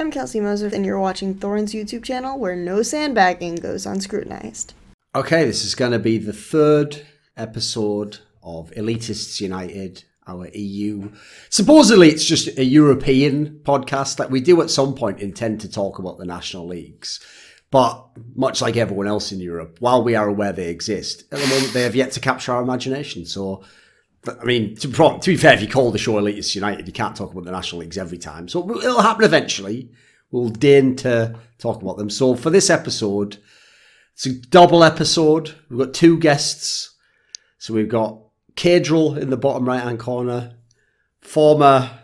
I'm Kelsey Moser, and you're watching Thorin's YouTube channel, where no sandbagging goes unscrutinized. Okay, this is going to be the third episode of Elitists United, our EU. Supposedly, it's just a European podcast that we do at some point intend to talk about the national leagues. But much like everyone else in Europe, while we are aware they exist, at the moment they have yet to capture our imagination. So, I mean, to be fair, if you call the show Elitists United, you can't talk about the national leagues every time. So it'll happen eventually. We'll deign to talk about them. So for this episode, it's a double episode. We've got two guests. So we've got Caedrel in the bottom right-hand corner, former,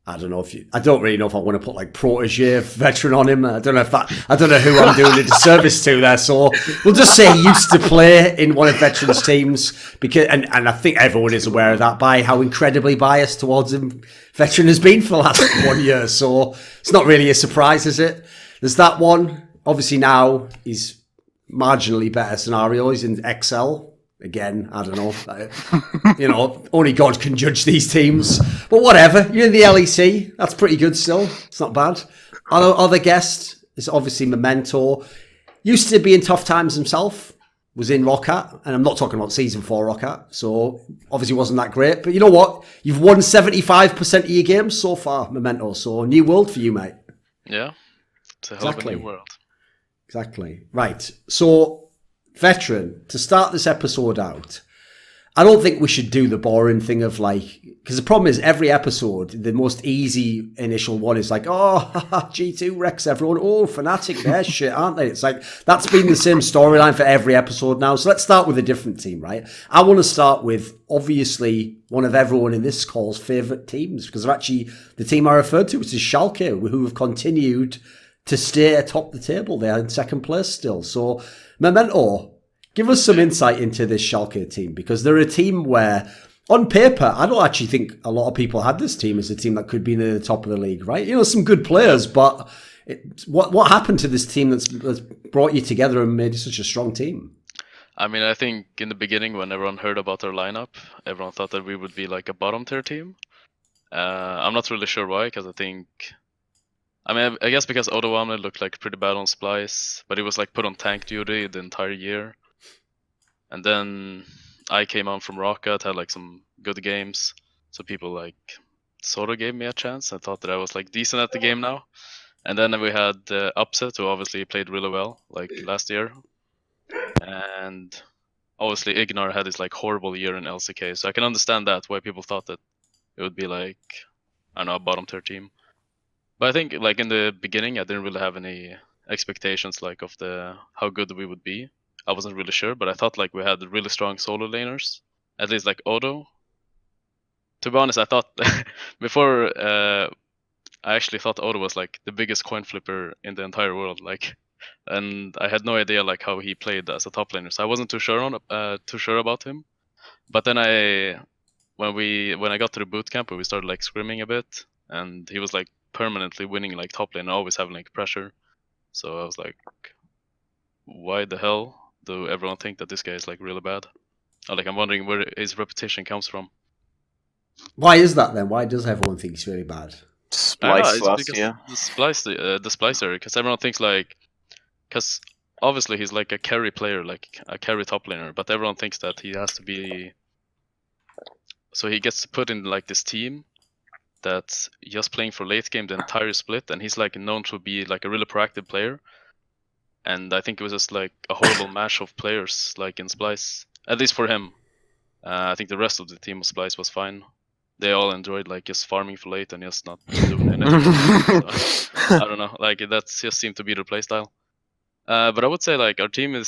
I don't really know if I want to put like protege veteran on him. I don't know who I'm doing a disservice to there. So we'll just say he used to play in one of veterans' teams because, and I think everyone is aware of that by how incredibly biased towards him veteran has been for the last 1 year. So it's not really a surprise, is it? There's that one. Obviously now he's marginally better scenario. He's in XL. Again, I don't know. Only God can judge these teams. But whatever, you're in the LEC. That's pretty good still. It's not bad. Our other guest is obviously Memento. Used to be in tough times himself. Was in ROCCAT. And I'm not talking about Season 4 ROCCAT. So obviously wasn't that great. But you know what? You've won 75% of your games so far, Memento. So new world for you, mate. Yeah. It's a hell of a new world. Exactly. Right. So... Veteran, to start this episode out, I don't think we should do the boring thing of like, because the problem is every episode, the most easy initial one is like, oh, G2 wrecks everyone. Oh, Fnatic, they're shit, aren't they? It's like, that's been the same storyline for every episode now. So let's start with a different team, right? I want to start with, obviously, one of everyone in this call's favourite teams, because they're actually the team I referred to, which is Schalke, who have continued to stay atop the table. They're in second place still. So, Memento, give us some insight into this Schalke team, because they're a team where, on paper, I don't actually think a lot of people had this team as a team that could be near the top of the league, right? You know, some good players, but what happened to this team that's brought you together and made it such a strong team? I mean, I think in the beginning, when everyone heard about our lineup, everyone thought that we would be like a bottom tier team. I'm not really sure why, because I guess because Odoamne looked like pretty bad on Splice, but he was like put on tank duty the entire year. And then I came on from ROCCAT, had like some good games, so people like sort of gave me a chance. I thought that I was like decent at the game now. And then we had Upset, who obviously played really well like last year. And obviously Ignar had this like horrible year in LCK, so I can understand that, why people thought that it would be like, I don't know, a bottom tier team. But I think like in the beginning, I didn't really have any expectations like of how good we would be. I wasn't really sure, but I thought like we had really strong solo laners, at least like Odo. To be honest, I thought before I actually thought Odo was like the biggest coin flipper in the entire world, like, and I had no idea like how he played as a top laner, so I wasn't too sure about him. But then when I got to the boot camp, we started like scrimming a bit, and he was like permanently winning like top lane, always having like pressure. So I was like, why the hell do everyone think that this guy is like really bad? Like, I'm wondering where his reputation comes from. Why is that then? Why does everyone think he's really bad? Splice last year. The Splicer, because everyone thinks like, because obviously he's like a carry player, like a carry top laner, but everyone thinks that he has to be, so he gets put in like this team that's just playing for late game the entire split, and he's like known to be like a really proactive player. And I think it was just like a horrible mash of players like in Splice, at least for him. I think the rest of the team of Splice was fine. They all enjoyed like just farming for late and just not doing anything. So, I don't know, like that just seemed to be their playstyle. But I would say like our team we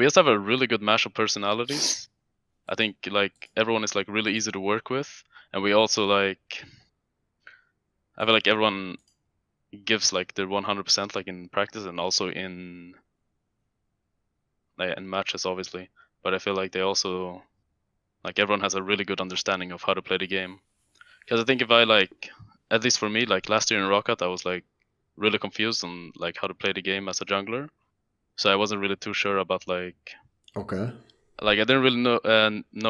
just have a really good mash of personalities. I think like everyone is like really easy to work with, and we also like, I feel like everyone gives like their 100% like in practice and also in matches obviously. But I feel like they also, like, everyone has a really good understanding of how to play the game. Because I think if I like, at least for me, like last year in ROCCAT, I was like really confused on like how to play the game as a jungler. So I wasn't really too sure about like, okay, like I didn't really know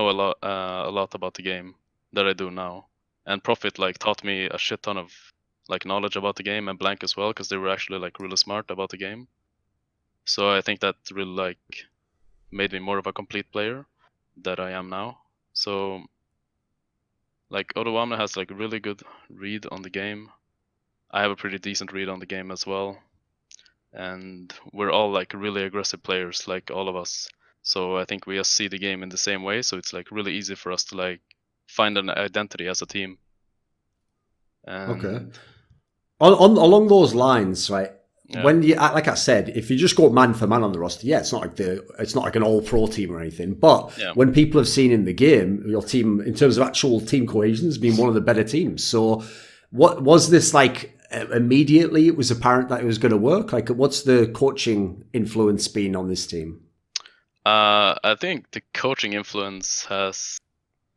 a lot about the game that I do now. and Profit like taught me a shit ton of like knowledge about the game, and Blank as well, because they were actually like really smart about the game. So I think that really like made me more of a complete player that I am now. So like OllieJ has like really good read on the game. I have a pretty decent read on the game as well. And we're all like really aggressive players, like all of us. So I think we just see the game in the same way. So it's like really easy for us to like find an identity as a team. And okay. Along those lines, right? Yeah. When you, like I said, if you just go man for man on the roster, yeah, it's not like an all pro team or anything. But when people have seen in the game, your team, in terms of actual team cohesion, has been one of the better teams. So, what was this like? Immediately, it was apparent that it was going to work. Like, what's the coaching influence been on this team? I think the coaching influence has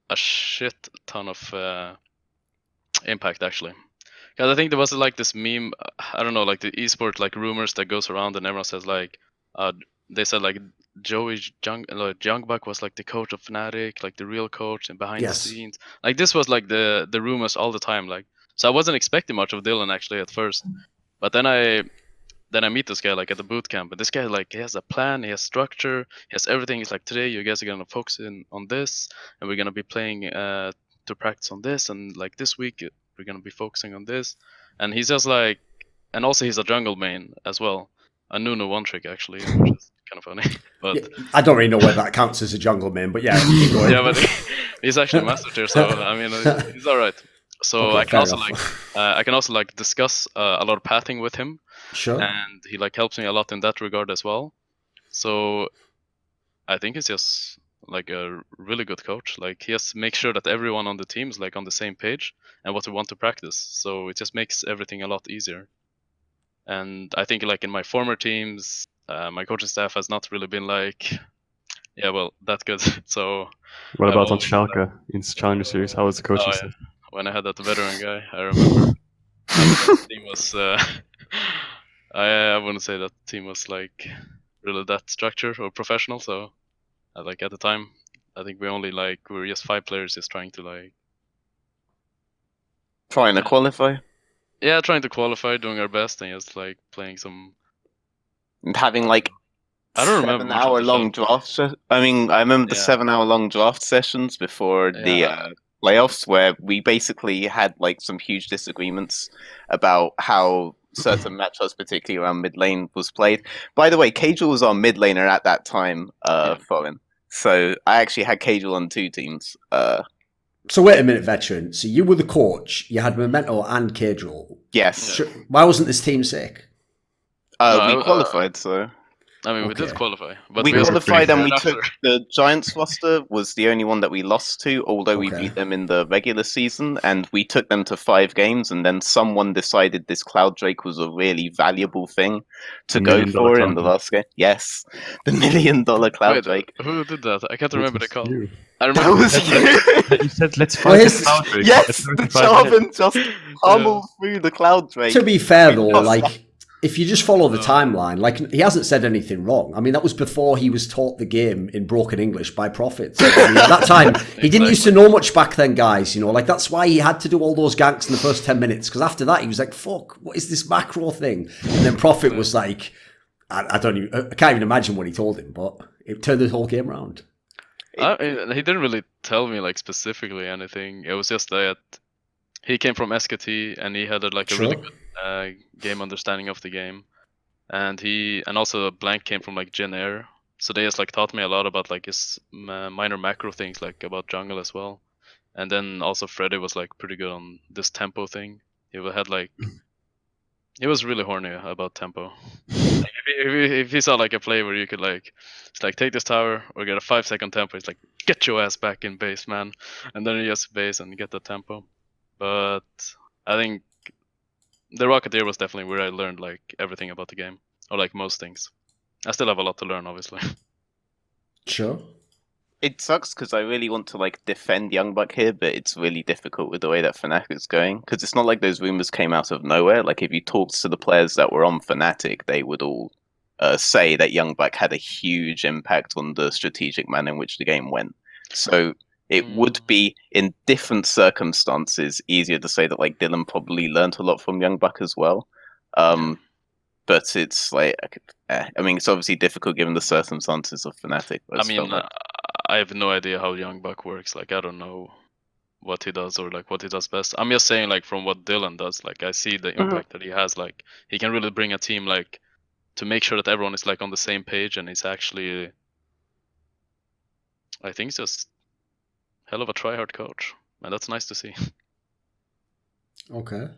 a shit ton of impact actually. Because I think there was like this meme, I don't know, like the esports like rumors that goes around, and everyone says like, they said like Jungbuck was like the coach of Fnatic, like the real coach and behind the scenes. Like this was like the rumors all the time. Like, so I wasn't expecting much of Dylan actually at first, but then I meet this guy like at the boot camp, and this guy like he has a plan, he has structure, he has everything. He's like, today you guys are gonna focus in on this, and we're gonna be playing to practice on this, and like this week we're gonna be focusing on this. And he's just like, and also he's a jungle main as well, a Nuno one trick actually, which is kind of funny. But I don't really know whether that counts as a jungle main, but yeah, keep going. yeah, but he's actually a master tier, so I mean he's all right. So okay, I can also like discuss a lot of pathing with him. Sure. And he like helps me a lot in that regard as well. So I think he's just like a really good coach. Like he has to make sure that everyone on the team is like on the same page and what we want to practice. So it just makes everything a lot easier. And I think like in my former teams, my coaching staff has not really been like, yeah, well, that good. So what about on Schalke in Challenger Series? How was the coaching staff? When I had that veteran guy, I remember that team was. I wouldn't say that team was like really that structured or professional. So, like at the time, I think we were just 5 players just trying to like trying to qualify. Yeah, trying to qualify, doing our best, and just like playing some. And having like I don't remember 7-hour-long draft. I remember the 7-hour-long draft sessions before the playoffs, where we basically had like some huge disagreements about how certain matchups, particularly around mid lane, was played. By the way, Caedrel was our mid laner at that time, Thorin. So I actually had Caedrel on 2 teams. So wait a minute, Veteran. So you were the coach. You had Memento and Caedrel. Yes. Why wasn't this team sick? We qualified, so. I mean, we did qualify, but we qualified and we took the Giants roster was the only one that we lost to, although we beat them in the regular season, and we took them to 5 games, and then someone decided this Cloud Drake was a really valuable thing to go for in the last game. Yes, the $1 million Cloud Drake. Who did that? I can't remember the call. I remember that was you. You said let's fight the Cloud Drake. Yes, the Jarvan just pummeled through the Cloud Drake. To be fair though, like, if you just follow the timeline, like, he hasn't said anything wrong. I mean, that was before he was taught the game in broken English by Profit. So, I mean, at that time, he didn't used to know much back then, guys. You know, like, that's why he had to do all those ganks in the first 10 minutes. Because after that, he was like, fuck, what is this macro thing? And then Profit was like, I can't even imagine what he told him, but it turned the whole game around. He didn't really tell me, like, specifically anything. It was just that he came from SKT and he had a really good game understanding of the game, and also Blank came from like Gen Air, so they just like taught me a lot about like his minor macro things, like about jungle as well. And then also Freddy was like pretty good on this tempo thing. He was really horny about tempo. Like, if he saw like a play where you could like, it's like take this tower or get a 5-second tempo, it's like get your ass back in base, man, and then you just base and get the tempo. But I think the ROCCAT was definitely where I learned like everything about the game, or like most things. I still have a lot to learn, obviously. Sure. It sucks because I really want to like defend Youngbuck here, but it's really difficult with the way that Fnatic is going. Because it's not like those rumors came out of nowhere. Like if you talked to the players that were on Fnatic, they would all say that Youngbuck had a huge impact on the strategic manner in which the game went. So It would be, in different circumstances, easier to say that like Dylan probably learnt a lot from Young Buck as well. But it's like, I mean, it's obviously difficult given the circumstances of Fnatic. I mean, I have no idea how Young Buck works. Like, I don't know what he does or like what he does best. I'm just saying, like, from what Dylan does, like, I see the impact that he has. Like, he can really bring a team, like, to make sure that everyone is like on the same page, and he's actually, I think, he's just hell of a tryhard coach, and that's nice to see. Okay.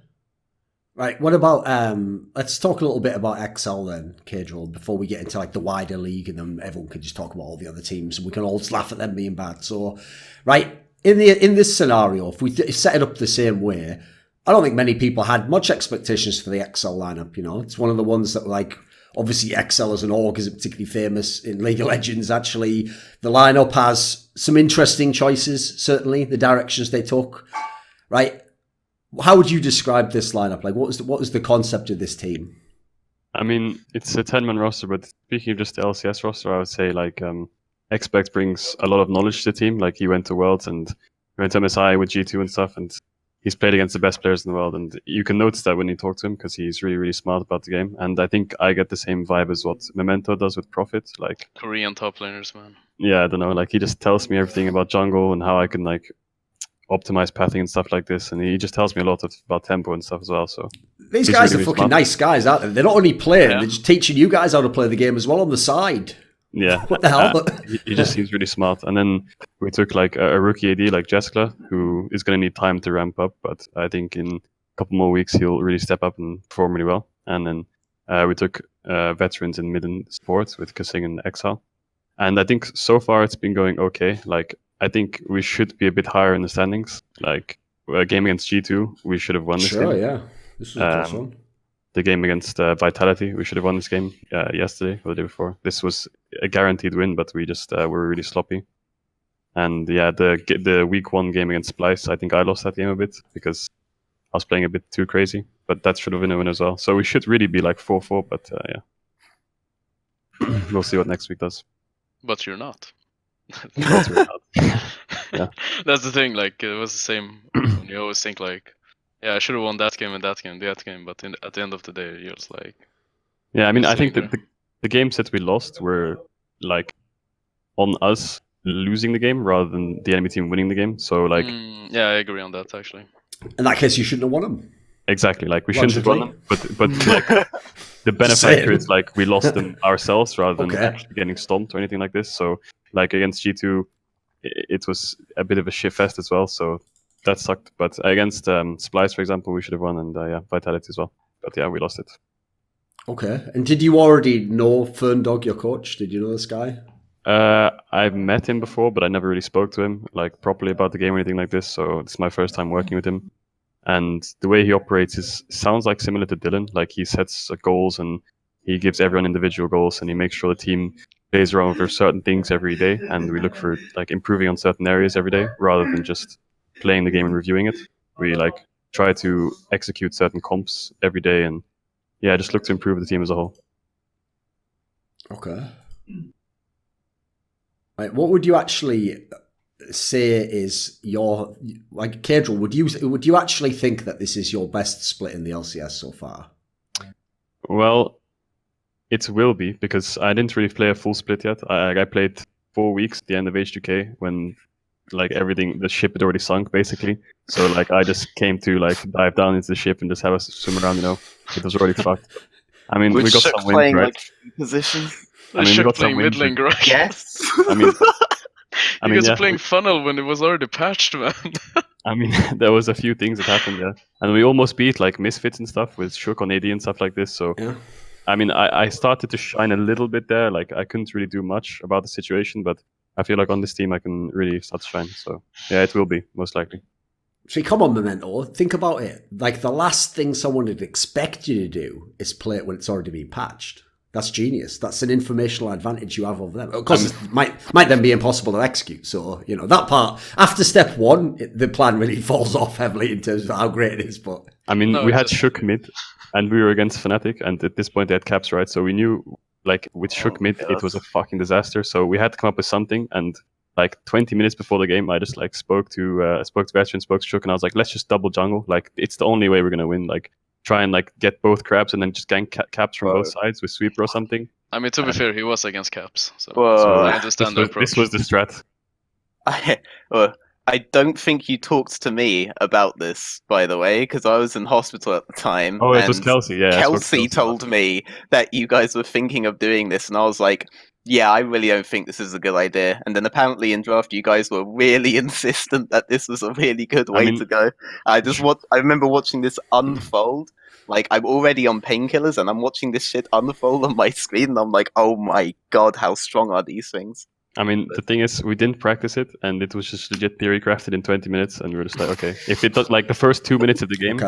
Right, what about, let's talk a little bit about XL then, Caedrel, before we get into like the wider league, and then everyone can just talk about all the other teams, and we can all just laugh at them being bad. So, right, in this scenario, if we set it up the same way, I don't think many people had much expectations for the XL lineup, you know? It's one of the ones that, like, obviously XL as an org isn't particularly famous in League of Legends, actually. The lineup has some interesting choices, certainly, the directions they took, right? How would you describe this lineup? Like, what was the concept of this team? I mean, it's a 10-man roster, but speaking of just the LCS roster, I would say like Xpect brings a lot of knowledge to the team. Like, he went to Worlds and he went to MSI with G2 and stuff, and he's played against the best players in the world. And you can notice that when you talk to him, because he's really, really smart about the game. And I think I get the same vibe as what Memento does with Profit. Like, Korean top laners, man. Yeah, I don't know. Like, he just tells me everything about jungle and how I can like optimize pathing and stuff like this, and he just tells me a lot about tempo and stuff as well. So these guys are fucking nice guys, aren't they? They're not only playing, they're just teaching you guys how to play the game as well on the side. Yeah. What the hell? He just seems really smart. And then we took like a rookie AD like Jessica, who is going to need time to ramp up, but I think in a couple more weeks he'll really step up and perform really well. And then we took veterans in mid and sports with Kasing and Exile. And I think so far it's been going okay. Like, I think we should be a bit higher in the standings. Like, a game against G2, we should have won this game. Sure, yeah. This was a close one. The game against Vitality, we should have won this game yesterday or the day before. This was a guaranteed win, but we just were really sloppy. And yeah, the week 1 game against Splice, I think I lost that game a bit because I was playing a bit too crazy. But that should have been a win as well. So we should really be like 4-4, but yeah. We'll see what next week does. But you're not. Yeah. That's the thing, like, it was the same when you always think like, yeah, I should have won that game and that game, but at the end of the day, you're just like... Yeah, I mean, I think that the games that we lost were, like, on us losing the game rather than the enemy team winning the game, so, like... yeah, I agree on that, actually. In that case, you shouldn't have won them. Exactly, like, we shouldn't have won them, but like, the benefactor is, like, we lost them ourselves rather than actually getting stomped or anything like this, so, like, against G2, it was a bit of a shit fest as well, so... That sucked, but against Splice, for example, we should have won, and yeah, Vitality as well. But yeah, we lost it. Okay. And did you already know Ferndog, your coach? Did you know this guy? I've met him before, but I never really spoke to him like properly about the game or anything like this. So it's my first time working with him, and the way he operates sounds like similar to Dylan. Like, he sets goals and he gives everyone individual goals, and he makes sure the team plays around for certain things every day, and we look for like improving on certain areas every day rather than just playing the game and reviewing it. We like try to execute certain comps every day, and yeah, just look to improve the team as a whole. Okay. Right, what would you actually say is your, like, Caedrel, would you actually think that this is your best split in the LCS so far? Well, it will be, because I didn't really play a full split yet. I played 4 weeks at the end of H2k when like everything, the ship had already sunk basically. So like I just came to like dive down into the ship and just have us swim around, you know. It was already fucked. I mean, we got some wins, right? Like position. I mean, we got some wins. Mid-lane, right? Yes. I mean, you guys are playing funnel when it was already patched, man. I mean, there was a few things that happened there, and we almost beat like Misfits and stuff with Shook on AD and stuff like this. So, yeah. I mean, I started to shine a little bit there. Like, I couldn't really do much about the situation, but I feel like on this team I can really start to shine. So yeah, it will be, most likely. See, come on, Memento. Think about it. Like, the last thing someone would expect you to do is play it when it's already been patched. That's genius. That's an informational advantage you have over them. Of course, it might then be impossible to execute. So, you know, that part, after step 1, the plan really falls off heavily in terms of how great it is. But I mean, we had Shook mid, and we were against Fnatic, and at this point they had caps, right? So we knew, like, with Shook mid, it was a fucking disaster. So we had to come up with something, and like 20 minutes before the game, I just like spoke to Veteran, spoke to Schalke, and I was like, let's just double jungle. Like, it's the only way we're gonna win. Like, try and like get both crabs and then just gank caps from both sides with sweeper or something. I mean, to be fair, he was against caps, so Well, I understand the approach. This was the strat. I don't think you talked to me about this, by the way, because I was in hospital at the time. Oh, it was Kelsey. Yeah, Kelsey told me that you guys were thinking of doing this, and I was like, yeah, I really don't think this is a good idea. And then apparently in draft, you guys were really insistent that this was a really good way to go. I remember watching this unfold. Like, I'm already on painkillers, and I'm watching this shit unfold on my screen, and I'm like, oh my god, how strong are these things? I mean, the thing is, we didn't practice it, and it was just legit theory crafted in 20 minutes, and we were just like, okay, if it does, like, the first 2 minutes of the game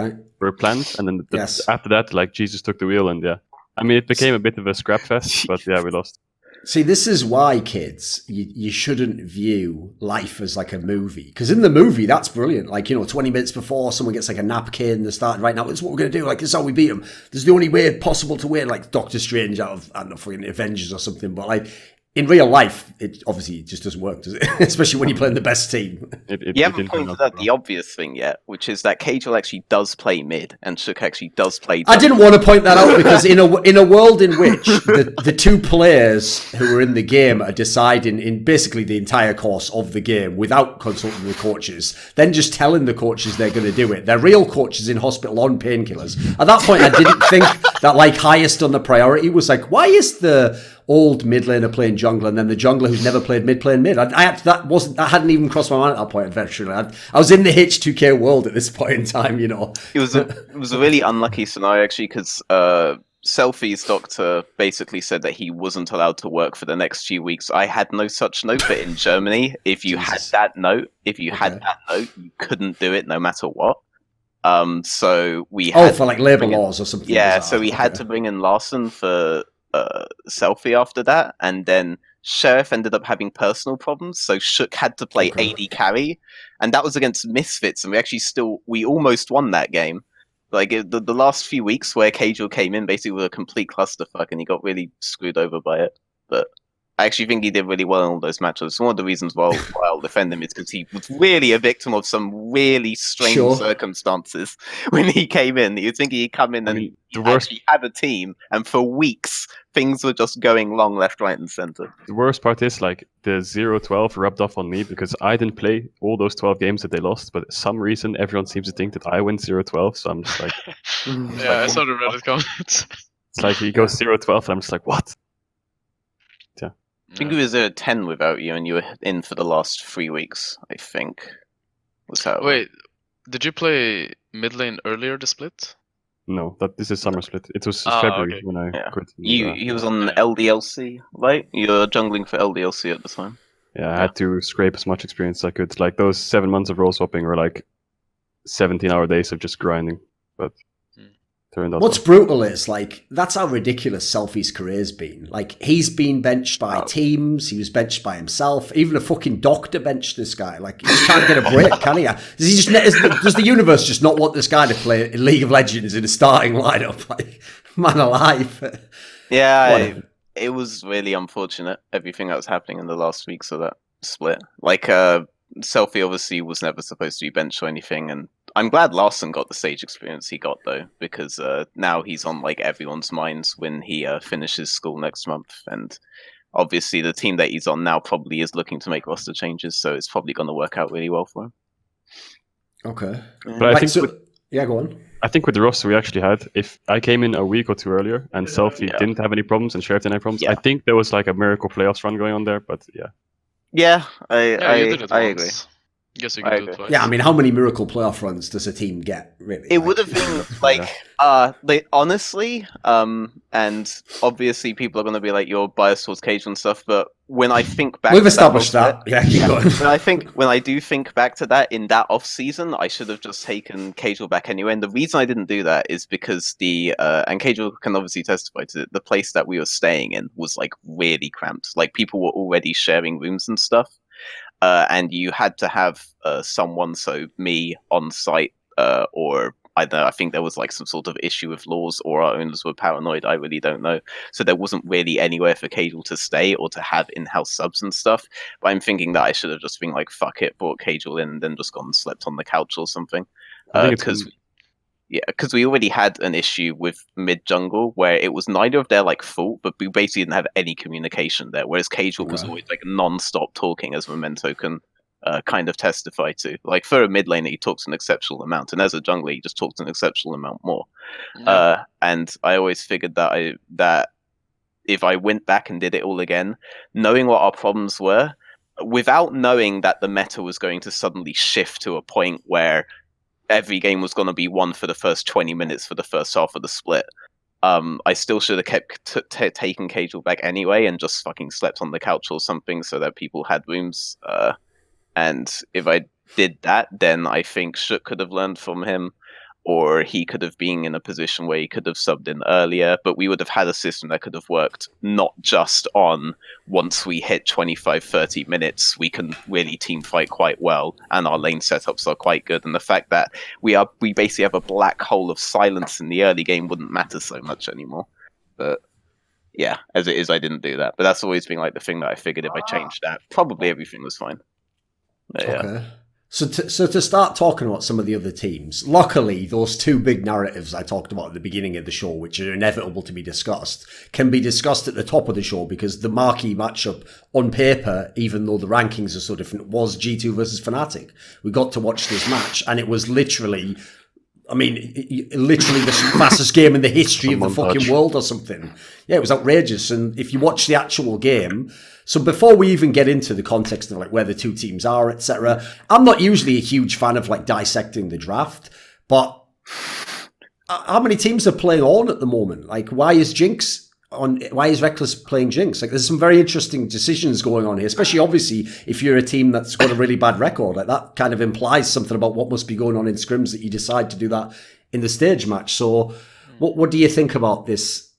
were planned, and then after that, like, Jesus took the wheel, and yeah. I mean, it became a bit of a scrap fest, but yeah, we lost. See, this is why, kids, you shouldn't view life as like a movie. Because in the movie, that's brilliant. Like, 20 minutes before, someone gets like a napkin, they're starting right now, this is what we're going to do. Like, this is how we beat them. This is the only way possible to win. Like Doctor Strange out of, I don't know, fucking Avengers or something. But like, in real life, it obviously just doesn't work, does it? Especially when you're playing the best team. You haven't pointed out the obvious thing yet, which is that Caedrel actually does play mid, and Schalke actually does play I didn't want to point that out, because in a world in which the two players who are in the game are deciding in basically the entire course of the game without consulting the coaches, then just telling the coaches they're going to do it. They're real coaches in hospital on painkillers. At that point, I didn't think that like highest on the priority was like, why is the old mid laner playing jungle, and then the jungler who's never played mid playing mid? That hadn't even crossed my mind at that point. Eventually, I was in the H2k world at this point in time. It was a really unlucky scenario actually, because Selfie's doctor basically said that he wasn't allowed to work for the next few weeks. I had no such note, but in Germany, if you had that note, you couldn't do it no matter what. So we had for like labour laws or something. Yeah, so we had to bring in Larson for Selfie after that, and then Sheriff ended up having personal problems, so Shook had to play AD carry, and that was against Misfits, and we almost won that game. Like the last few weeks where Caedrel came in basically was a complete clusterfuck, and he got really screwed over by it. But I actually think he did really well in all those matches. One of the reasons why I'll defend him is because he was really a victim of some really strange circumstances when he came in. You'd think he'd come in and actually have a team, and for weeks things were just going long left, right, and center. The worst part is like the 0-12 rubbed off on me, because I didn't play all those 12 games that they lost, but for some reason everyone seems to think that I went 0-12, so I'm just like... I saw the Reddit comments. It's like he goes 0-12, and I'm just like, what? I think it was 10 without you, and you were in for the last 3 weeks, I think. Wait, did you play mid lane earlier the split? No, this is summer split. It was February when I quit. He was on LDLC, right? You were jungling for LDLC at the time. Yeah, I had to scrape as much experience as I could. Like, those 7 months of role swapping were like 17-hour days of just grinding. But turned out what's brutal is, like, that's how ridiculous Selfie's career's been. Like, he's been benched by teams, he was benched by himself, even a fucking doctor benched this guy. Like, he just can't get a break, can he? Does the universe just not want this guy to play in League of Legends in a starting lineup? Like, man alive. Yeah, it was really unfortunate, everything that was happening in the last weeks of that split. Like, Selfie obviously was never supposed to be benched or anything, and I'm glad Larson got the stage experience he got, though, because now he's on like everyone's minds when he finishes school next month, and obviously the team that he's on now probably is looking to make roster changes, so it's probably going to work out really well for him. Okay. But I think go on. I think with the roster we actually had, if I came in a week or two earlier and Selfie didn't have any problems and Sheriff didn't have problems, I think there was like a miracle playoffs run going on there, but Yeah, I agree. Guess you can do it twice. Yeah, I mean, how many miracle playoff runs does a team get, really? It would have been like, honestly, and obviously people are going to be like, you're biased towards Caedrel and stuff, but when I think back, we've established that. Yeah, keep going. When I do think back to that in that off season, I should have just taken Caedrel back anyway. And the reason I didn't do that is because and Caedrel can obviously testify to it, the place that we were staying in was like really cramped. Like, people were already sharing rooms and stuff. And you had to have someone, so me, on site, or either I think there was like some sort of issue with laws, or our owners were paranoid. I really don't know. So there wasn't really anywhere for Caedrel to stay or to have in-house subs and stuff. But I'm thinking that I should have just been like, fuck it, brought Caedrel in, and then just gone and slept on the couch or something. I think Because we already had an issue with mid jungle where it was neither of their like fault, but we basically didn't have any communication there. Whereas Caedrel was always like non-stop talking, as Memento can kind of testify to. Like for a mid laner, he talks an exceptional amount, and as a jungler, he just talks an exceptional amount more. Yeah. And I always figured that if I went back and did it all again, knowing what our problems were, without knowing that the meta was going to suddenly shift to a point where every game was going to be won for the first 20 minutes for the first half of the split. I still should have kept taking Caedrel back anyway and just fucking slept on the couch or something so that people had rooms. And if I did that, then I think Shook could have learned from him, or he could have been in a position where he could have subbed in earlier, but we would have had a system that could have worked not just on once we hit 25, 30 minutes, we can really team fight quite well, and our lane setups are quite good, and the fact that we basically have a black hole of silence in the early game wouldn't matter so much anymore. But yeah, as it is, I didn't do that. But that's always been like the thing that I figured if I changed that, probably everything was fine. But, yeah. Okay. So to start talking about some of the other teams, luckily those two big narratives I talked about at the beginning of the show, which are inevitable to be discussed, can be discussed at the top of the show, because the marquee matchup on paper, even though the rankings are so different, was G2 versus Fnatic. We got to watch this match, and it was literally the fastest game in the history of the fucking world or something. Yeah, it was outrageous. And if you watch the actual game, so before we even get into the context of like where the two teams are, etc., I'm not usually a huge fan of like dissecting the draft, but how many teams are playing on at the moment? Like, why is Reckless playing Jinx? Like, there's some very interesting decisions going on here, especially obviously if you're a team that's got a really bad record. Like, that kind of implies something about what must be going on in scrims that you decide to do that in the stage match. So what do you think about this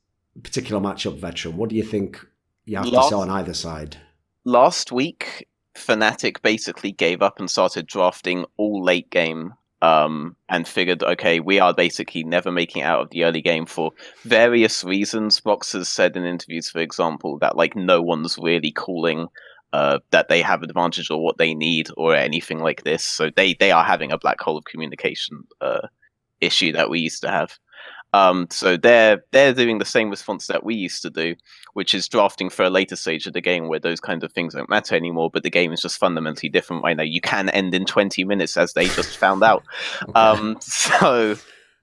particular matchup, Veteran? What do you think you have to say on either side? Last week, Fnatic basically gave up and started drafting all late game, and figured, okay, we are basically never making it out of the early game for various reasons. Rox has said in interviews, for example, that like no one's really calling that they have advantage or what they need or anything like this. So they are having a black hole of communication issue that we used to have. So they're doing the same response that we used to do, which is drafting for a later stage of the game where those kinds of things don't matter anymore, but the game is just fundamentally different right now. You can end in 20 minutes, as they just found out. Okay. So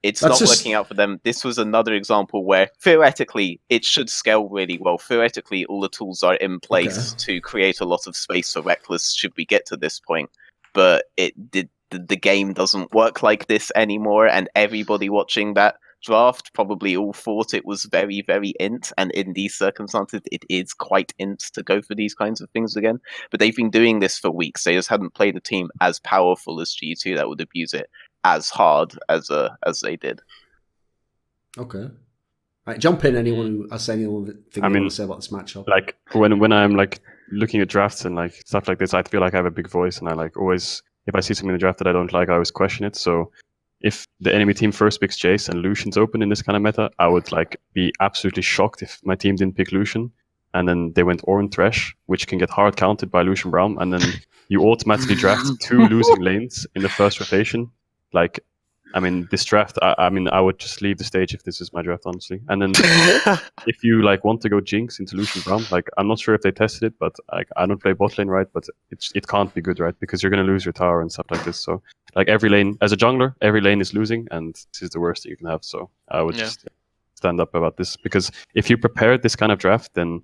it's not working out for them. This was another example where theoretically it should scale really well. Theoretically, all the tools are in place to create a lot of space for Reckless should we get to this point, but the game doesn't work like this anymore, and everybody watching that draft probably all thought it was very, very int, and in these circumstances it is quite int to go for these kinds of things again. But they've been doing this for weeks. They just hadn't played a team as powerful as G2 that would abuse it as hard as they did. Okay. Right, jump in, anyone who has anything you want to say about this matchup. Like when I'm like looking at drafts and like stuff like this, I feel like I have a big voice, and I like always, if I see something in the draft that I don't like, I always question it. So if the enemy team first picks Jace and Lucian's open in this kind of meta, I would like be absolutely shocked if my team didn't pick Lucian, and then they went Ornn Thresh, which can get hard counted by Lucian Braum, and then you automatically draft 2 losing lanes in the first rotation. Like, I mean, this draft, I would just leave the stage if this is my draft, honestly. And then if you like want to go Jinx into Lucian Braum, like, I'm not sure if they tested it, but like, I don't play bot lane right, but it can't be good, right? Because you're going to lose your tower and stuff like this. So like every lane, as a jungler, every lane is losing, and this is the worst that you can have. So I would just stand up about this, because if you prepared this kind of draft, then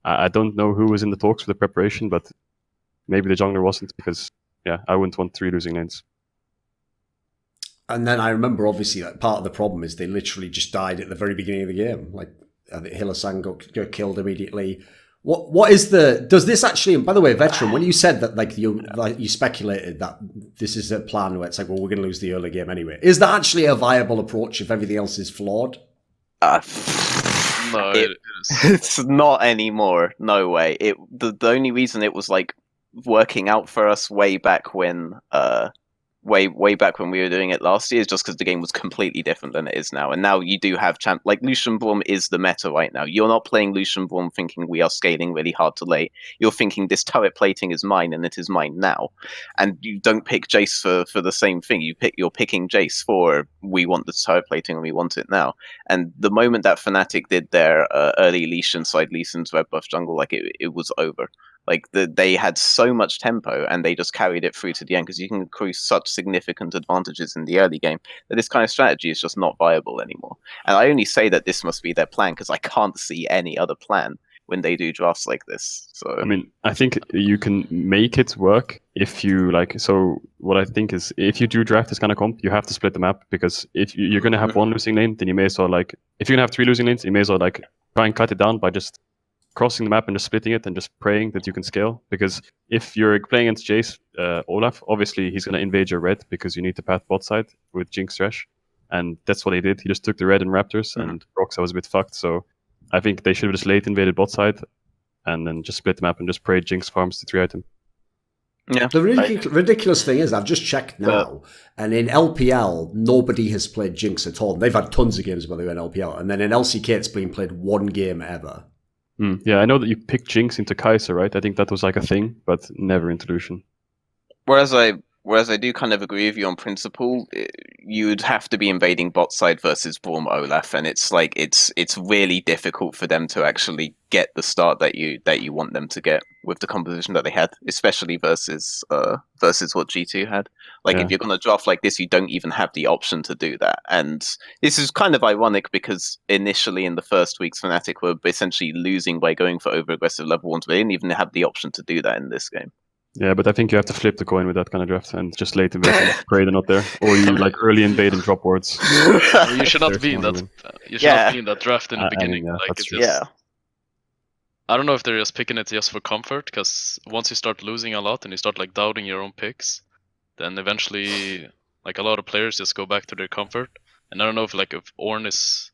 I don't know who was in the talks for the preparation, but maybe the jungler wasn't, because I wouldn't want 3 losing lanes. And then I remember, obviously, that part of the problem is they literally just died at the very beginning of the game. Like, Hillisang got killed immediately. What is does this actually, and by the way, Veteran, when you said that, like, you speculated that this is a plan where it's like, well, we're going to lose the early game anyway. Is that actually a viable approach if everything else is flawed? No, it's not anymore. No way. The only reason it was, like, working out for us way back when way back when we were doing it last year is just because the game was completely different than it is now. And now you do have like Lucian Braum is the meta right now. You're not playing Lucian Braum thinking we are scaling really hard to late. You're thinking this turret plating is mine and it is mine now. And you don't pick Jace for the same thing. You're picking Jace for we want the turret plating and we want it now. And the moment that Fnatic did their early Leash side Lee's red buff jungle, like it was over. Like they had so much tempo and they just carried it through to the end because you can accrue such significant advantages in the early game that this kind of strategy is just not viable anymore. And I only say that this must be their plan because I can't see any other plan when they do drafts like this. So I mean, I think you can make it work if you like. So what I think is, if you do draft this kind of comp, you have to split the map, because if you're going to have one losing lane, then you may as well, like, if you're going to have 3 losing lanes, you may as well like try and cut it down by just crossing the map and just splitting it and just praying that you can scale. Because if you're playing against Jace, Olaf, obviously he's going to invade your red because you need to path bot side with Jinx Thresh, and that's what he did. He just took the red and Raptors, and Roxa was a bit fucked. So I think they should have just late invaded bot side and then just split the map and just prayed Jinx farms the 3 item. Yeah. The ridiculous thing is, I've just checked now, and in LPL, nobody has played Jinx at all. They've had tons of games where they were in LPL, and then in LCK, it's been played 1 game ever. Yeah, I know that you picked Jinx into Kai'Sa, right? I think that was like a thing, but never into Lucian. Whereas I do kind of agree with you on principle, you'd have to be invading bot side versus Braum Olaf, and it's like it's really difficult for them to actually get the start that you want them to get with the composition that they had, especially versus what G2 had. Like, if you're going to draft like this, you don't even have the option to do that. And this is kind of ironic because initially in the first weeks, Fnatic were essentially losing by going for over-aggressive level 1s, but they didn't even have the option to do that in this game. Yeah, but I think you have to flip the coin with that kind of draft and just late invade and pray they're not there, or you like early invade and drop wards. You should not be in that. You should not be in that draft in the beginning. Yeah, like, that's it's true. just, I don't know if they're just picking it just for comfort, because once you start losing a lot and you start like doubting your own picks, then eventually like a lot of players just go back to their comfort. And I don't know if Ornn is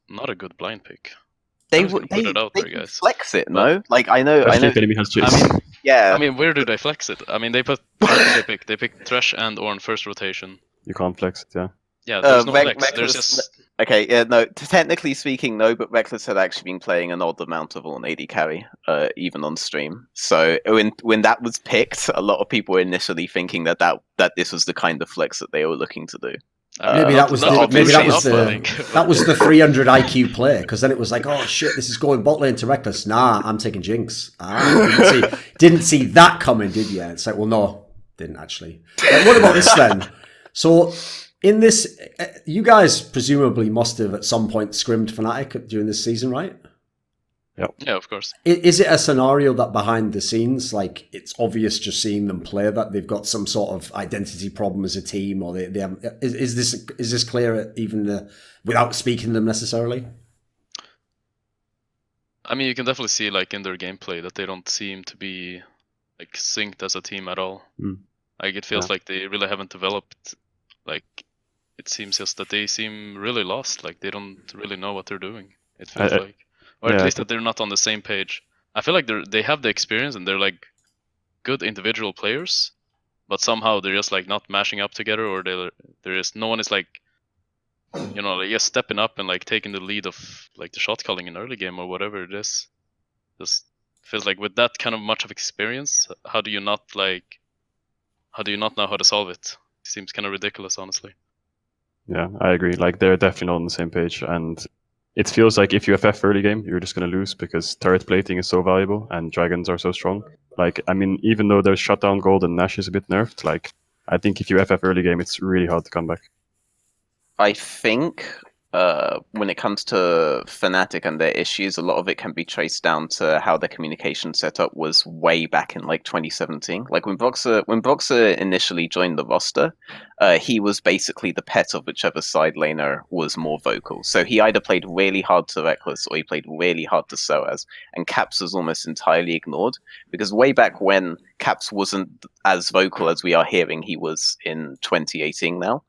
not a good blind pick. They flex it, no? Like I know. Enemy has Jace. I mean, where do they flex it? I mean, they pick Thresh and Ornn first rotation. You can't flex it, yeah. Yeah, there's no flex. There's just... Okay, yeah, no. Technically speaking, no. But Reckless had actually been playing an odd amount of Ornn AD carry, even on stream. So when that was picked, a lot of people were initially thinking that this was the kind of flex that they were looking to do. Maybe that was the 300 IQ play, because then it was like, oh shit, this is going bot lane to Reckless. Nah, I'm taking Jinx. Didn't see that coming, did you? It's like, well, no, didn't actually. What about this then? So in this, you guys presumably must have at some point scrimmed Fnatic during this season, right? Yep. Yeah, of course. Is it a scenario that behind the scenes, like, it's obvious just seeing them play that they've got some sort of identity problem as a team, or they have, is this clear even without speaking to them necessarily? I mean, you can definitely see like in their gameplay that they don't seem to be like synced as a team at all. Like it feels like they really haven't developed. Like it seems just that they seem really lost. Like they don't really know what they're doing. It feels like. Or at least that they're not on the same page. I feel like they have the experience and they're like good individual players, but somehow they're just like not mashing up together, or there is no one is like, you know, like just stepping up and like taking the lead of like the shot calling in early game or whatever it is. Just feels like with that kind of much of experience, how do you not know how to solve it? It seems kind of ridiculous, honestly. Yeah, I agree. Like they're definitely not on the same page, and it feels like if you FF early game, you're just going to lose because turret plating is so valuable and dragons are so strong. Like, I mean, even though there's shutdown gold and Nash is a bit nerfed, like, I think if you FF early game, it's really hard to come back. I think when it comes to Fnatic and their issues, a lot of it can be traced down to how their communication setup was way back in like 2017. Like when Broxah initially joined the roster, he was basically the pet of whichever side laner was more vocal. So he either played really hard to Reckless or he played really hard to Soaz, and Caps was almost entirely ignored, because way back when Caps wasn't as vocal as we are hearing he was in 2018 now.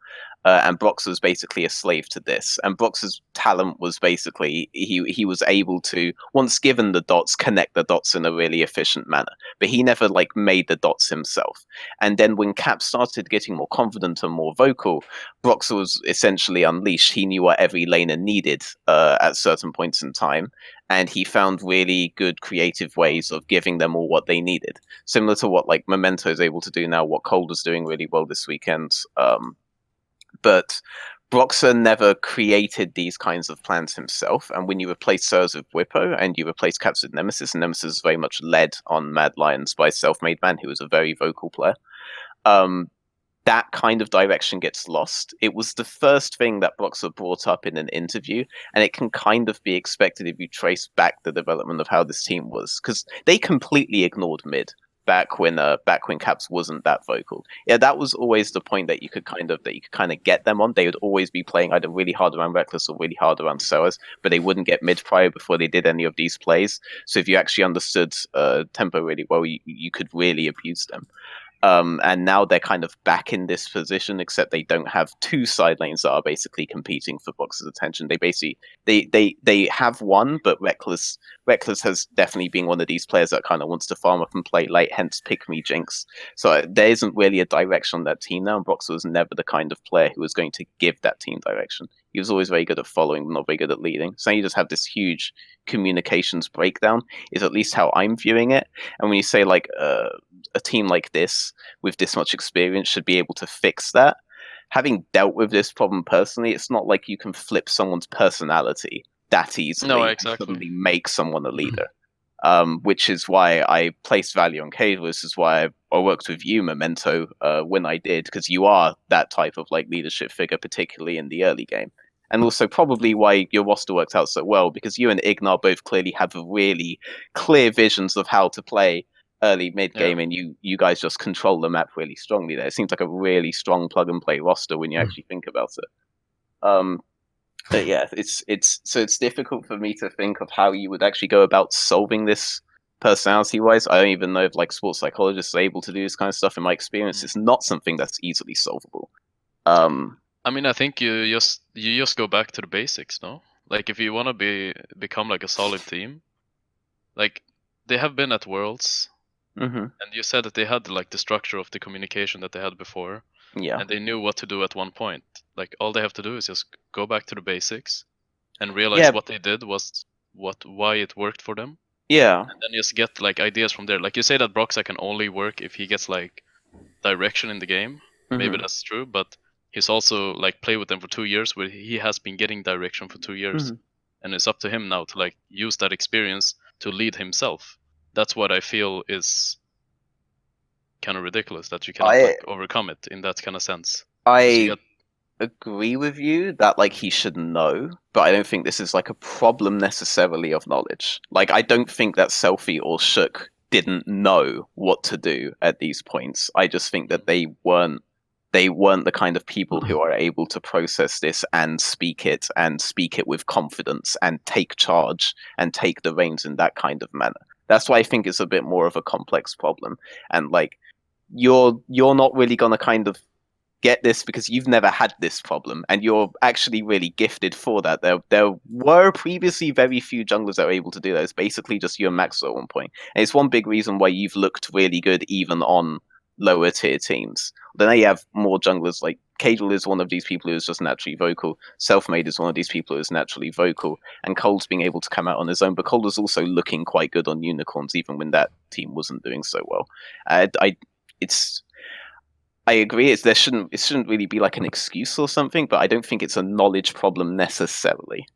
and Brox was basically a slave to this. And Brox's talent was basically he was able to, once given the dots, connect the dots in a really efficient manner. But he never like made the dots himself. And then when Cap started getting more confident and more vocal, Brox was essentially unleashed. He knew what every laner needed at certain points in time, and he found really good creative ways of giving them all what they needed. Similar to what like Memento is able to do now, what Cold was doing really well this weekend. But Broxer never created these kinds of plans himself, and when you replace Sirs with Whippo and you replace Caps with Nemesis, and Nemesis is very much led on Mad Lions by Self-Made Man, who is a very vocal player, that kind of direction gets lost. It was the first thing that Broxer brought up in an interview, and it can kind of be expected if you trace back the development of how this team was, because they completely ignored mid back when Caps wasn't that vocal. Yeah, that was always the point that you could kind of get them on. They would always be playing either really hard around Reckless or really hard around Sellers, but they wouldn't get mid prior before they did any of these plays. So if you actually understood tempo really well, you could really abuse them. And now they're kind of back in this position, except they don't have two side lanes that are basically competing for Box's attention. They basically they have one, but Reckless has definitely been one of these players that kind of wants to farm up and play late, hence pick me Jinx. So there isn't really a direction on that team now, and Brox was never the kind of player who was going to give that team direction. He was always very good at following, but not very good at leading. So you just have this huge communications breakdown, is at least how I'm viewing it. And when you say like a team like this with this much experience should be able to fix that, having dealt with this problem personally, it's not like you can flip someone's personality that easily. No, exactly. And suddenly make someone a leader. Which is why I placed value on Caedrel. This is why I worked with you, Memento, when I did, because you are that type of like leadership figure, particularly in the early game. And also probably why your roster worked out so well, because you and Ignar both clearly have really clear visions of how to play early mid game, and you guys just control the map really strongly there. It seems like a really strong plug and play roster when you actually think about it. But yeah, it's difficult for me to think of how you would actually go about solving this personality wise. I don't even know if like sports psychologists are able to do this kind of stuff. In my experience, it's not something that's easily solvable. I mean, I think you just go back to the basics, no? Like if you want to become like a solid team, like they have been at Worlds. Mm-hmm. And you said that they had like the structure of the communication that they had before. Yeah. And they knew what to do at one point. Like all they have to do is just go back to the basics and realize what they did was why it worked for them. Yeah. And then just get like ideas from there. Like you say that Broxah can only work if he gets like direction in the game. Mm-hmm. Maybe that's true, but he's also like played with them for 2 years where he has been getting direction for 2 years. Mm-hmm. And it's up to him now to like use that experience to lead himself. That's what I feel is kind of ridiculous, that you cannot like overcome it in that kind of sense. I agree with you that like he should know, but I don't think this is like a problem necessarily of knowledge. Like I don't think that Selfie or Shook didn't know what to do at these points. I just think that they weren't the kind of people who are able to process this and speak it with confidence and take charge and take the reins in that kind of manner. That's why I think it's a bit more of a complex problem. And like you're not really gonna kind of get this because you've never had this problem, and you're actually really gifted for that. There were previously very few junglers that were able to do that. It's basically just you and Max at one point. And it's one big reason why you've looked really good even on lower tier teams. Then you have more junglers, like Caedrel is one of these people who is just naturally vocal. Selfmade is one of these people who is naturally vocal. And Cole's being able to come out on his own, but Cole was also looking quite good on Unicorns, even when that team wasn't doing so well. I agree. It shouldn't really be like an excuse or something, but I don't think it's a knowledge problem necessarily.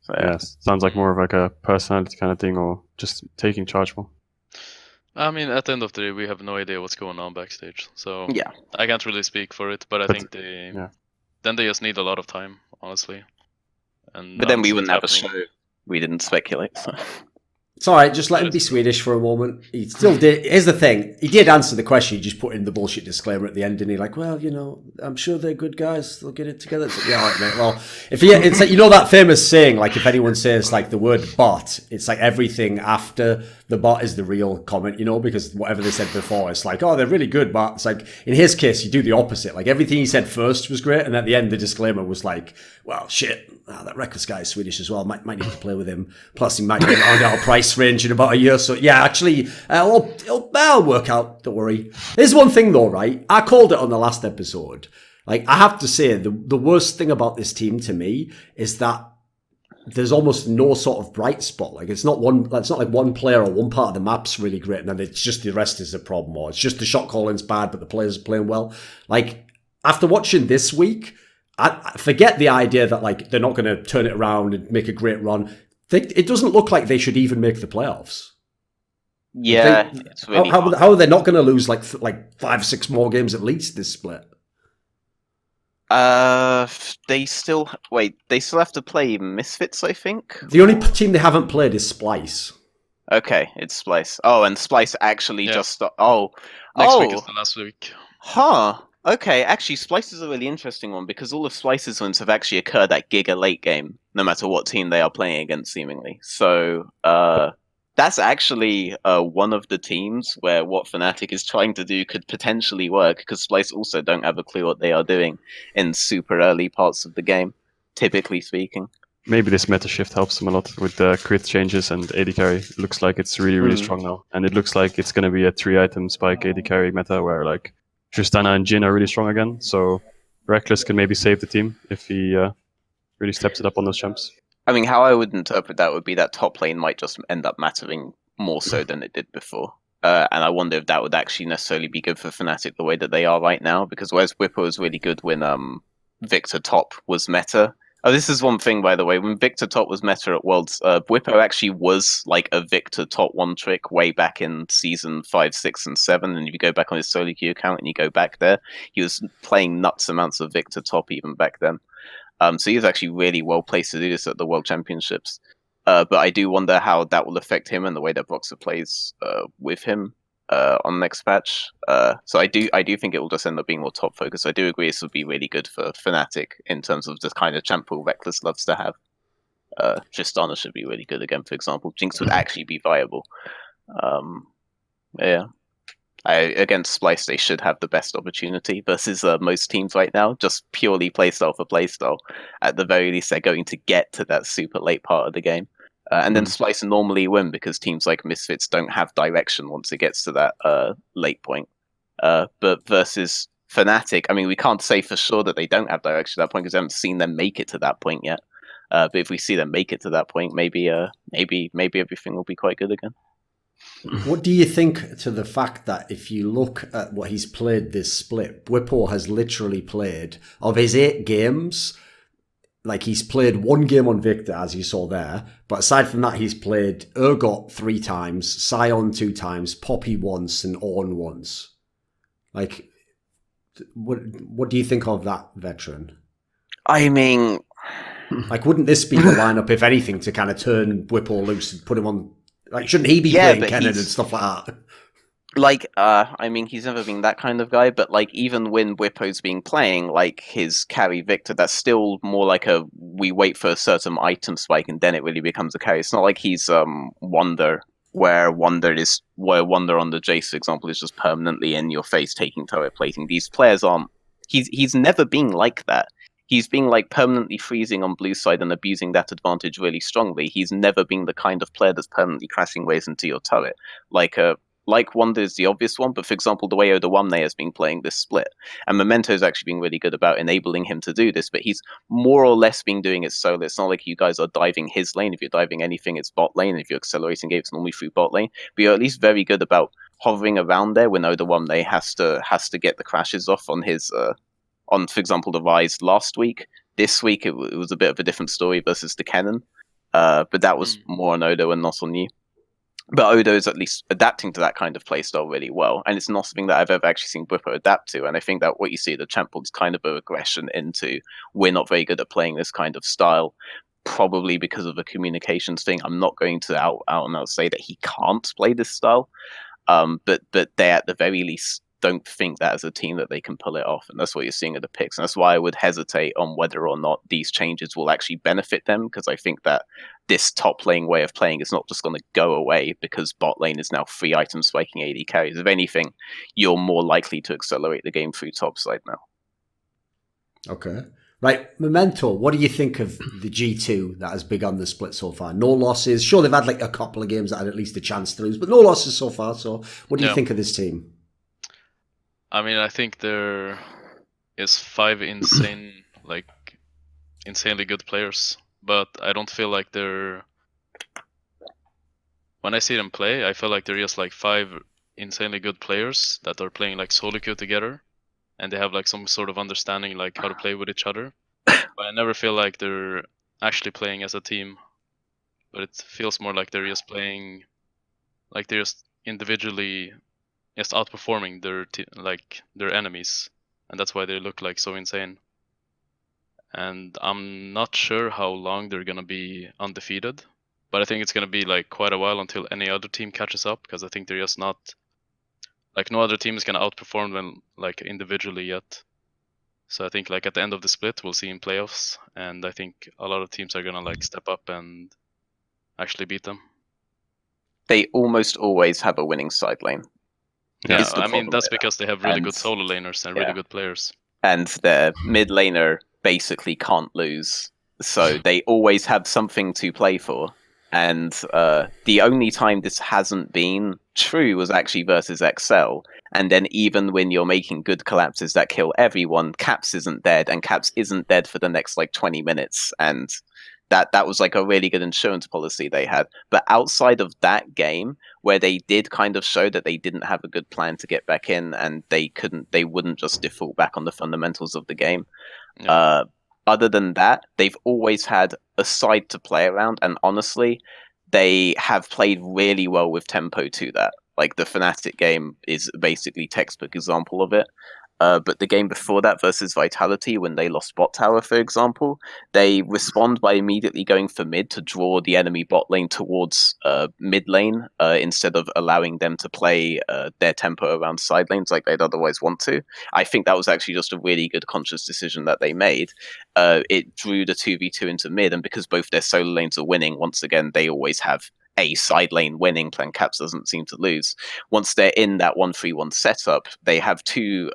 Sounds like more of like a personality kind of thing, or just taking charge more. I mean, at the end of the day, we have no idea what's going on backstage, so yeah, I can't really speak for it. But I think they just need a lot of time, honestly. And but then we wouldn't have a show. We didn't speculate. So. It's all right. Just let him be Swedish for a moment. He still did. Here's the thing. He did answer the question. He just put in the bullshit disclaimer at the end, and he like, well, I'm sure they're good guys. They'll get it together. It's like, yeah, all right, mate. Well, it's like, that famous saying, like, if anyone says like the word bot, it's like everything after the bot is the real comment, because whatever they said before, it's like, oh, they're really good, but it's like in his case, you do the opposite. Like everything he said first was great, and at the end, the disclaimer was like, well, shit. That Reckless guy is Swedish as well. Might need to play with him. Plus, he might get around our price range in about a year. So, yeah, actually, it'll work out. Don't worry. There's one thing, though, right? I called it on the last episode. Like, I have to say, the worst thing about this team to me is that there's almost no sort of bright spot. Like, it's not like one player or one part of the map's really great, and then it's just the rest is the problem. Or it's just the shot calling's bad, but the players are playing well. Like, after watching this week, I forget the idea that like they're not going to turn it around and make a great run. It doesn't look like they should even make the playoffs. Yeah, it's really how are they not going to lose like 5-6 more games at least this split? They still have to play Misfits, I think. The only team they haven't played is Splice. Okay, it's Splice. Oh, and Splice actually just next week is the last week. Huh. Okay, actually, Splice is a really interesting one because all of Splice's wins have actually occurred at Giga late game, no matter what team they are playing against, seemingly. So, that's actually one of the teams where what Fnatic is trying to do could potentially work, because Splice also don't have a clue what they are doing in super early parts of the game, typically speaking. Maybe this meta shift helps them a lot with the crit changes and AD carry. It looks like it's really, really strong now. And it looks like it's going to be a 3-item spike AD carry meta where like Tristana and Jhin are really strong again, so Reckless can maybe save the team if he really steps it up on those champs. I mean, how I would interpret that would be that top lane might just end up mattering more so than it did before. And I wonder if that would actually necessarily be good for Fnatic the way that they are right now, because whereas Whipper was really good when Victor top was meta. Oh, this is one thing, by the way. When Victor top was meta at Worlds, Whipper actually was like a Victor top one trick way back in season 5, 6, and 7. And if you go back on his solo queue account and you go back there, he was playing nuts amounts of Victor top even back then. So he was actually really well placed to do this at the World Championships. But I do wonder how that will affect him and the way that Voxer plays with him on next patch. So I do think it will just end up being more top focused. I do agree this would be really good for Fnatic in terms of the kind of champ pool Reckless loves to have. Tristana should be really good again, for example. Jinx would actually be viable. Yeah. Against Splice, they should have the best opportunity versus most teams right now. Just purely playstyle for playstyle. At the very least, they're going to get to that super late part of the game. And then Splice normally win because teams like Misfits don't have direction once it gets to that late point. But versus Fnatic, I mean, we can't say for sure that they don't have direction at that point because we haven't seen them make it to that point yet. But if we see them make it to that point, maybe everything will be quite good again. What do you think to the fact that if you look at what he's played this split, Bwipo has literally played, of his 8 games, like he's played 1 game on Victor, as you saw there, but aside from that, he's played Urgot 3 times, Sion 2 times, Poppy once, and Ornn once. Like, what do you think of that, Veteran? I mean, like, wouldn't this be the lineup, if anything, to kind of turn Bwipo loose and put him on? Like, shouldn't he be playing Kennen and stuff like that? Like, I mean, he's never been that kind of guy, but like, even when Whippo's been playing, like his carry Victor, that's still more like we wait for a certain item spike and then it really becomes a carry. It's not like he's Wonder, where Wonder on the Jace, for example, is just permanently in your face taking turret plating. These players aren't. He's never been like that. He's being like permanently freezing on blue side and abusing that advantage really strongly. He's never been the kind of player that's permanently crashing waves into your turret. Like Wonder is the obvious one, but for example, the way Odoamne has been playing this split, and Memento has actually been really good about enabling him to do this, but he's more or less been doing it solo. It's not like you guys are diving his lane. If you're diving anything, it's bot lane. If you're accelerating it, it's normally through bot lane. But you're at least very good about hovering around there when Odoamne has to get the crashes off on his on, for example, the Rise last week. This week, it was a bit of a different story versus the Kennen, but that was more on Odo and not on you. But Odo is at least adapting to that kind of playstyle really well, and it's not something that I've ever actually seen Bwipo adapt to, and I think that what you see at the champ pool is kind of a regression into we're not very good at playing this kind of style. probably because of a communications thing. I'm not going to out and out say that he can't play this style, but they at the very least don't think that as a team that they can pull it off, and that's what you're seeing at the picks. And that's why I would hesitate on whether or not these changes will actually benefit them, because I think that this top lane way of playing is not just going to go away because bot lane is now 3 items spiking AD carries. If anything, you're more likely to accelerate the game through top side now. Okay. Right, Memento, what do you think of the G2 that has begun the split so far? No losses. Sure, they've had like a couple of games that had at least a chance to lose, but no losses so far. So what do you think of this team? I mean, I think there is 5 insanely good players, but I don't feel like they're... When I see them play, I feel like they're just like 5 insanely good players that are playing like solo queue together, and they have like some sort of understanding like how to play with each other. But I never feel like they're actually playing as a team, but it feels more like they're just playing, like they're just individually just outperforming their enemies, and that's why they look like so insane. And I'm not sure how long they're gonna be undefeated, but I think it's gonna be like quite a while until any other team catches up, because I think they're just not like, no other team is gonna outperform them like individually yet. So I think like at the end of the split we'll see in playoffs, and I think a lot of teams are gonna like step up and actually beat them. They almost always have a winning side lane. Yeah, I mean, that's because they have really good solo laners and really good players. And their mid laner basically can't lose. So they always have something to play for. And the only time this hasn't been true was actually versus XL. And then even when you're making good collapses that kill everyone, Caps isn't dead, and Caps isn't dead for the next like 20 minutes. And that was like a really good insurance policy they had. But outside of that game, where they did kind of show that they didn't have a good plan to get back in, and they wouldn't just default back on the fundamentals of the game. Yeah. Other than that, they've always had a side to play around, and honestly, they have played really well with tempo to that. Like the Fnatic game is basically textbook example of it. But the game before that versus Vitality, when they lost bot tower, for example, they respond by immediately going for mid to draw the enemy bot lane towards mid lane instead of allowing them to play their tempo around side lanes like they'd otherwise want to. I think that was actually just a really good conscious decision that they made. It drew the 2v2 into mid, and because both their solo lanes are winning, once again, they always have a side lane winning plan. Caps doesn't seem to lose. Once they're in that 1-3-1 setup, they have 2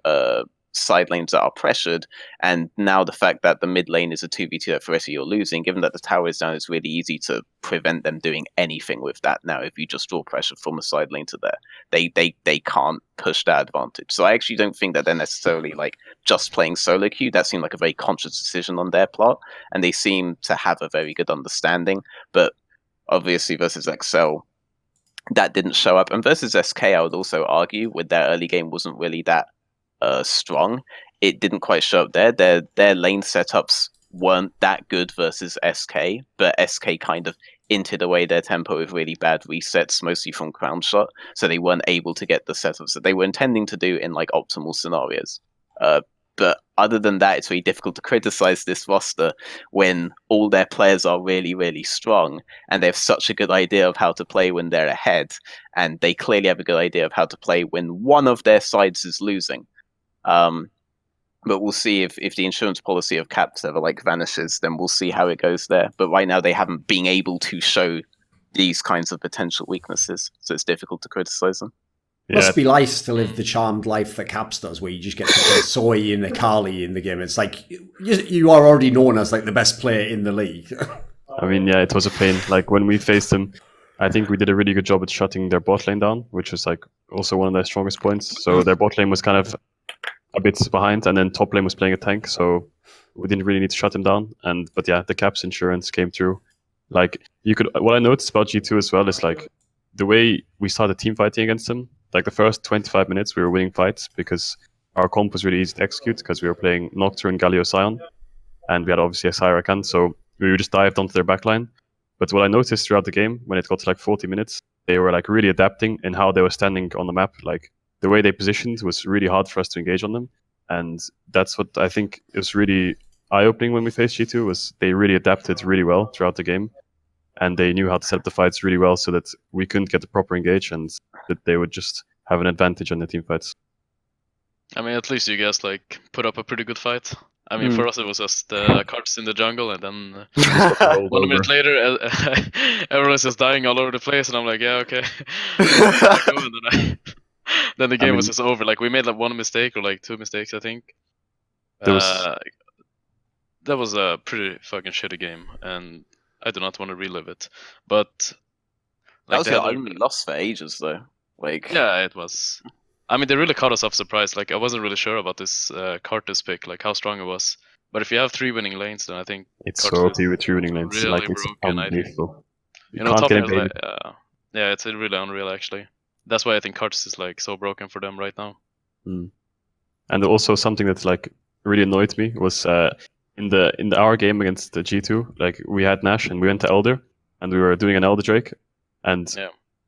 side lanes that are pressured, and now the fact that the mid lane is a 2v2 that for the rest of you're losing, given that the tower is down, it's really easy to prevent them doing anything with that. Now if you just draw pressure from a side lane to there, they can't push that advantage. So I actually don't think that they're necessarily like just playing solo queue. That seemed like a very conscious decision on their part, and they seem to have a very good understanding. But obviously versus XL, that didn't show up. And versus SK, I would also argue, with their early game wasn't really that strong. It didn't quite show up there. Their lane setups weren't that good versus SK, but SK kind of hinted away their tempo with really bad resets, mostly from Crown Shot, so they weren't able to get the setups that they were intending to do in like optimal scenarios. But other than that, it's really difficult to criticize this roster when all their players are really, really strong, and they have such a good idea of how to play when they're ahead, and they clearly have a good idea of how to play when one of their sides is losing. But we'll see if the insurance policy of Caps ever like vanishes, then we'll see how it goes there. But right now they haven't been able to show these kinds of potential weaknesses, so it's difficult to criticize them. Yeah. Must be nice to live the charmed life that Caps does, where you just get to play Soy and Akali in the game. It's like you are already known as like the best player in the league. I mean, yeah, it was a pain. Like when we faced them, I think we did a really good job at shutting their bot lane down, which was like also one of their strongest points. So their bot lane was kind of a bit behind, and then top lane was playing a tank, so we didn't really need to shut him down. But yeah, the Caps insurance came through. Like what I noticed about G2 as well is like the way we started team fighting against them. Like the first 25 minutes, we were winning fights because our comp was really easy to execute because we were playing Nocturne, Galio, Sion, and we had obviously a Syrakan, so we just dived onto their backline. But what I noticed throughout the game, when it got to like 40 minutes, they were like really adapting in how they were standing on the map. Like the way they positioned was really hard for us to engage on them, and that's what I think is really eye-opening when we faced G2 was they really adapted really well throughout the game, and they knew how to set up the fights really well so that we couldn't get the proper engage and that they would just have an advantage on the team fights. I mean, at least you guys like put up a pretty good fight. I mean, for us it was just cards in the jungle, and then 1 minute later, everyone's just dying all over the place, and I'm like, yeah, okay. Then the game was just over. Like we made like one mistake or like two mistakes, I think. That was a pretty fucking shitty game, and I do not want to relive it. But like, that was the only loss for ages, though. Like, yeah, it was. I mean, they really caught us off surprise. Like, I wasn't really sure about this Karthus pick, like how strong it was. But if you have 3 winning lanes, then I think it's so OP with 3 winning lanes. Really like it's broken, unbelievable. You know, top is like, yeah, it's really unreal actually. That's why I think Karthus is like so broken for them right now. And also something that's like really annoyed me was in our game against the G2, like we had Nash and we went to Elder and we were doing an Elder Drake, and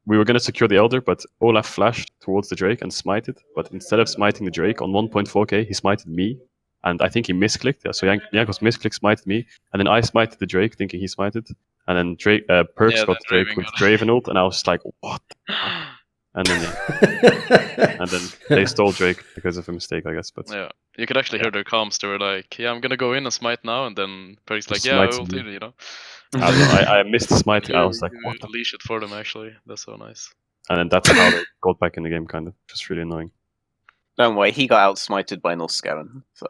we were going to secure the Elder, but Olaf flashed towards the Drake and smited, but instead of smiting the Drake on 1.4k, he smited me, and I think he misclicked. Yeah, so Jankos misclicked, smited me, and then I smited the Drake thinking he smited, and then Perks got Drake with Draven ult, and I was just like, what? And then and then they stole Drake because of a mistake, I guess. But yeah, you could actually hear their comms. They were like, "Yeah, I'm gonna go in and smite now," and then Perk's like, "Yeah, I will do it," you know. I missed the smite. I was like, "What?" Leash it for them actually. That's so nice. And then that's how they got back in the game, kind of. Just really annoying. Don't worry, he got outsmited by Norskaran, so.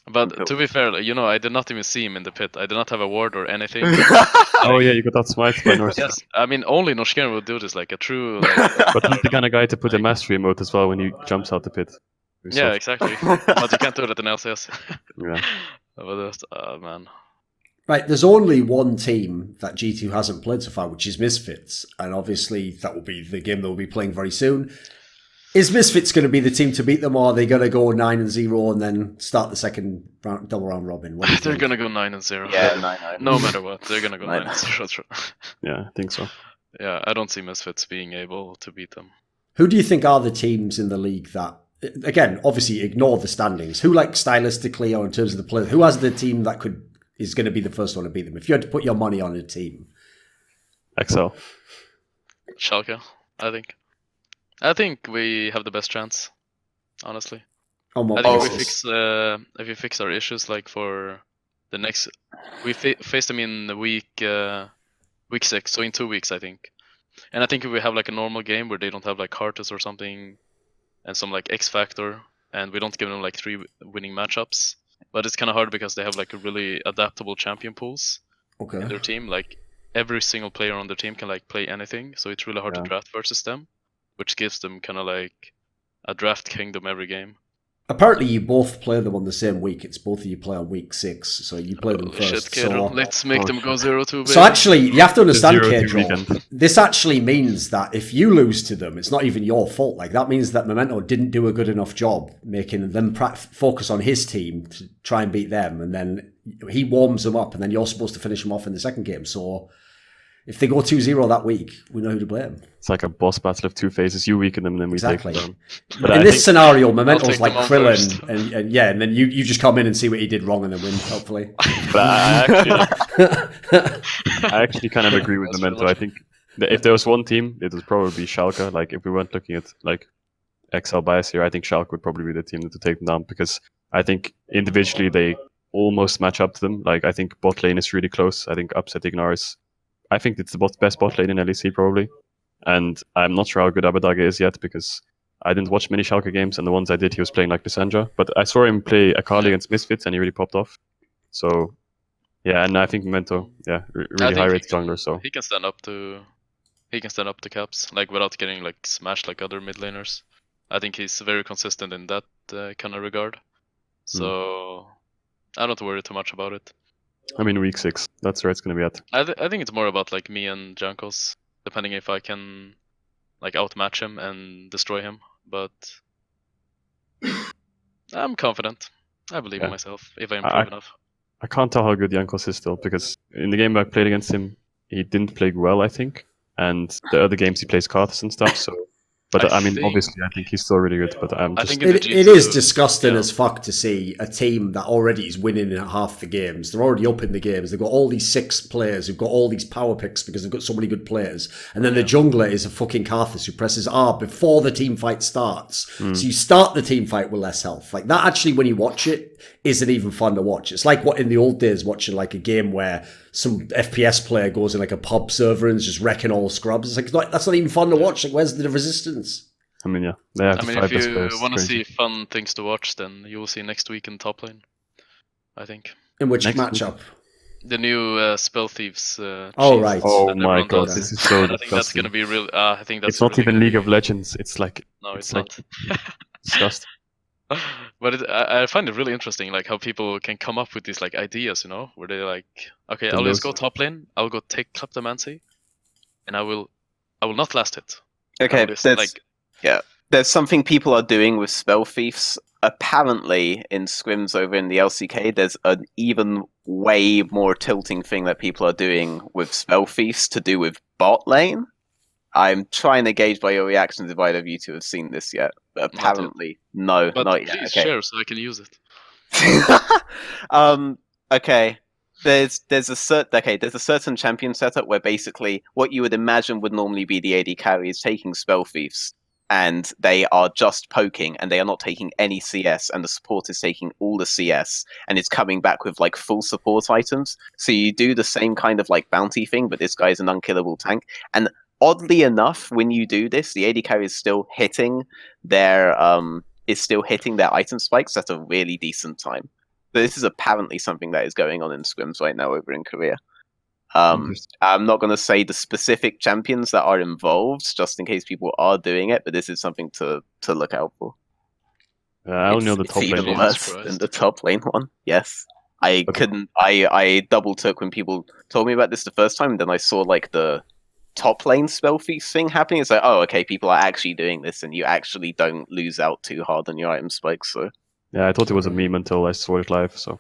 But to be fair, you know, I did not even see him in the pit. I did not have a ward or anything. Oh yeah, you got outsmited by Norskaran. Yes, I mean only Norskaran would do this, like a true. But he's the kind of guy to put a mastery emote as well when he jumps out the pit. Yeah, exactly. But you can't do that in LCS. Yeah. But man. Right, there's only one team that G2 hasn't played so far, which is Misfits, and obviously that will be the game they'll be playing very soon. Is Misfits going to be the team to beat them, or are they going to go 9-0 and then start the second double round robin? They're going to go 9-0. Yeah, 9-9. No matter what, they're going to go 9-0. Yeah, I think so. Yeah, I don't see Misfits being able to beat them. Who do you think are the teams in the league that, again, obviously ignore the standings, who like stylistically or in terms of the play, who has the team that is going to be the first one to beat them? If you had to put your money on a team. XL. Schalke, I think. I think we have the best chance, honestly. On what I think if we fix our issues, like for the next, we face them in week 6, so in 2 weeks, I think. And I think if we have like a normal game where they don't have like Karthus or something, and some like X Factor, and we don't give them like 3 winning matchups, but it's kind of hard because they have like a really adaptable champion pools in their team. Like every single player on their team can like play anything, so it's really hard to draft versus them, which gives them kind of like a draft kingdom every game. Apparently you both play them on the same week. It's both of you play on week 6, so you play them first. Shit, Caedrel. Let's make them go 0-2, baby. So actually, you have to understand, Caedrel, this actually means that if you lose to them, it's not even your fault. Like that means that Memento didn't do a good enough job making them focus on his team to try and beat them, and then he warms them up, and then you're supposed to finish them off in the second game. So if they go 2-0 that week, we know who to blame. It's like a boss battle of 2 phases. You weaken them, and then we take them down. But in this scenario, Memento's like Krillin, and then you just come in and see what he did wrong and then win, hopefully. But I actually kind of agree with Memento. I think that if there was one team, it would probably be Schalke. Like if we weren't looking at like XL bias here, I think Schalke would probably be the team to take them down, because I think individually they almost match up to them. Like I think bot lane is really close. I think upset Ignar is, I think it's the best bot lane in LEC probably. And I'm not sure how good DOhDoubleG is yet, because I didn't watch many Schalke games, and the ones I did, he was playing like Lysandra. But I saw him play Akali against Misfits, and he really popped off. So, yeah, and I think Memento, really high rate jungler. So he can stand up to caps, like without getting like smashed like other mid laners. I think he's very consistent in that kind of regard. So I don't worry too much about it. I mean, week 6, that's where it's going to be at. I think it's more about like me and Jankos, depending if I can like outmatch him and destroy him. But I'm confident. I believe in myself if I improve enough. I can't tell how good Jankos is still, because in the game I played against him, he didn't play well, I think. And the other games he plays Karthus and stuff, so But I I mean, think- obviously, I think he's still really good. But I'm I just think in the It G2 is disgusting yeah. as fuck to see a team that already is winning in half the games. They're already up in the games. They've got all these 6 players who've got all these power picks because they've got so many good players. And then the jungler is a fucking Karthus who presses R before the team fight starts. So you start the team fight with less health. Like that actually, when you watch it, isn't even fun to watch. It's like what in the old days watching like a game where some FPS player goes in like a pub server and is just wrecking all scrubs. It's like that's not even fun to watch. Like where's the resistance? I mean, yeah. They have I the mean, 5 if best you players. want to It's see crazy. fun things to watch, then you will see next week in top lane. I think In which Next matchup? the new Spell Thieves. Oh, cheese right. Oh that my everyone god, does. this is so I think that's disgusting. gonna be real. I think that's It's not really even gonna League be- of Legends. It's like No, it's like not. disgusting. But I find it really interesting, like how people can come up with these like ideas, you know, where they're like, okay, The I'll just most- go top lane, I'll go take Kleptomancy, and I will not last it. Okay, I'll just, there's something people are doing with spell thieves. Apparently, in scrims over in the LCK, there's an even way more tilting thing that people are doing with spell thieves to do with bot lane. I'm trying to gauge by your reactions if either of you two have seen this yet. But apparently, no, but not please yet. Okay. share so I can use it. Okay. There's a certain champion setup where basically what you would imagine would normally be the AD carry is taking spell thieves, and they are just poking, and they are not taking any CS, and the support is taking all the CS, and it's coming back with like full support items. So you do the same kind of like bounty thing, but this guy is an unkillable tank. And oddly enough, when you do this, the AD carry is still hitting their item spikes at a really decent time. So this is apparently something that is going on in scrims right now over in Korea. Interesting. I'm not going to say the specific champions that are involved, just in case people are doing it, but this is something to look out for. I only know the It's top even lane. Jesus worse Christ. than the top lane one. Yes, I But- couldn't. I double took when people told me about this the first time, and then I saw like the top lane spell feast thing happening. It's like, oh, okay, people are actually doing this, and you actually don't lose out too hard on your item spikes. So, Yeah, I thought it was a meme until I saw it live. So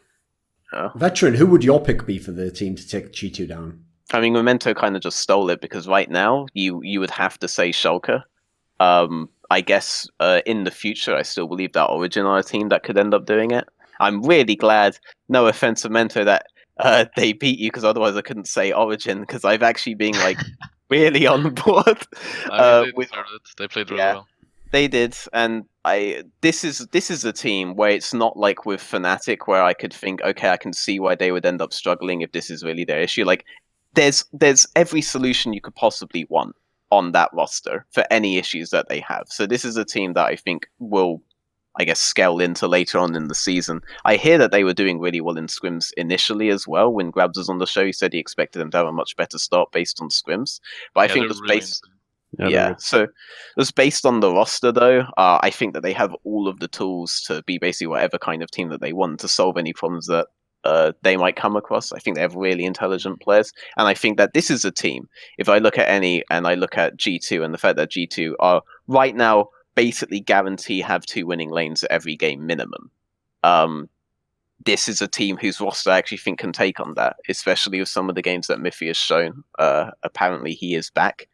Veteran, who would your pick be for the team to take G2 down? I mean, Memento kind of just stole it because right now you would have to say Schalke. I guess in the future, I still believe that Origen are a team that could end up doing it. I'm really glad, no offense to Memento, that they beat you, because otherwise I couldn't say Origen, because I've actually been like really on board. I mean, they with deserved it. They played really yeah. well. They did, and this is a team where it's not like with Fnatic, where I could think, okay, I can see why they would end up struggling if this is really their issue. Like, there's every solution you could possibly want on that roster for any issues that they have. So this is a team that I think will, I guess, scale into later on in the season. I hear that they were doing really well in scrims initially as well. When Grabs was on the show, he said he expected them to have a much better start based on scrims. But I think they're just really based. insane. yeah, Yeah, so just based on the roster, though, I think that they have all of the tools to be basically whatever kind of team that they want to solve any problems that they might come across. I think they have really intelligent players, and I think that this is a team. If I look at and I look at G2 and the fact that G2 are right now basically guarantee have 2 winning lanes at every game minimum. This is a team whose roster I actually think can take on that, especially with some of the games that Miffy has shown. Apparently, he is back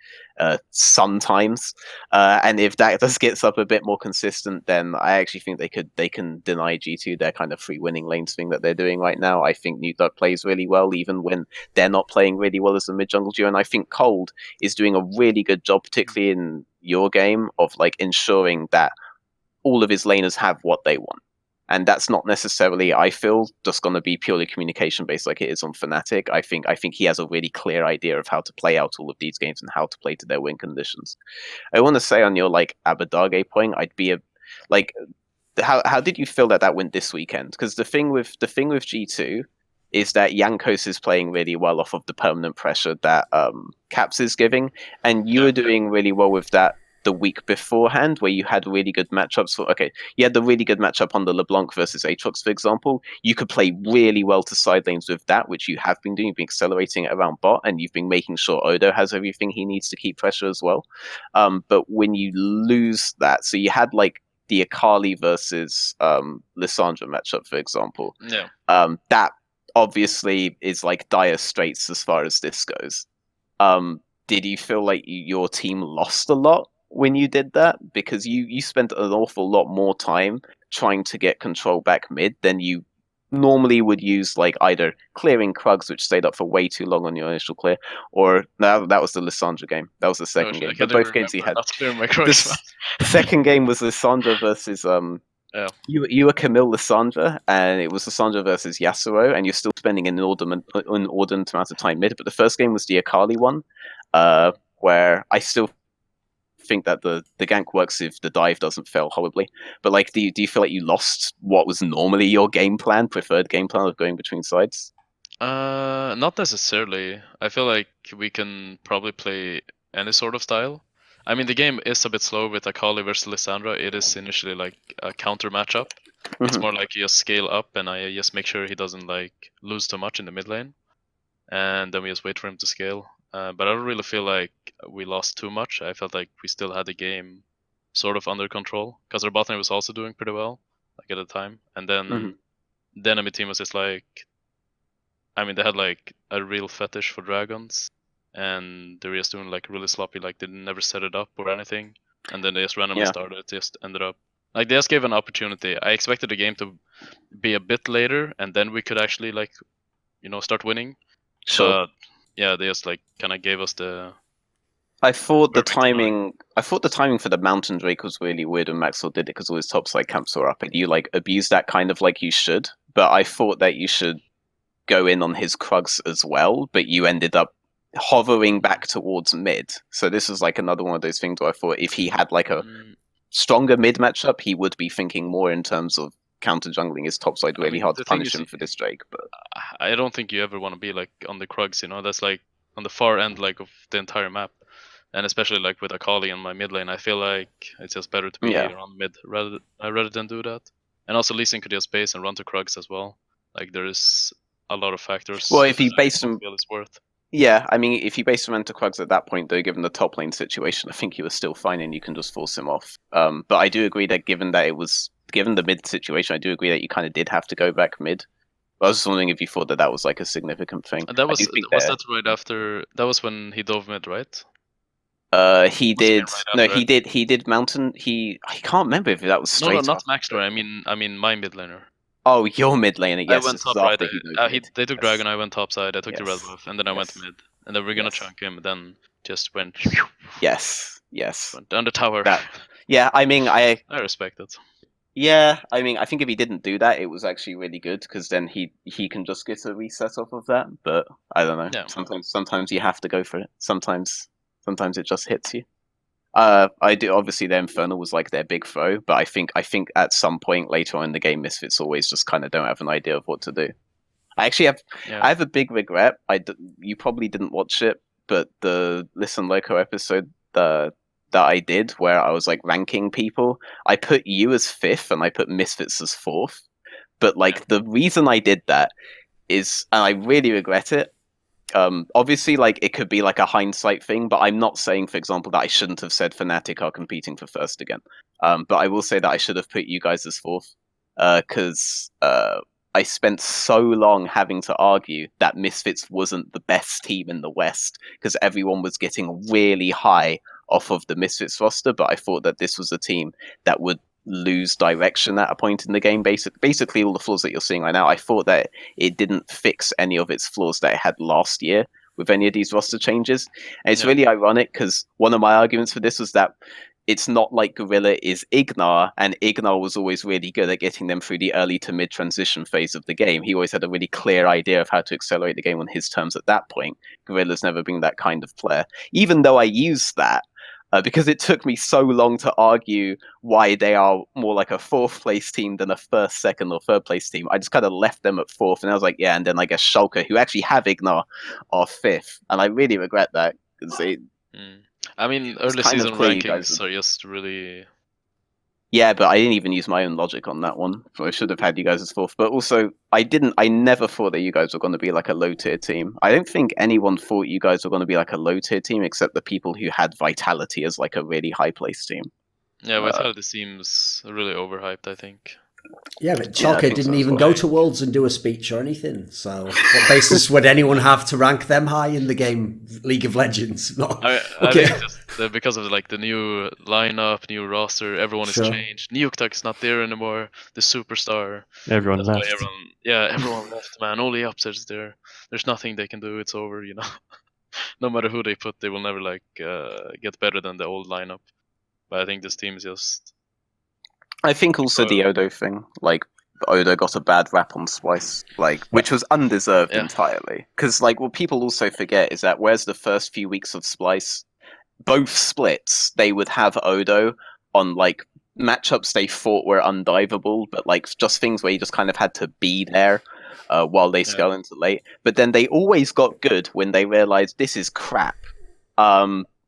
sometimes, and if that just gets up a bit more consistent, then I actually think they can deny G2 their kind of free winning lanes thing that they're doing right now. I think NateDOhDoubleG plays really well, even when they're not playing really well as a mid jungle duo, and I think Cold is doing a really good job, particularly in your game, of like ensuring that all of his laners have what they want. And that's not necessarily, I feel, just going to be purely communication based like it is on Fnatic. I think he has a really clear idea of how to play out all of these games and how to play to their win conditions. I want to say on your like Abadage point, I'd be how did you feel that went this weekend? Because the thing with G2 is that Jankos is playing really well off of the permanent pressure that Caps is giving, and you were doing really well with that the week beforehand, where you had really good matchups you had the really good matchup on the LeBlanc versus Aatrox, for example. You could play really well to side lanes with that, which you have been doing. You've been accelerating it around bot, and you've been making sure Odo has everything he needs to keep pressure as well. But when you lose that, so you had like the Akali versus Lissandra matchup, for example. Yeah. That obviously is like dire straits as far as this goes. Did you feel like your team lost a lot when you did that, because you spent an awful lot more time trying to get control back mid than you normally would use, like either clearing Krugs, which stayed up for way too long on your initial clear, or no, that was the Lissandra game. That was the second game. But both games he had. Not clearing my Krugs. The second game was Lissandra versus Yeah. You were Camille Lissandra, and it was Lissandra versus Yasuo, and you're still spending an inordinate amount of time mid. But the first game was the Akali one, where I still think that the gank works if the dive doesn't fail horribly. But like, do you feel like you lost what was normally your preferred game plan of going between sides? Not necessarily. I feel like we can probably play any sort of style. I mean, the game is a bit slow with Akali versus Lissandra. It is initially like a counter matchup. It's more like you just scale up, and I just make sure he doesn't like lose too much in the mid lane, and then we just wait for him to scale. But I don't really feel like we lost too much. I felt like we still had the game sort of under control, because our bot lane was also doing pretty well, like at the time. And then the enemy team was just like, I mean, they had like a real fetish for dragons, and they were just doing like really sloppy, like they never set it up or anything, and then they just randomly started. It just ended up like they just gave an opportunity. I expected the game to be a bit later, and then we could actually like, start winning. Sure. But yeah, they just like kind of gave us the. I thought the timing for the Mountain Drake was really weird when Maxwell did it, because all his topside camps were up, and you like abused that kind of like you should. But I thought that you should go in on his Krugs as well, but you ended up hovering back towards mid. So this is like another one of those things where I thought if he had like a stronger mid matchup, he would be thinking more in terms of counter jungling his topside really hard to punish him for this Drake. But I don't think you ever want to be like on the Krugs, that's like on the far end like of the entire map. And especially like with Akali in my mid lane, I feel like it's just better to be around mid rather than do that. And also Lee Sin could just base and run to Krugs as well. Like there is a lot of factors. Well, if he based him, feel it's worth. Yeah, I mean, if he based him into Krugs at that point, though, given the top lane situation, I think he was still fine, and you can just force him off. But I do agree that given the mid situation, I do agree that you kind of did have to go back mid. I was just wondering if you thought that was like a significant thing. And that was that right after? That was when he dove mid, right? He did. He did mountain. I can't remember if that was straight. No, not Max. I mean my mid laner. Oh, your mid laner. Yes, I went top right. They took Dragon. I went top side. I took the red buff, and then I went mid. And then we're gonna chunk him. And then just went. Yes. Went down the tower. I mean, I respect it. Yeah, I mean, I think if he didn't do that, it was actually really good, because then he can just get a reset off of that. But I don't know. Yeah. Sometimes you have to go for it. Sometimes it just hits you. I do obviously the Infernal was like their big foe, but I think at some point later on in the game, Misfits always just kind of don't have an idea of what to do. I have a big regret. You probably didn't watch it, but the Listen Loco episode that I did where I was like ranking people, I put you as 5th and I put Misfits as 4th. But like the reason I did that is, and I really regret it. Obviously, like it could be like a hindsight thing, but I'm not saying, for example, that I shouldn't have said Fnatic are competing for first again. But I will say that I should have put you guys as 4th, because I spent so long having to argue that Misfits wasn't the best team in the West, because everyone was getting really high off of the Misfits roster. But I thought that this was a team that would lose direction at a point in the game. Basically all the flaws that you're seeing right now, I thought that it didn't fix any of its flaws that it had last year with any of these roster changes. And it's really ironic, because one of my arguments for this was that it's not like Gorilla is Ignar, and Ignar was always really good at getting them through the early to mid transition phase of the game. He always had a really clear idea of how to accelerate the game on his terms at that point. Gorilla's never been that kind of player, even though I used that because it took me so long to argue why they are more like a 4th place team than a 1st, 2nd, or 3rd place team. I just kind of left them at 4th, and I was like, yeah, and then I guess Schalke, who actually have Ignar, are 5th. And I really regret that, because I mean, early season rankings are just really... Yeah, but I didn't even use my own logic on that one. So I should have had you guys as 4th. But also, I never thought that you guys were going to be like a low-tier team. I don't think anyone thought you guys were going to be like a low-tier team, except the people who had Vitality as like a really high-place team. Yeah, Vitality seems really overhyped, I think. Yeah, but Yeah, I Schalke think didn't so as even well. go to Worlds and do a speech or anything. So what basis would anyone have to rank them high in the game League of Legends? No. I Okay. think just because of like the new lineup, new roster, everyone Sure. is changed. Nuktak is not there anymore. The superstar. Everyone That's why left. everyone left, man. Only upsets there. There's nothing they can do. It's over, No matter who they put, they will never get better than the old lineup. But I think this team is just. I think also the Odo thing, like Odo got a bad rap on Splice, which was undeserved Yeah. entirely. Because what people also forget is that whereas the first few weeks of Splice, both splits, they would have Odo on matchups they thought were undivable, but just things where you just kind of had to be there while they scale into late. But then they always got good when they realized this is crap.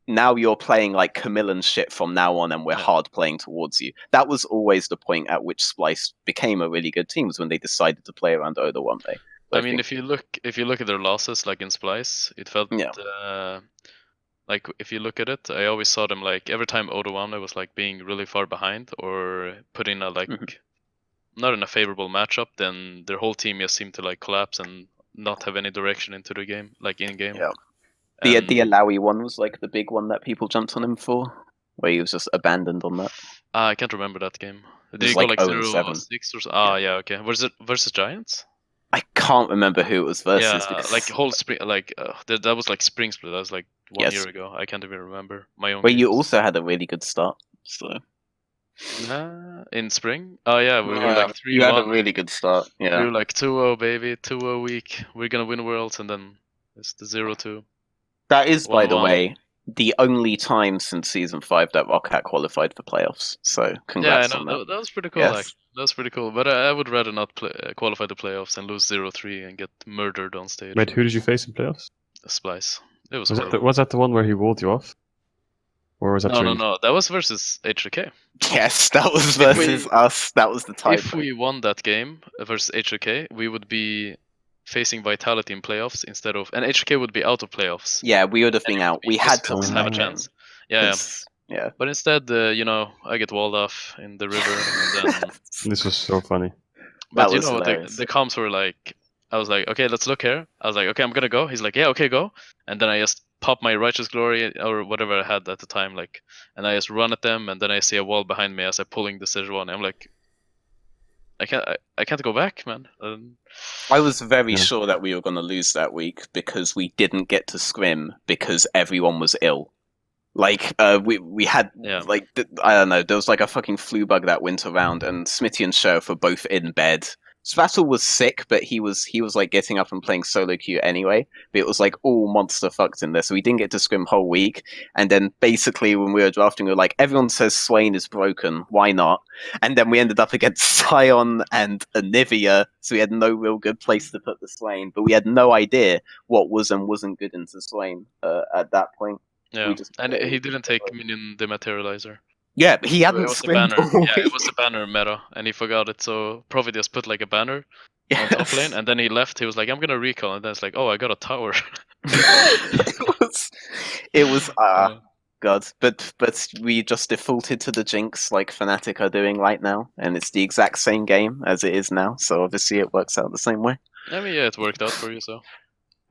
Now you're playing like Camille shit from now on, and we're hard playing towards you. That was always the point at which Splice became a really good team, was when they decided to play around Odo one day. I mean, if you look at their losses, like in Splice, it felt if you look at it, I always saw them every time Odo One was being really far behind or put in a not in a favorable matchup, then their whole team just seemed to collapse and not have any direction into the game, in game. Yeah. The Alawi one was the big one that people jumped on him for, where he was just abandoned on that. I can't remember that game. Did he was go 0-7. 0-6 or so? Yeah, okay. Was it versus Giants? I can't remember who it was versus. Yeah, because... whole spring, that was spring split. That was 1 year ago. I can't even remember my own. Well, you games. also had a really good start, so. In spring? Oh yeah, we were 3-1. You had a really good start. Yeah, we were 2-0, baby, 2-0 week. We're gonna win Worlds, and then it's the 0-2. That is, by the 1-1. way, the only time since season 5 that ROCCAT qualified for playoffs. So congrats on that. That was pretty cool. Yes. Actually. That was pretty cool. But I would rather not qualify the playoffs and lose 0-3 and get murdered on stage. Wait, who did you face in playoffs? Splice. It was. Was that the one where he walled you off? Or was that No. That was versus H2k. Yes, that was versus us. That was the tie. If we won that game versus H2k, we would be facing Vitality in playoffs instead of, and H2k would be out of playoffs. Yeah, we would have been out. We had to have a chance. Yeah. But instead, I get walled off in the river, and then This was so funny. But the comms were I was like, okay, let's look here. I was like, okay, I'm gonna go. He's like, yeah, okay, go. And then I just pop my Righteous Glory or whatever I had at the time, and I just run at them, and then I see a wall behind me as I'm pulling the Sejuani. I'm like, I can't go back, man. I was very sure that we were going to lose that week because we didn't get to scrim because everyone was ill. We had I don't know, there was a fucking flu bug that went around, and Smitty and Sheriff were both in bed. Svattel was sick, but he was getting up and playing solo queue anyway. But it was all monster fucked in there, so we didn't get to scrim whole week. And then basically when we were drafting, we were like, everyone says Swain is broken, why not? And then we ended up against Sion and Anivia, so we had no real good place to put the Swain. But we had no idea what was and wasn't good into Swain at that point. Yeah, and he didn't take Minion Dematerializer. Yeah, but he hadn't scrimmed. Yeah, it was a banner meta, and he forgot it, so Provi just put a banner on top lane, and then he left. He was like, I'm gonna recall, and then it's like, oh, I got a tower. it was God. But we just defaulted to the jinx like Fnatic are doing right now, and it's the exact same game as it is now, so obviously it works out the same way. I mean, yeah, it worked out for you, so.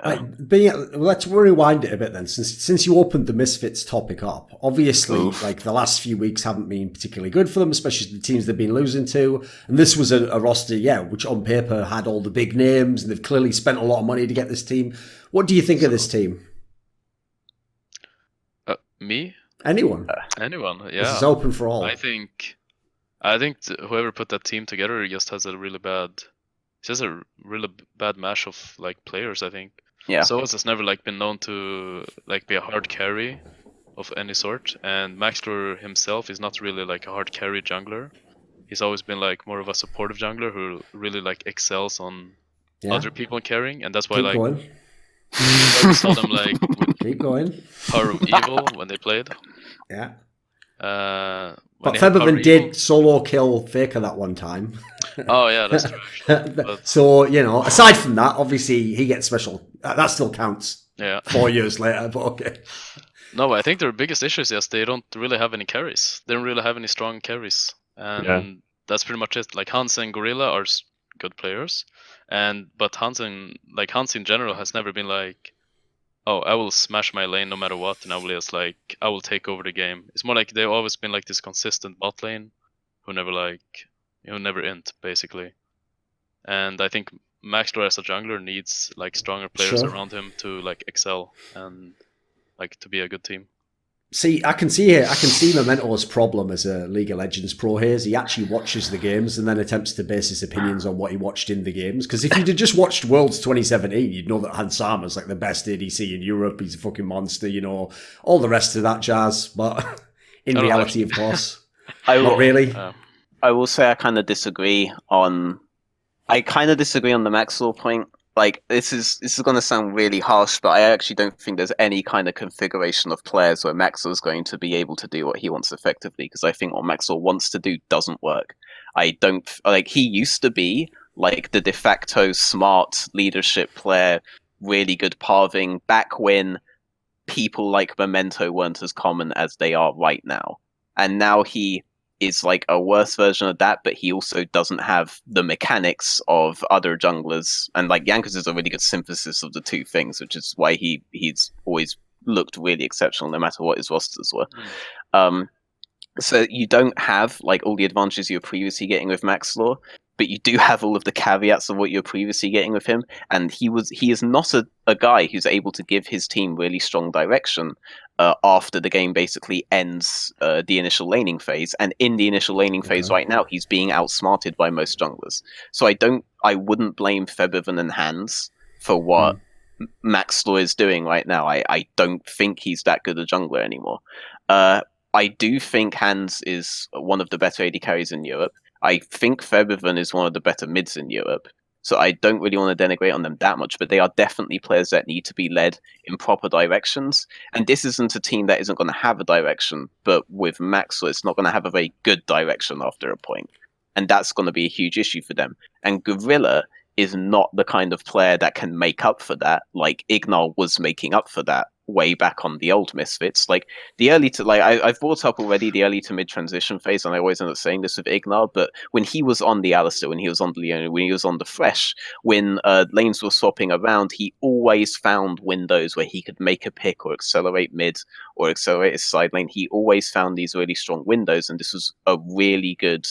Let's rewind it a bit then. Since you opened the Misfits topic up, obviously, the last few weeks haven't been particularly good for them, especially the teams they've been losing to. And this was a roster, which on paper had all the big names, and they've clearly spent a lot of money to get this team. What do you think of this team? Me? Anyone? Anyone? Yeah. This is open for all. I think whoever put that team together just has a really bad. It's just a really bad mash of players, I think. Yeah. Soas has never been known to be a hard carry of any sort, and Maxlor himself is not really a hard carry jungler. He's always been more of a supportive jungler who really excels on other people carrying, and that's why Keep going. we saw them Keep going. Power of Evil when they played. Yeah. But Featherman did solo kill Faker that one time. Oh yeah, that's true. But, so, aside from that, obviously he gets special. That still counts. Yeah. 4 years later, but okay. No, but I think their biggest issue is they don't really have any carries. They don't really have any strong carries. And that's pretty much it. Like Hans and Gorilla are good players, but Hans in general has never been like, oh, I will smash my lane no matter what, and I will take over the game. It's more like they've always been like this consistent bot lane who never int basically. And I think Maxlor as a jungler needs like stronger players around him to like excel and like to be a good team. See, I can see Memento's problem as a League of Legends pro here is he actually watches the games and then attempts to base his opinions on what he watched in the games. Because if you'd have just watched Worlds 2017, you'd know that Hans Sama's like the best ADC in Europe. He's a fucking monster, you know, all the rest of that jazz. But in reality, of course, not really. I will say I kind of disagree on the Maxwell point. Like, this is going to sound really harsh, but I actually don't think there's any kind of configuration of players where Maxwell's going to be able to do what he wants effectively, because I think what Maxwell wants to do doesn't work. He used to be like the de facto smart leadership player, really good parving, back when people like Memento weren't as common as they are right now. And now he is like a worse version of that, but he also doesn't have the mechanics of other junglers. And like Jankos is a really good synthesis of the two things, which is why he's always looked really exceptional no matter what his rosters were. So you don't have like all the advantages you were previously getting with Maxlor, but you do have all of the caveats of what you're previously getting with him. And he is not a guy who's able to give his team really strong direction after the game basically ends the initial laning phase. And in the initial laning phase right now, he's being outsmarted by most junglers. So I wouldn't blame Febiven and Hans for what Maxlor is doing right now. I don't think he's that good a jungler anymore. I do think Hans is one of the better AD carries in Europe. I think Febiven is one of the better mids in Europe. So I don't really want to denigrate on them that much, but they are definitely players that need to be led in proper directions. And this isn't a team that isn't going to have a direction, but with Maxwell, it's not going to have a very good direction after a point. And that's going to be a huge issue for them. And Gorilla is not the kind of player that can make up for that, like Ignar was making up for that way back on the old Misfits. Like the I've brought up already the early to mid transition phase, and I always end up saying this with Ignar, but when he was on the Alistar, when he was on the Leona, when he was on the Fresh, when lanes were swapping around, he always found windows where he could make a pick or accelerate mid or accelerate his side lane. He always found these really strong windows, and this was a really good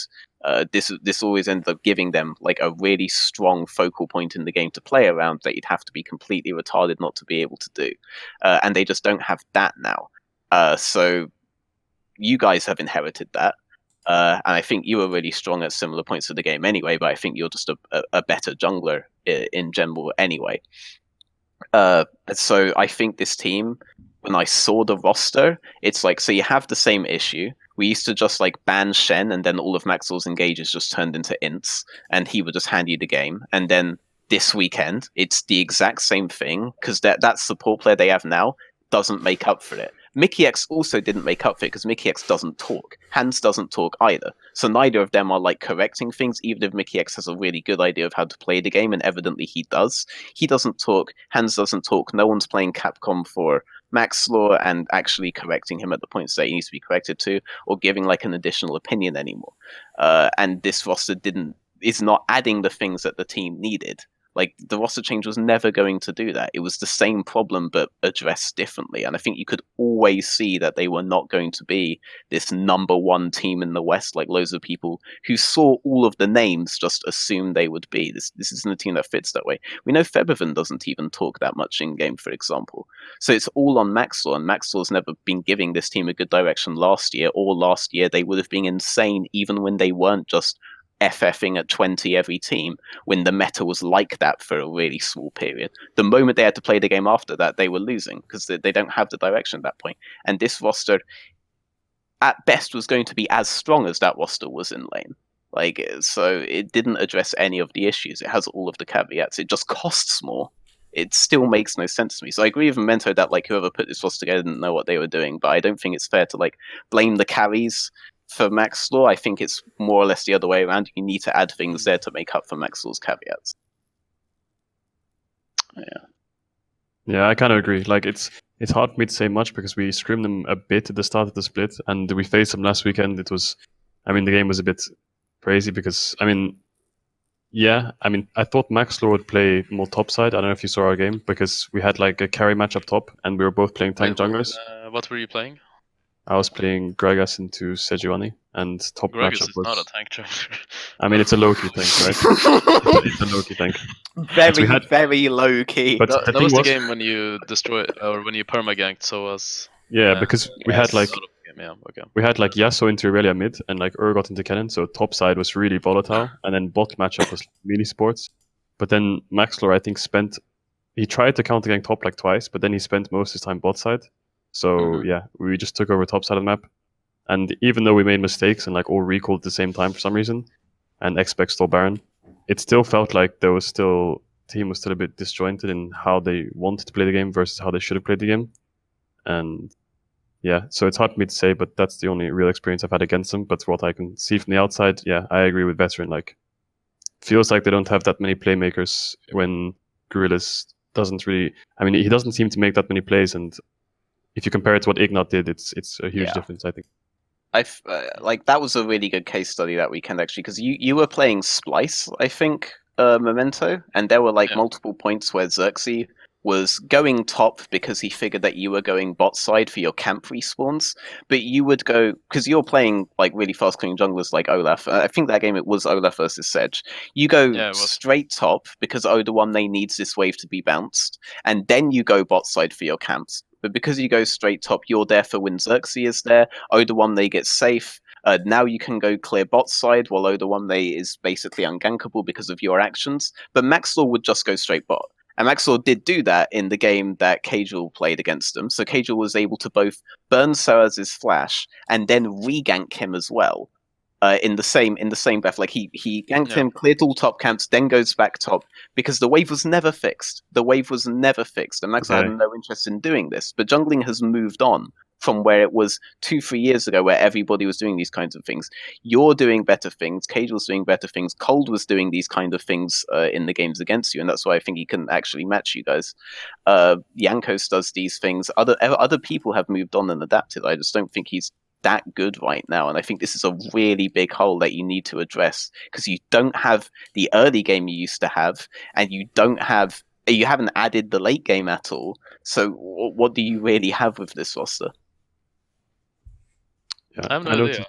this always ended up giving them like a really strong focal point in the game to play around that you'd have to be completely retarded not to be able to do. And they just don't have that now. So you guys have inherited that. And I think you were really strong at similar points of the game anyway, but I think you're just a better jungler in general anyway. So I think this team, when I saw the roster, it's like, so you have the same issue. We used to just like ban Shen, and then all of Maxwell's engages just turned into ints, and he would just hand you the game. And then this weekend, it's the exact same thing, because that support player they have now doesn't make up for it. Mickey X also didn't make up for it, because Mickey X doesn't talk. Hans doesn't talk either. So neither of them are like correcting things, even if Mickey X has a really good idea of how to play the game, and evidently he does. He doesn't talk, Hans doesn't talk, no one's playing Capcom for Maxlor and actually correcting him at the points that he needs to be corrected to, or giving like an additional opinion anymore. And this roster is not adding the things that the team needed. Like, the roster change was never going to do that. It was the same problem, but addressed differently. And I think you could always see that they were not going to be this number one team in the West, like loads of people who saw all of the names just assumed they would be. This isn't a team that fits that way. We know Febiven doesn't even talk that much in-game, for example. So it's all on Maxwell, and Maxwell's never been giving this team a good direction last year, or last year they would have been insane even when they weren't just FFing at 20 every team, when the meta was like that for a really small period. The moment they had to play the game after that, they were losing, because they don't have the direction at that point. And this roster, at best, was going to be as strong as that roster was in lane. Like, so it didn't address any of the issues. It has all of the caveats. It just costs more. It still makes no sense to me. So I agree with Memento that like whoever put this roster together didn't know what they were doing, but I don't think it's fair to like blame the carries for Maxlor. I think it's more or less the other way around. You need to add things there to make up for Maxlor's caveats. Yeah, I kind of agree. Like, it's hard for me to say much because we scrimmed them a bit at the start of the split, and we faced them last weekend. The game was a bit crazy because I thought Maxlore would play more topside. I don't know if you saw our game because we had like a carry match up top and we were both playing tank junglers. What were you playing? I was playing Gragas into Sejuani, and top Gragas matchup is was... not a tank jungler. I mean, it's a low-key tank, right? It's a low-key tank. Very low key. But that the thing was the game when you destroyed or when you perma-ganked, so was... Yeah, because we had like... Yeah, okay. We had like Yasuo into Irelia mid and like got into Cannon, so top side was really volatile, and then bot matchup was melee sports. But then Maxlore, I think, he tried to counter gank top like twice, but then he spent most of his time bot side. So yeah, we just took over top side of the map. And even though we made mistakes and like all recalled at the same time for some reason, and X-Spec stole Baron, it still felt like team was still a bit disjointed in how they wanted to play the game versus how they should have played the game. And yeah, so it's hard for me to say, but that's the only real experience I've had against them. But what I can see from the outside, yeah, I agree with Veteran. Like, feels like they don't have that many playmakers when Gorillas doesn't really... I mean, he doesn't seem to make that many plays, and if you compare it to what Ignat did, it's a huge difference, I think. Like, that was a really good case study that weekend, actually, because you were playing Splice, I think, Memento, and there were like multiple points where Xerxes was going top because he figured that you were going bot side for your camp respawns, but you would go, because you're playing like really fast clean junglers like Olaf. I think that game it was Olaf versus Sedge. You go straight top because Oda1 needs this wave to be bounced, and then you go bot side for your camps. But because you go straight top, you're there for when Xerxes is there. Oda1 gets safe. Now you can go clear bot side while Oda1 is basically ungankable because of your actions. But Maxlore would just go straight bot. And Maxlore did do that in the game that Caedrel played against him. So Caedrel was able to both burn Soaz's flash and then re-gank him as well. In the same breath, like he ganked him, cleared all top camps, then goes back top because the wave was never fixed. And Maxlore had no interest in doing this. But jungling has moved on from where it was 2-3 years ago, where everybody was doing these kinds of things. You're doing better things. Caedrel's doing better things. Cold was doing these kind of things in the games against you, and that's why I think he can actually match you guys. Jankos does these things. Other people have moved on and adapted. I just don't think he's that good right now, and I think this is a really big hole that you need to address because you don't have the early game you used to have, and you haven't added the late game at all. So what do you really have with this roster? Yeah, I have no idea.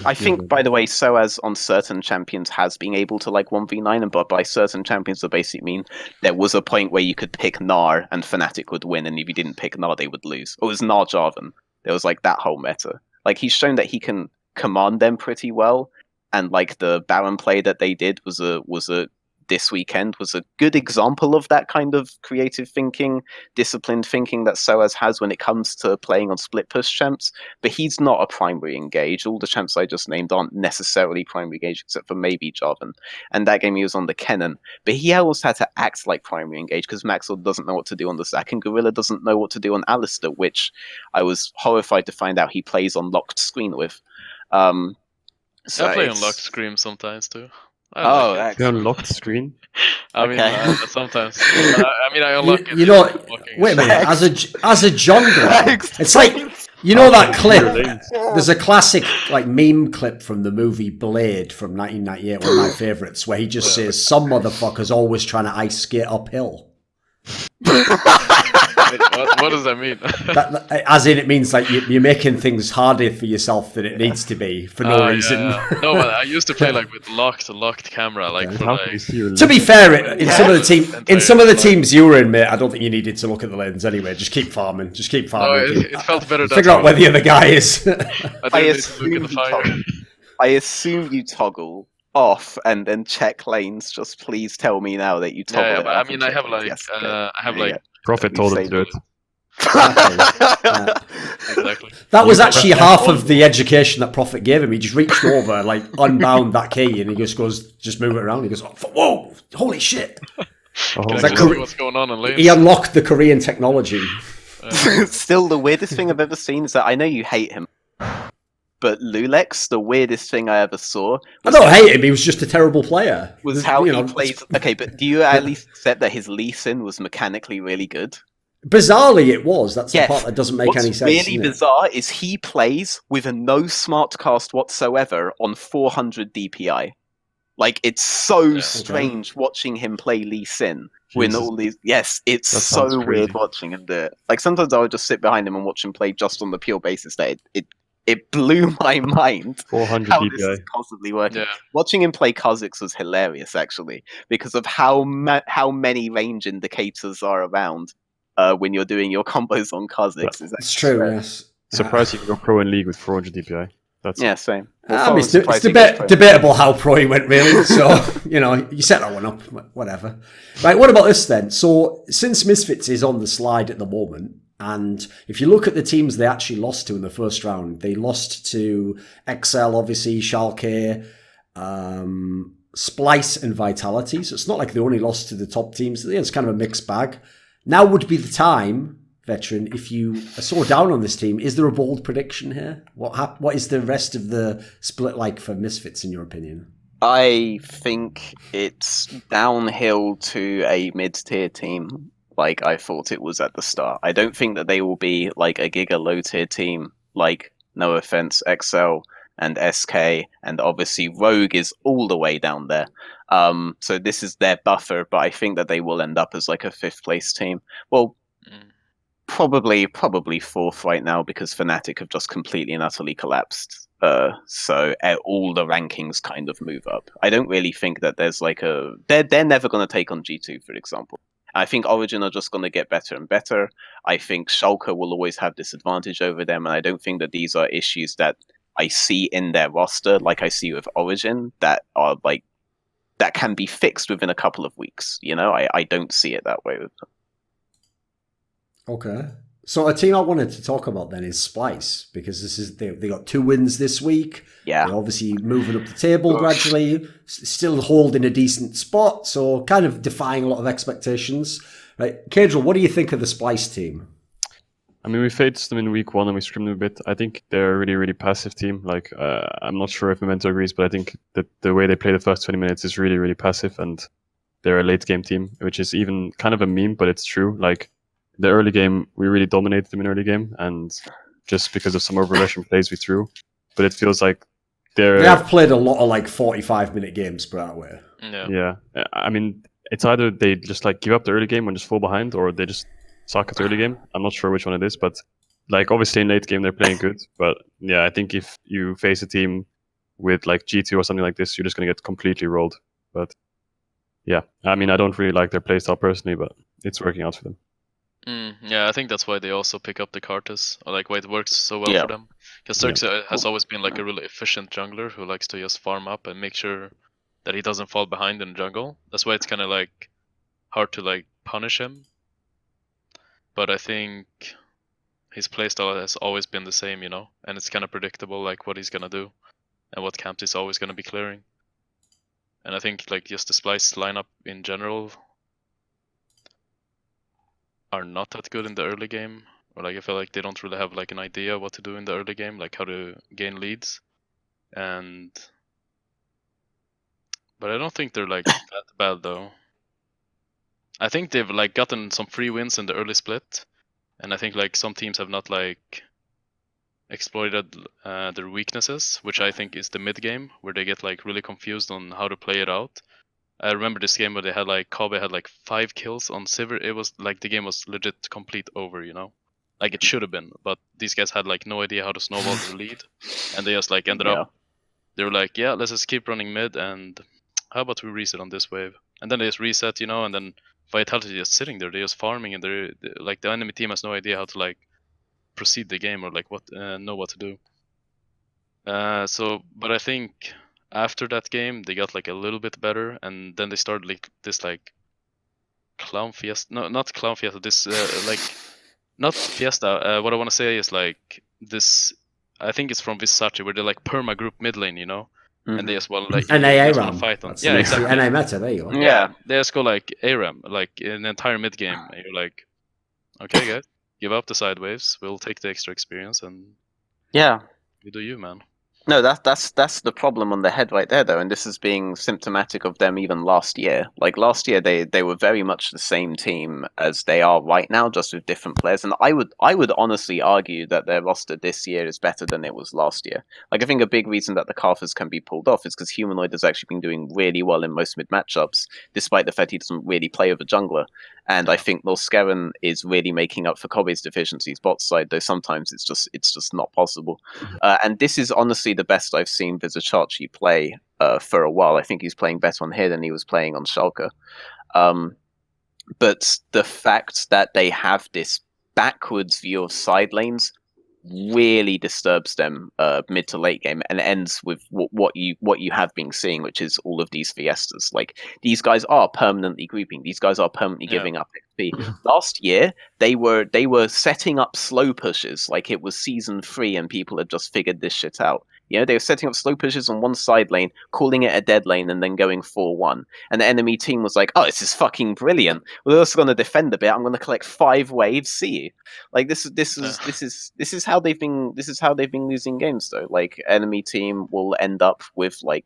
I think, by the way, Soaz on certain champions has been able to like 1v9, and by certain champions, I basically mean there was a point where you could pick Gnar and Fnatic would win, and if you didn't pick Gnar, they would lose. Or it was Gnar Jarvan. There was like that whole meta. Like he's shown that he can command them pretty well, and like the Baron play that they did was a this weekend was a good example of that kind of creative thinking, disciplined thinking that Soaz has when it comes to playing on split push champs. But he's not a primary engage. All the champs I just named aren't necessarily primary engage, except for maybe Jarvan. And that game he was on the Kennen. But he almost had to act like primary engage because Maxwell doesn't know what to do on the Zac, and Gorilla doesn't know what to do on Alistair, which I was horrified to find out he plays on locked screen with. I play on locked screen sometimes too. You're on locked screen? I mean, sometimes. I unlock it. You know, wait a minute. As a jungler, it's like, you know that clip? There's a classic like meme clip from the movie Blade from 1998, one of my favourites, where he just says, "Some motherfucker's always trying to ice skate uphill." What does that mean? As in, it means like you're making things harder for yourself than it needs to be for no reason. Yeah. No, but I used to play like with locked camera, like for like. To be fair, in some of the teams you were in, mate, I don't think you needed to look at the lens anyway. Just keep farming. No, it felt better. Figure out where the other guy is. I assume you toggle off and then check lanes. Just please tell me now that you toggle. Yeah, but I mean, I have like. Prophet told him to do it. Exactly. That was actually half of the education that Prophet gave him. He just reached over, like unbound that key, and he just goes, just move it around. He goes, whoa, holy shit! What's going on in lanes? He unlocked the Korean technology. Still, the weirdest thing I've ever seen is that I know you hate him, but Lulex, the weirdest thing I ever saw. I don't hate him. He was just a terrible player. Was how he played. Okay, but do you at least accept that his Lee Sin was mechanically really good? Bizarrely, it was. That's the Yes. part that doesn't make What's any sense. really isn't it? bizarre is he plays with a no smart cast whatsoever on 400 DPI. Like, it's so strange watching him play Lee Sin. When Jesus. all these, yes, it's That so sounds weird crazy. watching him do it. Like, sometimes I would just sit behind him and watch him play just on the pure basis that it blew my mind 400 how this DPI. is possibly working. Yeah. Watching him play Kha'Zix was hilarious, actually, because of how many range indicators are around when you're doing your combos on Kha'Zix. It's true, yes. Surprised you can go pro in league with 400 DPI. That's Yeah, same. It's debatable how pro he went, really. So, you set that one up, whatever. Right, what about this then? So, since Misfits is on the slide at the moment, and if you look at the teams they actually lost to in the first round, they lost to XL, obviously, Schalke, Splice, and Vitality. So, it's not like they only lost to the top teams. It's kind of a mixed bag. Now would be the time, Veteran, if you are so down on this team, is there a bold prediction here? What is the rest of the split like for Misfits, in your opinion? I think it's downhill to a mid-tier team, like I thought it was at the start. I don't think that they will be like a giga low-tier team, like, no offense, XL and SK, and obviously Rogue is all the way down there. So this is their buffer, but I think that they will end up as like a 5th place team. Well, probably 4th right now, because Fnatic have just completely and utterly collapsed. So all the rankings kind of move up. I don't really think that there's like they're never going to take on G2, for example. I think Origen are just going to get better and better. I think Schalke will always have this advantage over them, and I don't think that these are issues that I see in their roster, like I see with Origen, that are like that can be fixed within a couple of weeks. I don't see it that way with them. Okay. So a team I wanted to talk about then is Splice, because they got 2 wins this week. Yeah. They're obviously moving up the table gradually, still holding a decent spot, so kind of defying a lot of expectations. Right, Caedrel, what do you think of the Splice team? I mean, we faced them in week 1 and we scrimmed them a bit. I think they're a really, really passive team. Like, I'm not sure if Memento agrees, but I think that the way they play the first 20 minutes is really, really passive, and they're a late game team, which is even kind of a meme, but it's true. Like, the early game, we really dominated them in early game, and just because of some overrushing plays we threw. But it feels like they have played a lot of like 45-minute games, put that way. Yeah. I mean, it's either they just like give up the early game and just fall behind, or they just suck at the early game. I'm not sure which one it is, but like obviously in late game they're playing good. But yeah, I think if you face a team with like G2 or something like this, you're just going to get completely rolled. But yeah, I mean, I don't really like their playstyle personally, but it's working out for them. Yeah, I think that's why they also pick up the Karthus, or like why it works so well for them. Because Xerxes has always been like a really efficient jungler who likes to just farm up and make sure that he doesn't fall behind in the jungle. That's why it's kind of like hard to like punish him. But I think his playstyle has always been the same, and it's kind of predictable, like what he's gonna do and what camps he's always gonna be clearing. And I think like just the Splice lineup in general are not that good in the early game, or like I feel like they don't really have like an idea what to do in the early game, like how to gain leads. But I don't think they're like that bad though. I think they've like gotten some free wins in the early split, and I think like some teams have not like exploited their weaknesses, which I think is the mid game, where they get like really confused on how to play it out. I remember this game where they had like Kobe had like 5 kills on Sivir. It was like the game was legit complete over, like it should have been. But these guys had like no idea how to snowball their lead, and they just like ended up. They were like, yeah, let's just keep running mid, and how about we reset on this wave? And then they just reset, and then Vitality just sitting there, they're just farming, and they're like the enemy team has no idea how to like proceed the game or like know what to do. But I think after that game they got like a little bit better, and then they started like this like clown fiesta. No, not clown fiesta. This like not fiesta. What I want to say is like this. I think it's from Visachi, where they're like perma group mid lane, and they just want like NA fight on. That's exactly. NA meta. There you go. Yeah, they just go like ARAM, like an entire mid game, and you're like, okay, guys, give up the side waves. We'll take the extra experience, and you do you, man. No, that's the problem on the head right there, though, and this is being symptomatic of them even last year. Like last year, they were very much the same team as they are right now, just with different players. And I would honestly argue that their roster this year is better than it was last year. Like I think a big reason that the Carthers can be pulled off is because Humanoid has actually been doing really well in most mid matchups, despite the fact he doesn't really play with a jungler. And I think Lorskeren is really making up for Kobe's deficiencies bot side, though sometimes it's just not possible. And this is honestly the best I've seen Vizicachi play for a while. I think he's playing better on here than he was playing on Schalke. But the fact that they have this backwards view of side lanes really disturbs them mid to late game, and ends with what you have been seeing, which is all of these fiestas. Like these guys are permanently grouping. These guys are permanently giving up XP. Last year they were setting up slow pushes like it was season 3 and people had just figured this shit out. You know, they were setting up slow pushes on one side lane, calling it a dead lane, and then going 4-1. And the enemy team was like, "Oh, this is fucking brilliant. We're also going to defend a bit. I'm going to collect 5 waves. See you." Like this is how they've been losing games though. Like enemy team will end up with like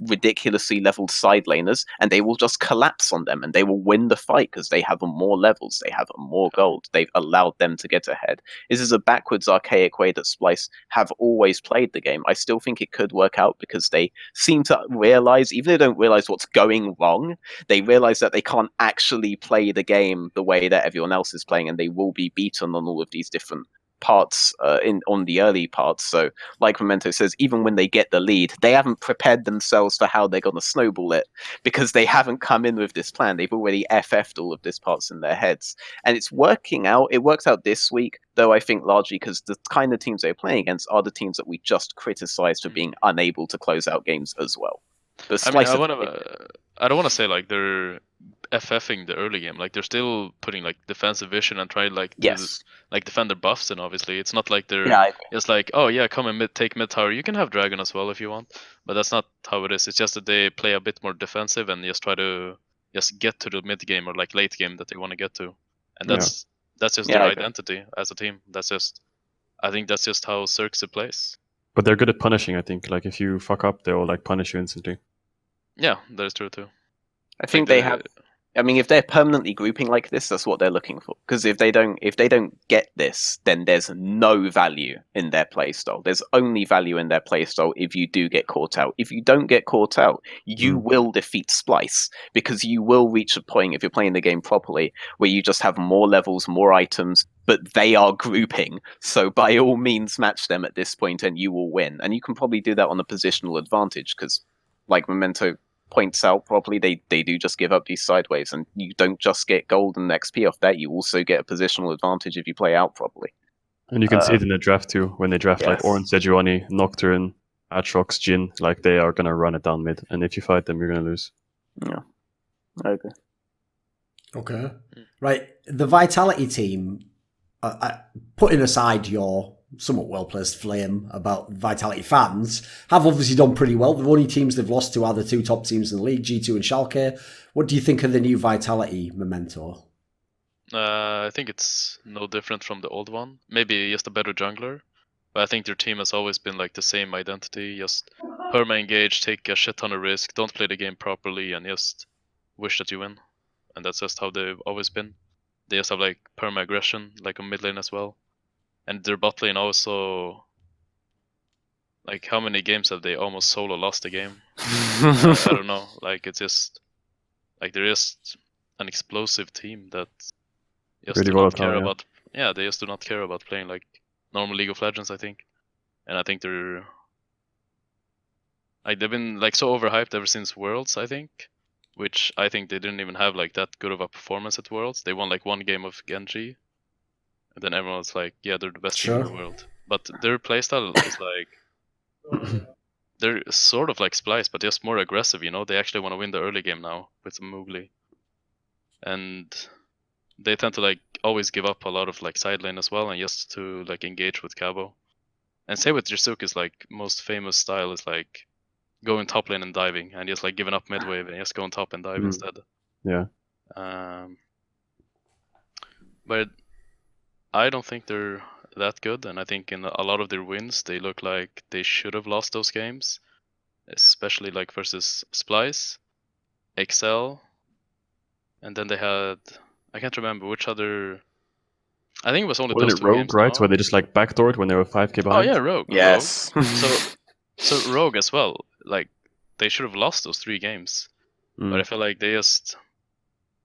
ridiculously leveled side laners, and they will just collapse on them, and they will win the fight because they have more levels, they have more gold, they've allowed them to get ahead. This is a backwards, archaic way that Splice have always played the game. I still think it could work out because they seem to realize, even though they don't realize what's going wrong, they realize that they can't actually play the game the way that everyone else is playing, and they will be beaten on all of these different parts on the early parts. So like Memento says, even when they get the lead, they haven't prepared themselves for how they're going to snowball it, because they haven't come in with this plan. They've already FF'd all of these parts in their heads, and it's working out. It worked out this week, though, I think largely because the kind of teams they're playing against are the teams that we just criticized for being unable to close out games as well. I mean, I don't want to say like they're FFing the early game. Like they're still putting like defensive vision and trying like to like defend their buffs. And obviously, it's not like they're it's like, oh yeah, come and take mid tower. You can have dragon as well if you want, but that's not how it is. It's just that they play a bit more defensive and just try to just get to the mid game or like late game that they want to get to, and that's just their identity as a team. I think that's just how Cirque plays. But they're good at punishing, I think. Like, if you fuck up, they'll, like, punish you instantly. Yeah, that is true, too. I think they have... I mean, if they're permanently grouping like this, that's what they're looking for. Because if they don't get this, then there's no value in their playstyle. There's only value in their playstyle if you do get caught out. If you don't get caught out, you will defeat Splice, because you will reach a point, if you're playing the game properly, where you just have more levels, more items, but they are grouping. So by all means, match them at this point and you will win. And you can probably do that on a positional advantage, because, like Memento points out properly, they do just give up these sideways, and you don't just get gold and XP off that, you also get a positional advantage if you play out properly. And you can see it in the draft too, when they draft like Orange, Sejuani, Nocturne, Aatrox, Jhin, like they are going to run it down mid, and if you fight them, you're going to lose. Yeah, I agree. Okay. Right, the Vitality team, putting aside your somewhat well-placed flame about Vitality fans, have obviously done pretty well. The only teams they've lost to are the two top teams in the league, G2 and Schalke. What do you think of the new Vitality Memento? I think it's no different from the old one. Maybe just a better jungler. But I think their team has always been like the same identity. Just perma-engage, take a shit ton of risk, don't play the game properly, and just wish that you win. And that's just how they've always been. They just have like perma-aggression, like a mid lane as well. And their bot lane also, like, how many games have they almost solo lost a game? I don't know. Like, it's just, like, they're just an explosive team that just really do not care about. Yeah, they just do not care about playing like normal League of Legends, I think. And I think they're, like, they've been like so overhyped ever since Worlds, I think. Which I think they didn't even have like that good of a performance at Worlds. They won like one game of Genji. And then everyone was like, yeah, they're the best team in the world. But their playstyle is like, they're sort of like Splice, but just more aggressive, you know? They actually want to win the early game now with Mowgli. And they tend to like always give up a lot of like side lane as well, and just to like engage with Cabo. And say with Yasuke's like most famous style is like going top lane and diving, and just like giving up mid wave and just going top and dive instead. Yeah. But I don't think they're that good, and I think in a lot of their wins, they look like they should have lost those games, especially like versus Splice, XL, and then they had, I can't remember which other. I think it was only Wasn't those it two Rogue, games. right? No? Where they just like backdoored when they were 5k Oh behind. yeah, Rogue. Yes. Rogue. So Rogue as well. Like they should have lost those 3 games, but I feel like they just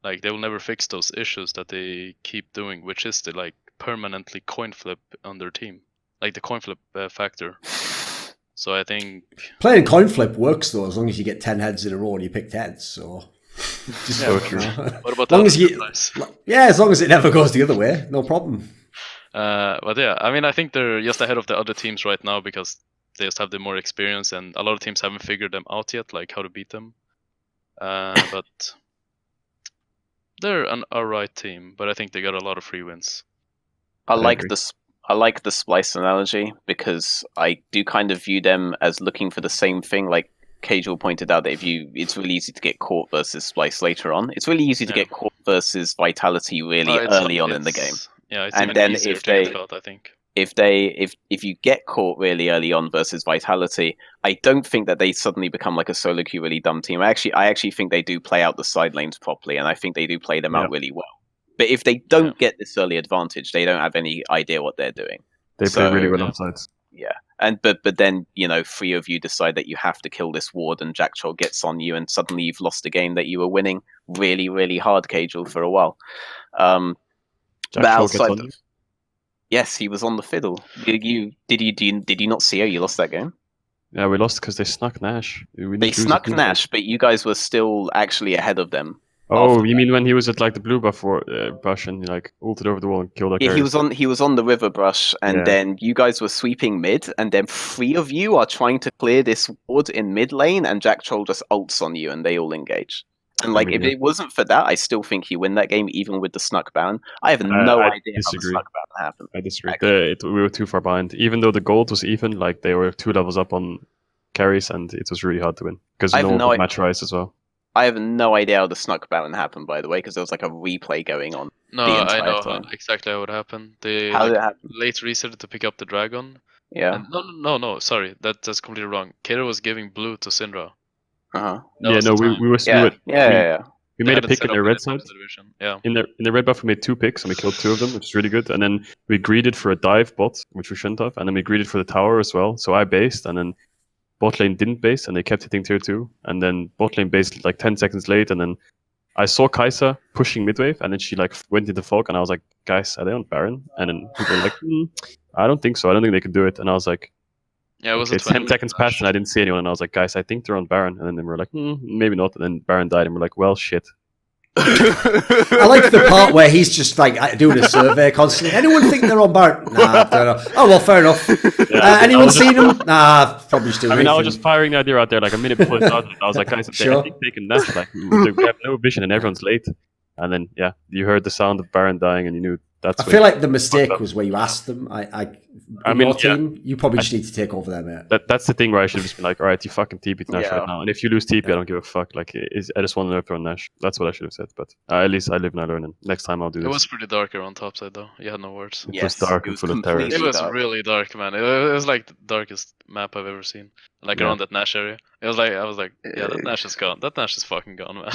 like they will never fix those issues that they keep doing, which is the like permanently coin flip on their team, like the coin flip factor. So I think Playing coin flip works though, as long as you get 10 heads in a row and you pick heads. So, just so true. What about long the as you, yeah, as long as it never goes the other way, no problem. But yeah, I mean, I think they're just ahead of the other teams right now because they just have the more experience, and a lot of teams haven't figured them out yet, like how to beat them. But they're an alright team, but I think they got a lot of free wins. I like the Splice analogy because I do kind of view them as looking for the same thing. Like Caedrel pointed out that it's really easy to get caught versus Splice later on. It's really easy to get caught versus Vitality really early on in the game. Yeah, it's and even then easier if to they, get caught, I think. if you get caught really early on versus Vitality, I don't think that they suddenly become like a solo queue really dumb team. I actually think they do play out the side lanes properly, and I think they do play them out really well. But if they don't get this early advantage, they don't have any idea what they're doing. They play really well on sides. Yeah, and but then 3 of you decide that you have to kill this ward, and Jack Troll gets on you, and suddenly you've lost a game that you were winning really, really hard, Caedrel, for a while. But outside of, yes, he was on the fiddle. Did you not see how you lost that game? Yeah, we lost because they snuck Nash. They snuck Nash, but you guys were still actually ahead of them. Oh, you mean when he was at like the blue buff brush and he like ulted over the wall and killed our Yeah, he was on the river brush, and then you guys were sweeping mid, and then 3 of you are trying to clear this ward in mid lane, and Jack Troll just ults on you, and they all engage. And like, if it wasn't for that, I still think you win that game, even with the snuck Baron. I have no idea how the snuck Baron happened. I disagree. We were too far behind. Even though the gold was even, like they were 2 levels up on carries, and it was really hard to win because no one could match Rise as well. I have no idea how the snuck Baron happened, by the way, because there was like a replay going on. No, I know exactly how it happened. How did it happen? Late reset to pick up the dragon. Yeah. And no, sorry, that's completely wrong. Caedrel was giving blue to Syndra. Uh-huh. Yeah, no, we were. We made a pick in their red side. Yeah. In the red buff, we made 2 picks, and we killed 2 of them, which is really good. And then we greeded for a dive bot, which we shouldn't have, and then we greeded for the tower as well. So I based, and then bot lane didn't base, and they kept hitting tier 2. And then bot lane based like 10 seconds late, and then I saw Kai'Sa pushing midwave, and then she like went into fog, and I was like, guys, are they on Baron? And then people were like, I don't think so. I don't think they could do it. And I was like, yeah, it was 10 seconds passed, and I didn't see anyone, and I was like, guys, I think they're on Baron. And then they were like, maybe not. And then Baron died, and we're like, well, shit. I like the part where he's just like doing a survey constantly. Anyone think they're on Baron? Nah, I don't know. Oh well, fair enough. Anyone seen them? Nah, probably still. I was just firing the idea out there like a minute before it started. I was like, guys, I think they can nest. Like we have no vision, and everyone's late. And then you heard the sound of Baron dying, and you knew that's. I feel like the mistake was where you asked them. Your team, you probably just need to take over there, mate. That's the thing where I should have just been like, all right, you fucking TP to Nash right now, and if you lose TP, I don't give a fuck. Like, I just want to nerf on Nash. That's what I should have said. But at least I live and I learn, and next time I'll do this. It was pretty dark around topside though. You had no words. It was dark and full of terror. It was really dark, man. It was like the darkest map I've ever seen. Like around that Nash area. I was like, yeah, that Nash is gone. That Nash is fucking gone, man.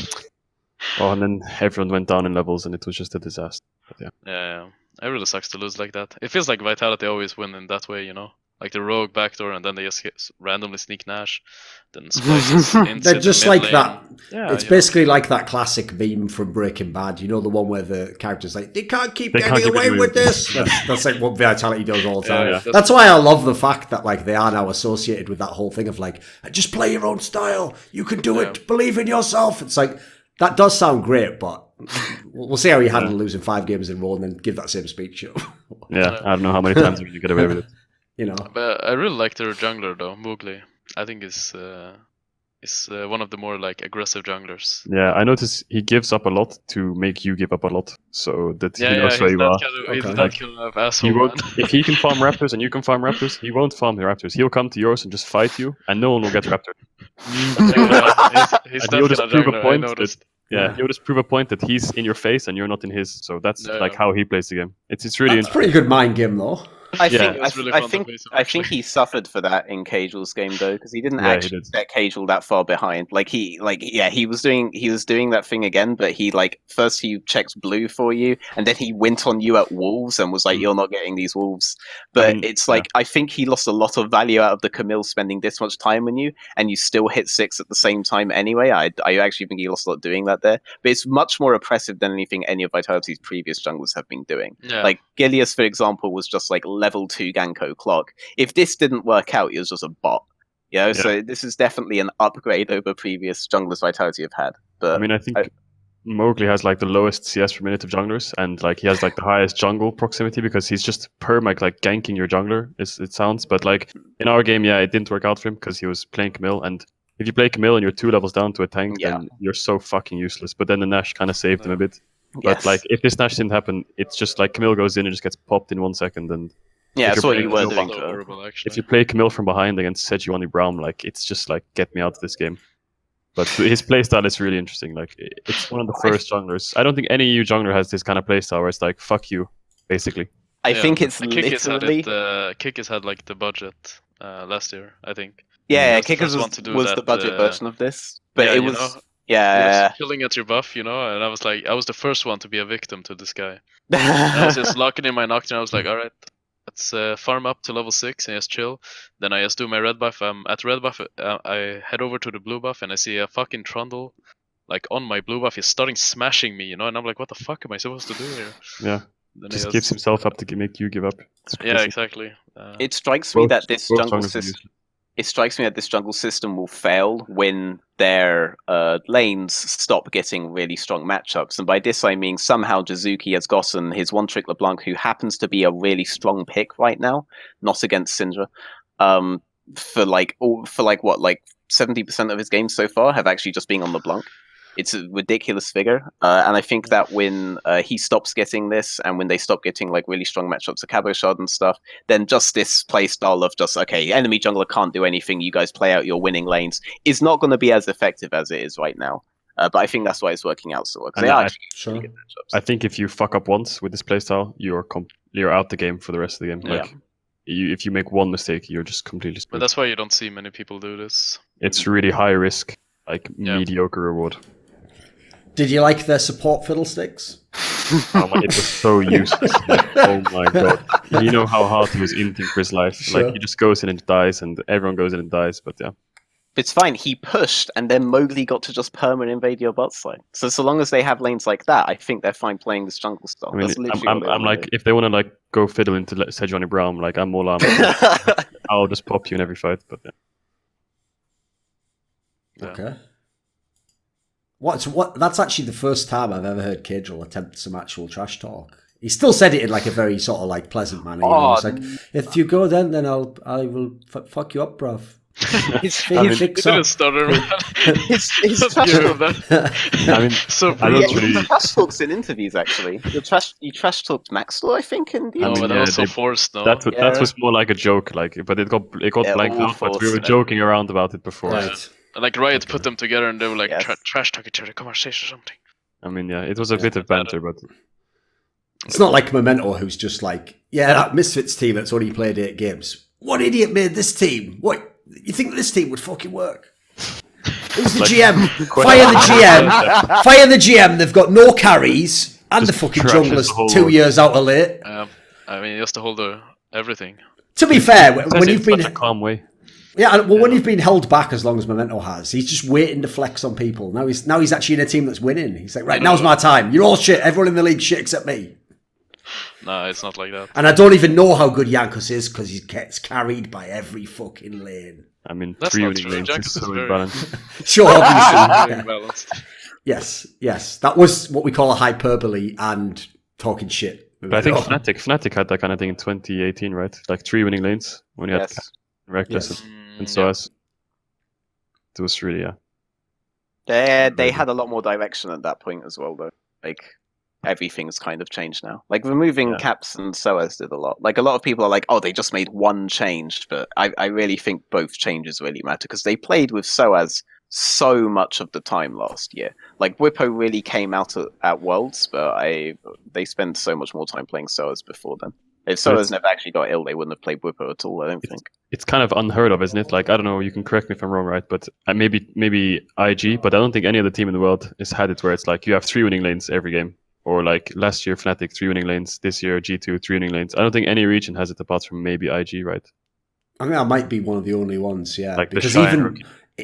Oh, and then everyone went down in levels, and it was just a disaster. But yeah. It really sucks to lose like that. It feels like Vitality always win in that way, you know? Like the rogue backdoor, and then they just randomly sneak Nash. Then Splice they're just like that. Yeah, it's basically like that classic meme from Breaking Bad. You know, the one where the character's like, they can't keep getting away with this. That's like what Vitality does all the time. Yeah. That's why I love the fact that like they are now associated with that whole thing of like, just play your own style. You can do it. Believe in yourself. It's like, that does sound great, but we'll see how he handles losing 5 games in a row and then give that same speech. Yeah, I don't know how many times you get away with it. You know, but I really like their jungler though, Mowgli. I think is one of the more like aggressive junglers. Yeah, I notice he gives up a lot to make you give up a lot, so that he knows where you are. He's that kind of asshole. If he can farm Raptors and you can farm Raptors, he won't farm the Raptors. He'll come to yours and just fight you, and no one will get Raptor. He'll just prove a point he'll just prove a point that he's in your face and you're not in his. So that's like how he plays the game. It's really pretty good mind game though. I Yeah. think It was really I fun to think face him, I think actually. he suffered for that in Caedrel's game though, because he didn't Yeah, he actually did. set Caedrel that far behind. He was doing that thing again, but he first he checked blue for you, and then he went on you at wolves and was like, "You're not getting these wolves." But it's like I think he lost a lot of value out of the Camille spending this much time on you, and you still hit 6 at the same time anyway. I actually think he lost a lot doing that there, but it's much more oppressive than anything any of Vitality's previous junglers have been doing. Yeah. Like Gilius, for example, was just like level 2 Ganko clock. If this didn't work out, he was just a bot. So this is definitely an upgrade over previous junglers Vitality have had. But I mean, I think Mowgli has like the lowest CS per minute of junglers, and like he has like the highest jungle proximity because he's just perma like ganking your jungler. It sounds, but like in our game, it didn't work out for him because he was playing Camille, and if you play Camille and you're 2 levels down to a tank, then you're so fucking useless. But then the Nash kind of saved him a bit. But like if this Nash didn't happen, it's just like Camille goes in and just gets popped in 1 second, and that's what you were doing. If you play Camille from behind against Sejuani Braum, like it's just like get me out of this game. But his playstyle is really interesting. Like it's one of the first junglers. I don't think any EU jungler has this kind of playstyle where it's like fuck you, basically. I think it's literally Kickers had like the budget last year, I think. Yeah, Kickers was the budget version of this, but it was. He was killing at your buff, and I was like, I was the first one to be a victim to this guy. I was just locking in my Nocturne. I was like, all right, let's farm up to level 6 and just chill. Then I just do my red buff. At red buff, I head over to the blue buff and I see a fucking Trundle, like on my blue buff. He's starting smashing me, and I'm like, what the fuck am I supposed to do here? Yeah. Then just gives himself up to make you give up. Yeah, exactly. It strikes me that this jungle system. It strikes me that this jungle system will fail when their lanes stop getting really strong matchups. And by this I mean somehow Jizuki has gotten his one-trick LeBlanc, who happens to be a really strong pick right now, not against Syndra, for 70% of his games so far have actually just been on LeBlanc. It's a ridiculous figure, and I think that when he stops getting this, and when they stop getting like really strong matchups of Cabo Shard and stuff, then just this play style of just enemy jungler can't do anything, you guys play out your winning lanes, is not going to be as effective as it is right now. But I think that's why it's working out so well. I think if you fuck up once with this playstyle, you're out the game for the rest of the game. Like if you make one mistake, you're just completely screwed. But that's why you don't see many people do this. It's really high risk, mediocre reward. Did you like their support fiddlesticks? It was so useless. Oh my god. You know how hard he was inting for his life. Sure. Like he just goes in and dies, and everyone goes in and dies, but yeah. It's fine. He pushed, and then Mowgli got to just perma invade your bot side. So long as they have lanes like that, I think they're fine playing this jungle style. I mean, I'm like, if they want to like go fiddle into Sejuani Braum, like I'm all on. I'll just pop you in every fight, but yeah. Okay. What? That's actually the first time I've ever heard Caedrel attempt some actual trash talk. He still said it in like a very sort of like pleasant manner. It's like, if you go then I will fuck you up, bruv. His stutter, man. His trash talks in interviews. Actually, you trash talked Maxwell, I think. In the but that was so forced. No, that was more like a joke, but it got blanked off. But we were joking around about it before. Right. Like Riot put them together and they were like trash talk each other, conversation or something. I mean, it was a bit of banter, but it's not like Memento, who's just like, that Misfits team that's only played 8 games. What idiot made this team? What, you think this team would fucking work? Who's the GM? Fire the GM. Fire the GM. They've got no carries and the fucking junglers 2 years out of late. I mean, just to hold everything. To be fair, when you've been a calm way. Yeah, well, when you've been held back as long as Memento has, he's just waiting to flex on people. Now he's actually in a team that's winning. He's like, right, now's my time. You're all shit. Everyone in the league shit except me. No, it's not like that. And I don't even know how good Jankos is because he gets carried by every fucking lane. I mean, 3 winning lanes is so imbalanced. Sure, obviously. Balanced. Yes. That was what we call a hyperbole and talking shit. But I think Fnatic had that kind of thing in 2018, right? Like 3 winning lanes when you had Reckless and Soaz. It was really, They had a lot more direction at that point as well, though. Like, everything's kind of changed now. Like, removing Caps and Soaz did a lot. Like, a lot of people are like, oh, they just made one change, but I really think both changes really matter, because they played with Soaz so much of the time last year. Like, Whippo really came out at Worlds, but they spent so much more time playing Soaz before then. If Solo's never actually got ill, they wouldn't have played Whipper at all, I don't think. It's kind of unheard of, isn't it? Like, I don't know, you can correct me if I'm wrong, right? But maybe IG, but I don't think any other team in the world has had it where it's like you have 3 winning lanes every game. Or like last year, Fnatic, 3 winning lanes. This year, G2, 3 winning lanes. I don't think any region has it apart from maybe IG, right? I think that might be one of the only ones, yeah. Like because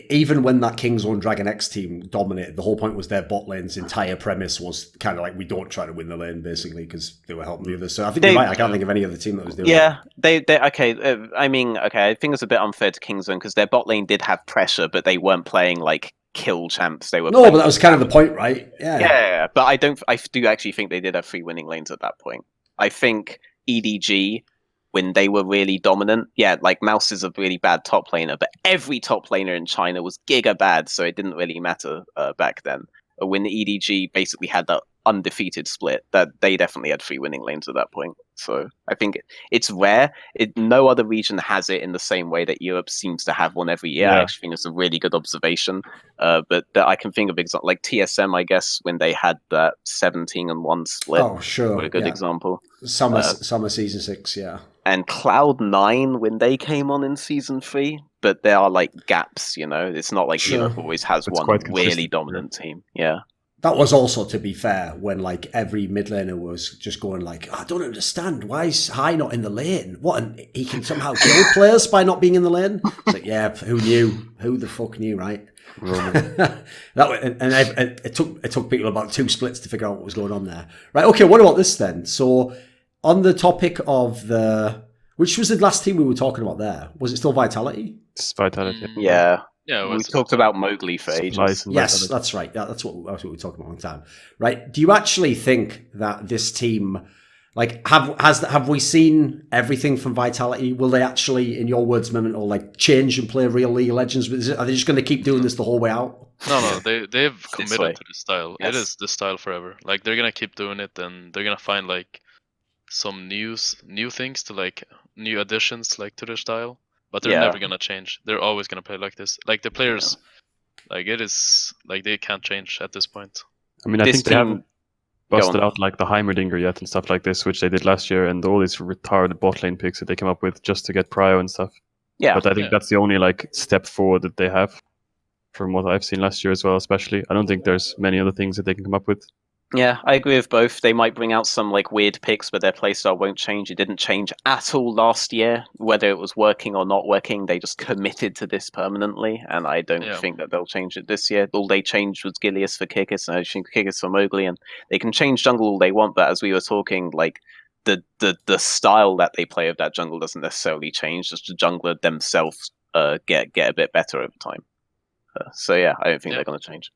even when that King's Own Dragon X team dominated, the whole point was their bot lane's entire premise was kind of like, we don't try to win the lane, basically, because they were helping the others. So I think you're right. I can't think of any other team that was doing that. Yeah, okay. I think it's a bit unfair to King's Own because their bot lane did have pressure, but they weren't playing like kill champs. They were but that was kind of the point, right? Yeah. But I do actually think they did have 3 winning lanes at that point. I think EDG, when they were really dominant, like Mouse is a really bad top laner, but every top laner in China was giga bad, so it didn't really matter back then. When EDG basically had that undefeated split, that they definitely had 3 winning lanes at that point. So I think it's rare. No other region has it in the same way that Europe seems to have one every year. I actually think it's a really good observation. But I can think of examples like TSM, I guess, when they had that 17-1 split. Oh, sure. What a good example. Summer season 6, yeah. And Cloud9 when they came on in season 3, but there are like gaps, It's not like Europe always has one really dominant team. Yeah. That was also, to be fair, when like every mid laner was just going like, I don't understand, why is High not in the lane? What? And he can somehow kill players by not being in the lane? It's like, yeah, who knew? Who the fuck knew, right? It took people about 2 splits to figure out what was going on there. Right, okay, what about this then? So on the topic of which was the last team we were talking about there? Was it still Vitality? It's Vitality. Yeah. Yeah, we talked about Mowgli for ages. Yes, that's right. That's what we talked about a long time. Right? Do you actually think that this team, like, have we seen everything from Vitality? Will they actually, in your words, Memento, like change and play real League of Legends? Are they just going to keep doing this the whole way out? No, they've committed to this style. Yes. It is the style forever. Like, they're gonna keep doing it, and they're gonna find like some new things to like new additions like to their style. But they're never gonna change. They're always gonna play like this. Like the players, like it is like they can't change at this point. I mean, I think they haven't busted out like the Heimerdinger yet and stuff like this, which they did last year, and all these retarded bot lane picks that they came up with just to get prio and stuff. Yeah, but I think that's the only like step forward that they have, from what I've seen last year as well. Especially, I don't think there's many other things that they can come up with. Yeah, I agree with both. They might bring out some like weird picks, but their playstyle won't change. It didn't change at all last year, whether it was working or not working. They just committed to this permanently, and I don't think that they'll change it this year. All they changed was Gilius for Kikis, and I think Kikis for Mowgli, and they can change jungle all they want. But as we were talking, like the style that they play of that jungle doesn't necessarily change. Just the jungler themselves get a bit better over time. So yeah, I don't think they're going to change.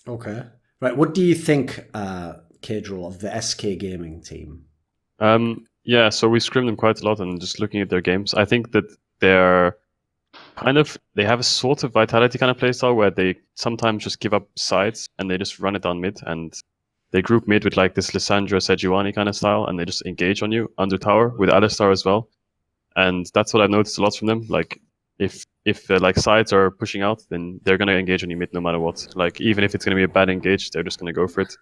Okay. Right, what do you think, Caedrel, of the SK Gaming team? So we scrimmed them quite a lot, and just looking at their games, I think that they have a sort of Vitality kind of playstyle where they sometimes just give up sides and they just run it down mid, and they group mid with like this Lissandra Sejuani kind of style, and they just engage on you under tower with Alistar as well. And that's what I've noticed a lot from them. Like if like sides are pushing out, then they're going to engage on you mid no matter what. Like even if it's going to be a bad engage, they're just going to go for it.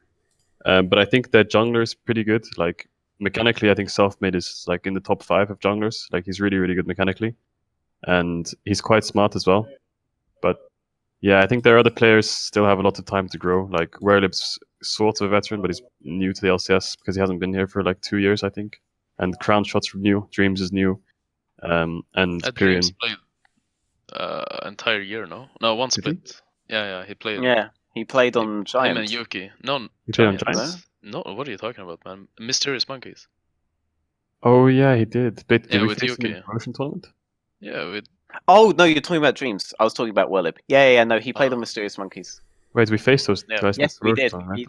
But I think that jungler is pretty good. Like mechanically, I think Self Mid is like in the top 5 of junglers. Like he's really, really good mechanically, and he's quite smart as well. But yeah, I think their other players still have a lot of time to grow. Like Werlib's sort of a veteran, but he's new to the LCS because he hasn't been here for like 2 years, I think. And Crown Shot's new, Dreams is new, and Pyrian played entire year, no, one split. Yeah, he played. Yeah, he played on Giant. Him and Yuki. No, he played on Giants. No, what are you talking about, man? Mysterious Monkeys. Oh yeah, he did. But did we with face Yuki. him in the promotion tournament? Yeah, with. Oh no, you're talking about Dreams. I was talking about Werlib. Yeah. No, he played on Mysterious Monkeys. Wait, we faced those guys. Yes, we did. Right?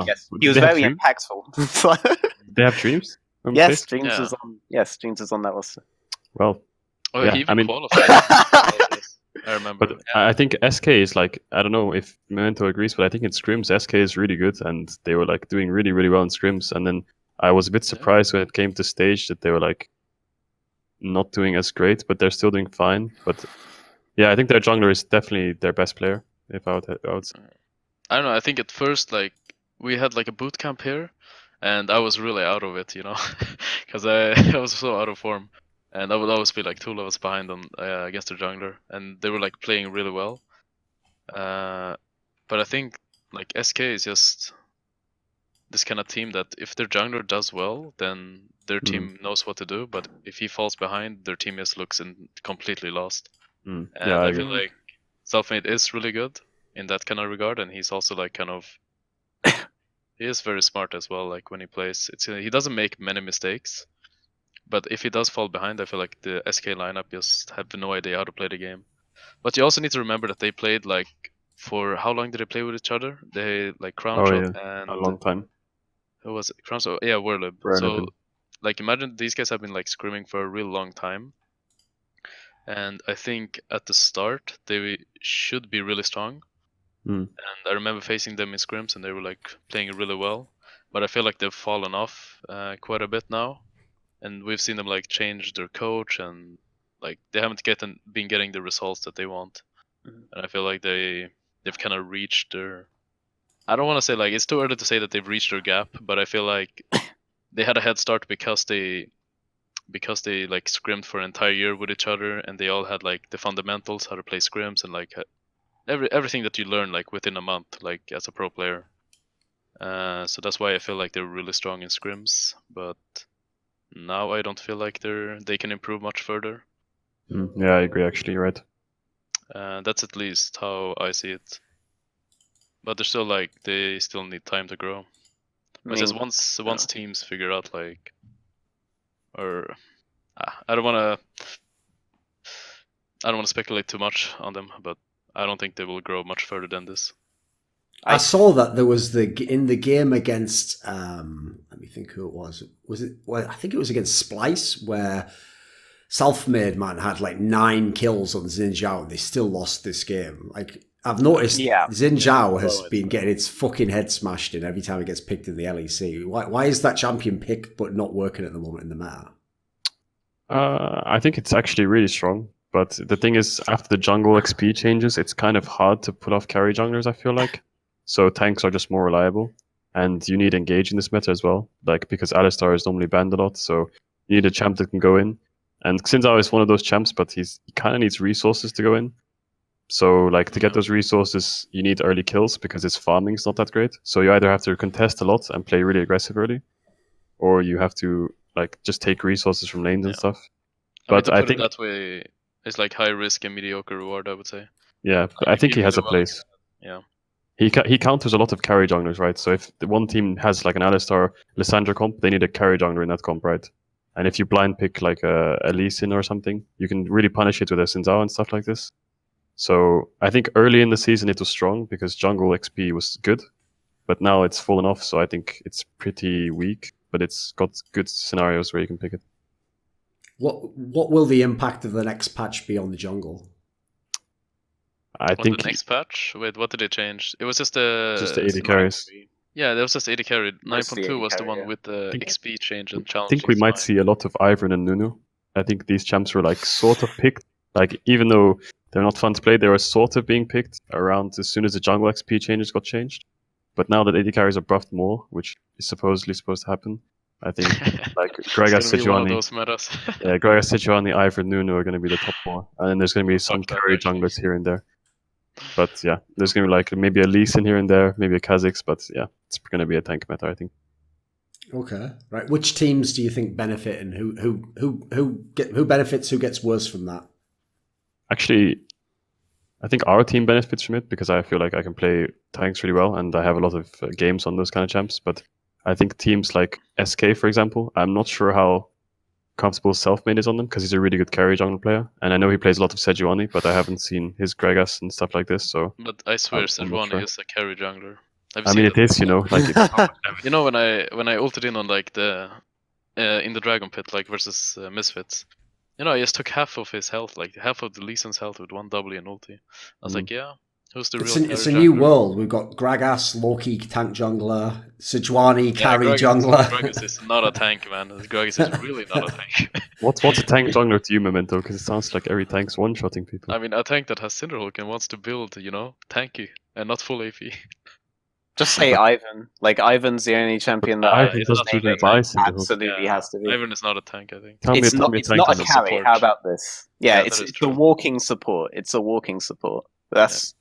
Yes, he was very impactful. They have Dreams. Yes, Dreams is on. Yes, Dreams is on that list. Well, he even qualified. I remember. But I think SK is like, I don't know if Memento agrees, but I think in scrims SK is really good, and they were like doing really, really well in scrims. And then I was a bit surprised when it came to stage that they were like not doing as great, but they're still doing fine. But yeah, I think their jungler is definitely their best player. If I would say. I don't know. I think at first like we had like a boot camp here, and I was really out of it, because I was so out of form, and I would always be like 2 levels behind on against the jungler, and they were like playing really well. But I think like SK is just this kind of team that if their jungler does well, then their team knows what to do. But if he falls behind, their team just looks completely lost. And Yeah, I I agree. feel like Selfie is really good in that kind of regard, and he's also like kind of he is very smart as well. Like when he plays, he doesn't make many mistakes, but if he does fall behind, I feel like the SK lineup just have no idea how to play the game. But you also need to remember that they played like for how long did they play with each other? They like Crown Shot and a long time. who was it? Crown Shot? Yeah, Werlib. So like imagine these guys have been like scrimming for a real long time. And I think at the start they should be really strong. And I remember facing them in scrims and they were like playing really well. But I feel like they've fallen off quite a bit now. And we've seen them like change their coach and like they haven't been getting the results that they want. And I feel like they've kind of reached their. I don't want to say like it's too early to say that they've reached their gap, but I feel like they had a head start because they like scrimmed for an entire year with each other, and they all had like the fundamentals, how to play scrims, and like everything that you learn like within a month, like as a pro player. So that's why I feel like they're really strong in scrims, but now I don't feel like they can improve much further. Yeah, I agree. Actually, you're right. That's at least how I see it. But they're still like they still need time to grow. But just once teams figure out like, or I don't want to speculate too much on them, but I don't think they will grow much further than this. I saw that there was in the game against let me think who it was. Was it? Well, I think it was against Splice where Self-Made man had like 9 kills on Xin Zhao and they still lost this game. Like I've noticed, Xin Zhao has been getting its fucking head smashed in every time it gets picked in the LEC. Why is that champion picked but not working at the moment in the meta? I think it's actually really strong. But the thing is, after the jungle XP changes, it's kind of hard to pull off carry junglers, I feel like. So tanks are just more reliable. And you need engage in this meta as well. Like, because Alistar is normally banned a lot, so you need a champ that can go in. And Xin Zhao is one of those champs, but he kind of needs resources to go in. So, like, to get those resources, you need early kills because his farming is not that great. So you either have to contest a lot and play really aggressive early, or you have to, like, just take resources from lanes and stuff. But I think that way, it's like high risk and mediocre reward, I would say. Yeah, but I think he has a place. Yeah. He counters a lot of carry junglers, right? So if the one team has like an Alistar Lissandra comp, they need a carry jungler in that comp, right? And if you blind pick like a Lee Sin or something, you can really punish it with a Xin Zhao and stuff like this. So I think early in the season it was strong because jungle XP was good, but now it's fallen off. So I think it's pretty weak, but it's got good scenarios where you can pick it. What will the impact of the next patch be on the jungle? I think the next patch. Wait, what did they change? It was just the 80 carries. Yeah, there was just 80 carry. 9.2 was the one with the XP change and challenge. I think we might see a lot of Ivern and Nunu. I think these champs were like sort of picked. Like even though they're not fun to play, they were sort of being picked around as soon as the jungle XP changes got changed. But now that 80 carries are buffed more, which is supposedly supposed to happen, I think like Gragas, Sejuani, Gragas, Sejuani, Ivern, Nunu are going to be the top 4, and then there's going to be some carry junglers here and there. But yeah, there's going to be like maybe a Lee Sin here and there, maybe a Kha'Zix, but yeah, it's going to be a tank meta, I think. Okay, right. Which teams do you think benefit, and who benefits? Who gets worse from that? Actually, I think our team benefits from it because I feel like I can play tanks really well, and I have a lot of games on those kind of champs. But I think teams like SK, for example, I'm not sure how comfortable Selfmade is on them because he's a really good carry jungle player, and I know he plays a lot of Sejuani, but I haven't seen his Gragas and stuff like this. So, but I swear Sejuani is a carry jungler. I mean, it is, you know, like you know when I ulted in on like the in the Dragon Pit like versus Misfits, you know, I just took half of his health, like half of the Lee Sin's health with one W and ulti. I was like, yeah, who's the real? It's a new world. We've got Gragas, Loki tank jungler, Sejuani carry jungler. Gragas is not a tank, man. Gragas is really not a tank. What's a tank jungler to you, Memento? Because it sounds like every tank's one-shotting people. I mean, a tank that has Cinderhook and wants to build, you know, tanky and not full AP. Just say Ivan. Like, Ivan's the only champion that Ivan it's doesn't not really really bias in the hook. absolutely has to be. Ivan is not a tank, I think. Tell me It's a not tank a on the carry. support. How about this? Yeah, Yeah, it's that is a true. walking support. It's a walking support. That's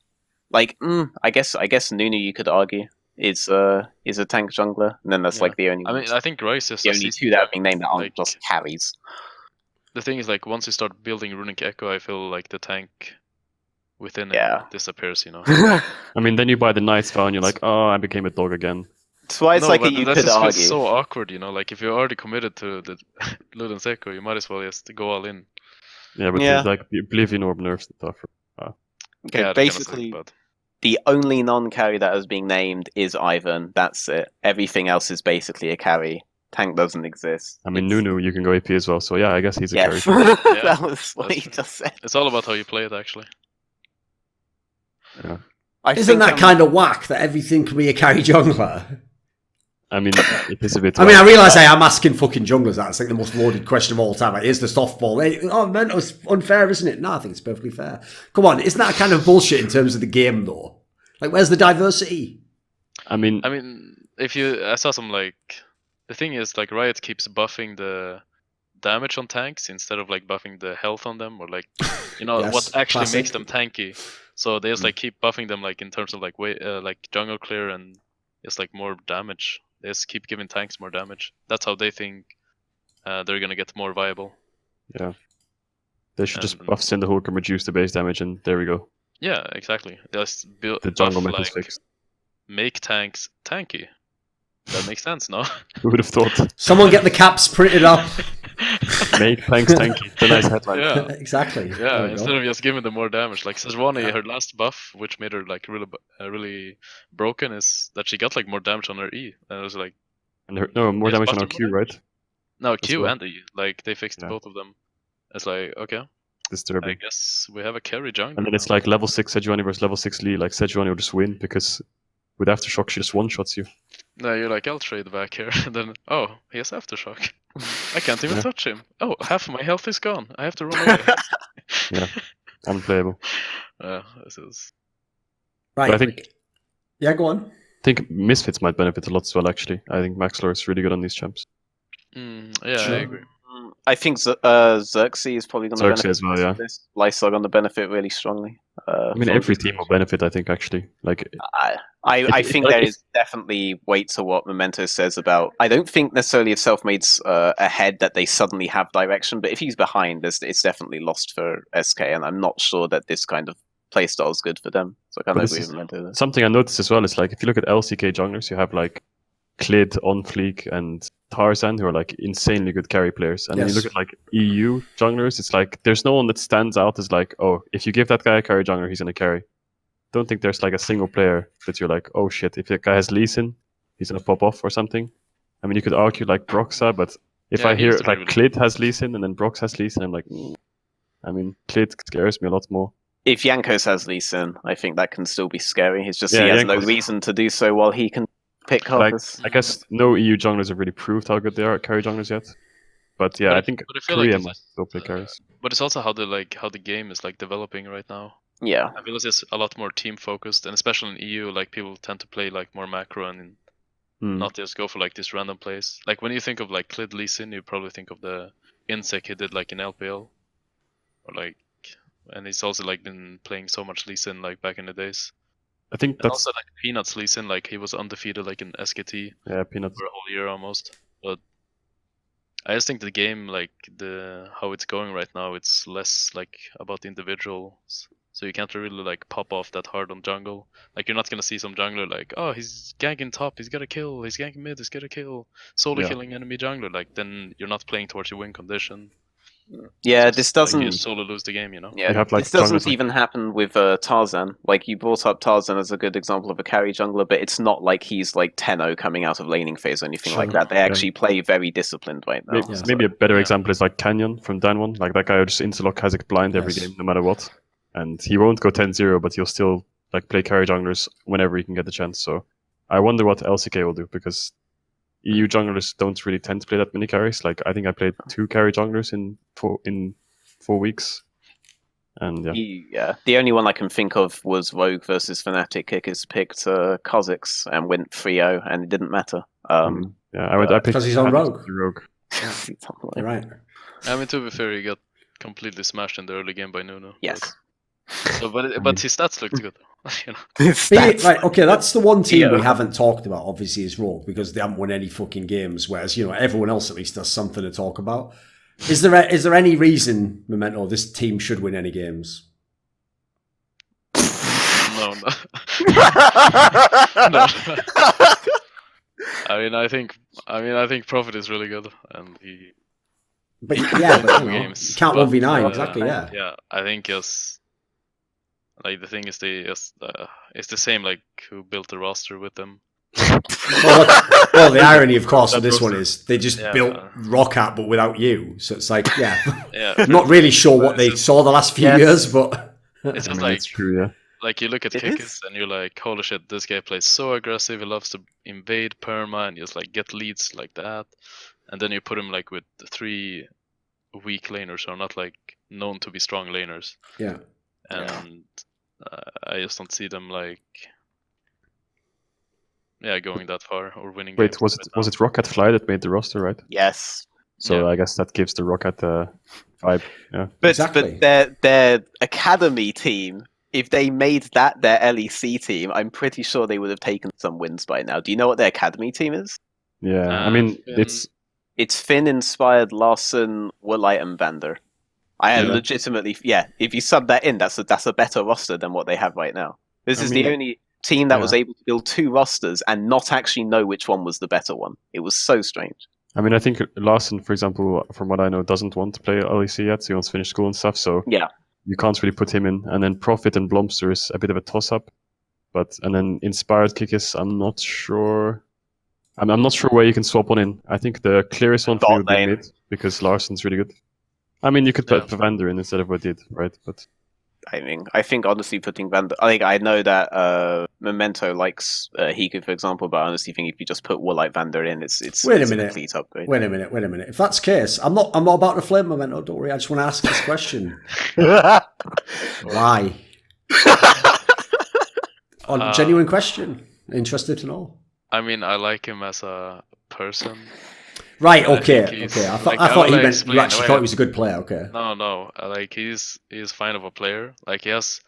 like, I guess Nunu, you could argue, is a tank jungler, and then that's Yeah. like the only. I mean, I think Rice is the a only CC two that have jungler, been named that aren't like- just carries. The thing is, like, once you start building Runic Echo, I feel like the tank within Yeah. it disappears, you know? I mean, then you buy the Night's Vow and you're like, oh, I became a dog again. That's why it's like but you that could just feels argue. so awkward, you know? Like, if you're already committed to the Luden's Echo, you might as well just go all in. Yeah, but Yeah. like the Oblivion Orb nerfs and stuff. Okay, Yeah, that kinda basically, sucks, but- the only non-carry that is being named is Ivan. That's it. Everything else is basically a carry. Tank doesn't exist. I mean, It's- Nunu, you can go AP as well. So yeah, I guess he's a Yes, carry. that was what that's he true. just said. It's all about how you play it, actually. Yeah. Isn't that kind of whack that everything can be a carry jungler? I mean, it is a bit. I mean, I realise I am asking fucking junglers that. It's like the most loaded question of all time. Like, is the softball? Hey, oh, Mento's unfair, isn't it? No, I think it's perfectly fair. Come on, isn't that kind of bullshit in terms of the game, though? Like, where's the diversity? I mean, If you, I saw some, like, the thing is, like, Riot keeps buffing the damage on tanks instead of, like, buffing the health on them, or, like, you know, Yes, what actually classic. makes them tanky. So they just, like, keep buffing them, like, in terms of, like, like jungle clear and just, like, more damage. They just keep giving tanks more damage. That's how they think they're gonna get more viable. yeah, they should just And- buff Cinderhawk and reduce the base damage, and there we go. Yeah, exactly. Just build The jungle buff, meta is like, fixed. make tanks tanky. That makes sense, no? Who would have thought? Someone get the caps printed up. Make tanks tanky. The nice headline. Yeah. Exactly. Yeah, There we instead go. of just giving them more damage. Like Sejuani, Yeah. her last buff, which made her like really broken, is that she got like more damage on her E. And it was like, And more Yes, damage on our buff Q, them. right? no, That's Q well. and E. Like they fixed Yeah. both of them. It's like, okay, I Disturbing. guess we have a carry jungler. And then it's now. like level 6 Sejuani versus level 6 Lee. Like Sejuani will just win because with Aftershock she just one-shots you. No, you're like, I'll trade back here. And then, oh, he has Aftershock. I can't even Yeah. touch him. Oh, half of my health is gone. I have to run away. Yeah. Unplayable. This is... Right. But I Yeah, go on. think Misfits might benefit a lot as well, actually. I think Maxlor is really good on these champs. yeah, Sure. I agree. I think Xerxes is probably going to Xerxes benefit as well, yeah. from this. Lysa are going to benefit really strongly. I mean, from every this. team will benefit, I think, actually. Like, I think like there if- is definitely weight to what Memento says about. I don't think necessarily if Selfmade's ahead that they suddenly have direction, but if he's behind, it's definitely lost for SK, and I'm not sure that this kind of playstyle is good for them. So I kind But of this agree is- with Memento there. something I noticed as well is like, if you look at LCK junglers, you have like Clid, On Fleek, and Tarzan, who are like insanely good carry players. And then you Yes. look at like EU junglers, it's like there's no one that stands out as like, oh, if you give that guy a carry jungler, he's gonna carry. Don't think there's like a single player that you're like, oh shit, if that guy has Lee Sin, he's gonna pop off or something. I mean, you could argue like Broxa, but if Yeah, I he hear used to like be Clid has Lee Sin and then Brox has Lee Sin, I'm like, I mean, Clid scares me a lot more. If Yankos has Lee Sin, I think that can still be scary. It's just Yeah, he has no Jankos- reason to do so while he can pick Like, Harvest. I guess no EU junglers have really proved how good they are at carry junglers yet. But yeah, But I think but I feel like Korea it's might still play carries. But it's also how the game is like developing right now. Yeah. I feel it's just a lot more team focused, and especially in EU, like people tend to play like more macro and Hmm. not just go for like these random plays. Like when you think of like Clid Lee Sin, you probably think of the insec he did like in LPL, or like, and he's also like been playing so much Lee Sin like back in the days. I think And that's also like Peanuts Lee Sin, like he was undefeated like in SKT yeah, Peanuts. for a whole year almost. But I just think the game, like how it's going right now, it's less like about the individuals. So you can't really like pop off that hard on jungle. Like you're not gonna see some jungler like, oh, he's ganking top, he's got a kill, he's ganking mid, he's got a kill, solo Yeah. killing enemy jungler. Like then you're not playing towards your win condition. Yeah, It's this just, like, doesn't. you solo lose the game, you know. Yeah, You have, like, this doesn't junglers like- even happen with Tarzan. Like, you brought up Tarzan as a good example of a carry jungler, but it's not like he's like 10-0 coming out of laning phase or anything like Sure. that. They actually play very disciplined right now. Maybe, Yeah. maybe a better Yeah. example is like Canyon from Danwon. Like that guy who just interlock has it blind every Yes. game, no matter what. And he won't go 10-0, but he'll still like play carry junglers whenever he can get the chance. So I wonder what LCK will do, because EU junglers don't really tend to play that many carries. Like I think I played 2 carry junglers in 4 weeks. And the only one I can think of was Rogue versus Fnatic. Kickers picked Kha'Zix and went 3-0, and it didn't matter. I picked because he's on Rogue. Rogue. You're right. I mean, to be fair, he got completely smashed in the early game by Nuno. Yes. But his stats looked good. You know? Right, okay, that's the one team we haven't talked about, obviously, is Rogue, because they haven't won any fucking games, whereas, everyone else at least has something to talk about. Is there any reason, Memento, this team should win any games? No. No. I think Prophet is really good, and he. But but games. You can't 1v9, exactly. Yeah. Yeah, I think like the thing is it's the same like who built the roster with them. Well, the irony, of course, of this one is they just built ROCCAT, but without you. So it's like, I'm not really sure what they saw the last few years, but it's just like it's true, yeah. Like you look at Kickers and you're like, holy shit, this guy plays so aggressive. He loves to invade perma and just like get leads like that. And then you put him like with 3 weak laners or not like known to be strong laners. Yeah. And I just don't see them like going that far or winning. Wait, was it ROCCAT Fly that made the roster, right? Yes. So I guess that gives the ROCCAT vibe. Yeah. But their academy team, if they made that their LEC team, I'm pretty sure they would have taken some wins by now. Do you know what their academy team is? Yeah, I mean, It's Finn, Inspired, Larson, Woolite, and Vander. I am legitimately, if you sub that in, that's a better roster than what they have right now. This is the only team that was able to build 2 rosters and not actually know which one was the better one. It was so strange. I mean, I think Larson, for example, from what I know, doesn't want to play LEC yet, so he wants to finish school and stuff, so you can't really put him in. And then Prophet and Blomster is a bit of a toss-up. And then Inspired Kickers, I'm not sure. I'm not sure where you can swap one in. I think the clearest one for you would be Mid, because Larson's really good. I mean, you could put Vander in instead of what did, right? But I think honestly putting Vander... I know that Memento likes Hiku, for example, but I honestly think if you just put Woolite Vander in, it's Wait a a minute. complete upgrade. Wait a minute. If that's the case, I'm not about to flame Memento, don't worry. I just want to ask this question. Why? Genuine question. Interested to know. I mean, I like him as a person. Right, okay. I thought he meant you actually thought he was a good player, okay. No. Like he's fine of a player. Like he has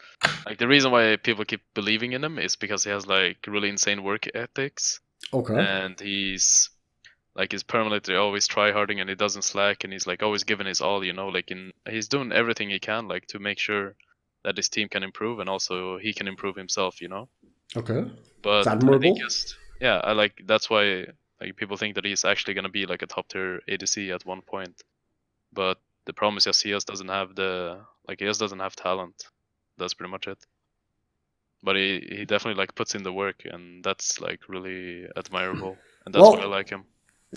like the reason why people keep believing in him is because he has like really insane work ethics. Okay. And he's permanently always tryharding and he doesn't slack and he's like always giving his all, like he's doing everything he can like to make sure that his team can improve and also he can improve himself, Okay. But it's admirable. That's why like people think that he's actually gonna be like a top tier ADC at one point. But the problem is he just doesn't have talent. That's pretty much it. But he definitely like puts in the work and that's like really admirable. And that's why I like him.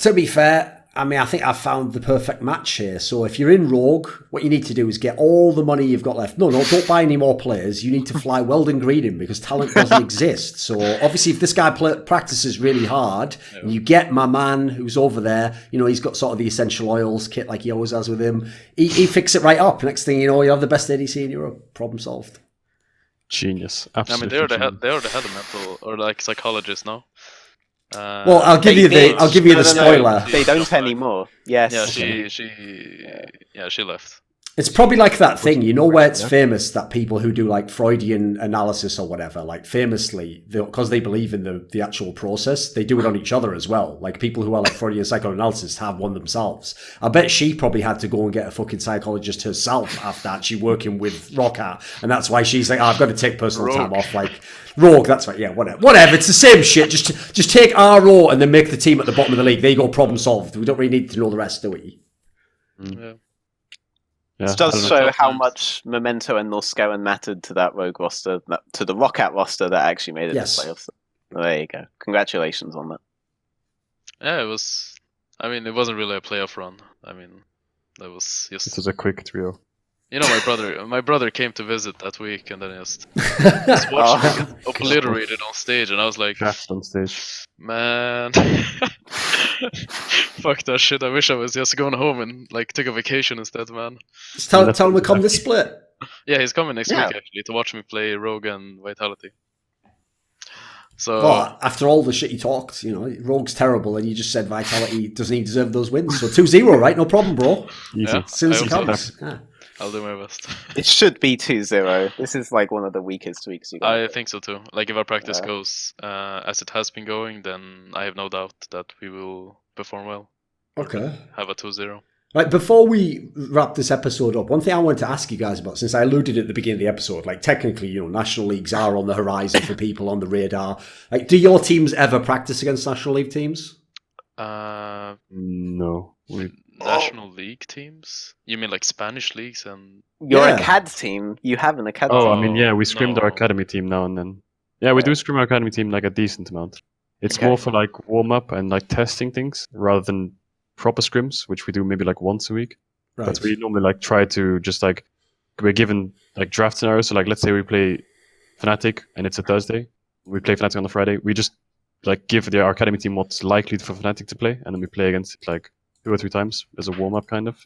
To be fair, I mean, I think I've found the perfect match here. So if you're in Rogue, what you need to do is get all the money you've got left. No, don't buy any more players. You need to fly Weldon Green in because talent doesn't exist. So obviously if this guy practices really hard, and you get my man who's over there, he's got sort of the essential oils kit like he always has with him. He fixes it right up. Next thing you know, you have the best ADC in Europe. Problem solved. Genius. Absolutely. I mean, they already had a mental or like psychologist now. Well, I'll give you the spoiler. They don't anymore. Yes. Yeah, she left. It's probably like that thing, where it's famous that people who do like Freudian analysis or whatever, like famously, because they believe in the actual process, they do it on each other as well. Like people who are like Freudian psychoanalysis have one themselves. I bet she probably had to go and get a fucking psychologist herself after actually working with ROCCAT, and that's why she's like, I've got to take personal time off. Like Rogue, that's right, yeah, whatever. It's the same shit. Just take RO and then make the team at the bottom of the league. There you go, problem solved. We don't really need to know the rest, do we? Yeah. Yeah, it does show how much Memento and North Scowen mattered to that Rogue roster, to the ROCCAT roster that actually made it to the playoffs. There you go. Congratulations on that. Yeah, it was. I mean, it wasn't really a playoff run. I mean, that was just. It was a quick trio. My brother came to visit that week, and then just watched me get obliterated on stage, and I was like, Shaft on stage. Man, fuck that shit. I wish I was just going home and like took a vacation instead, man. Just tell him to come this split. Yeah, he's coming next Yeah. week actually to watch me play Rogue and Vitality. So Well, after all the shit you talked, Rogue's terrible, and you just said Vitality doesn't even deserve those wins. So 2-0, right? No problem, bro. Easy. As soon as I it hope comes. Yeah. I'll do my best. It should be 2-0. This is like one of the weakest weeks you I got. think so too. Like if our practice Yeah. goes as it has been going, then I have no doubt that we will perform well. Okay. Have a 2-0. Like, before we wrap this episode up, one thing I wanted to ask you guys about, since I alluded at the beginning of the episode, like, technically, National Leagues are on the horizon for people on the radar. Like, do your teams ever practice against National League teams? No. National League teams? You mean like Spanish leagues and? Your Yeah. ACAD team, you have an ACAD Oh, team. I mean, yeah, we scrimmed our no. academy team now and then. Yeah, we do scrim our academy team like a decent amount. It's Okay. more for like warm up and like testing things rather than proper scrims, which we do maybe like once a week. Right. But we normally like try to just like we're given like draft scenarios. So like let's say we play Fnatic and it's a Thursday. We play Fnatic on a Friday. We just like give our academy team what's likely for Fnatic to play, and then we play against it like 2 or 3 times as a warm up kind of.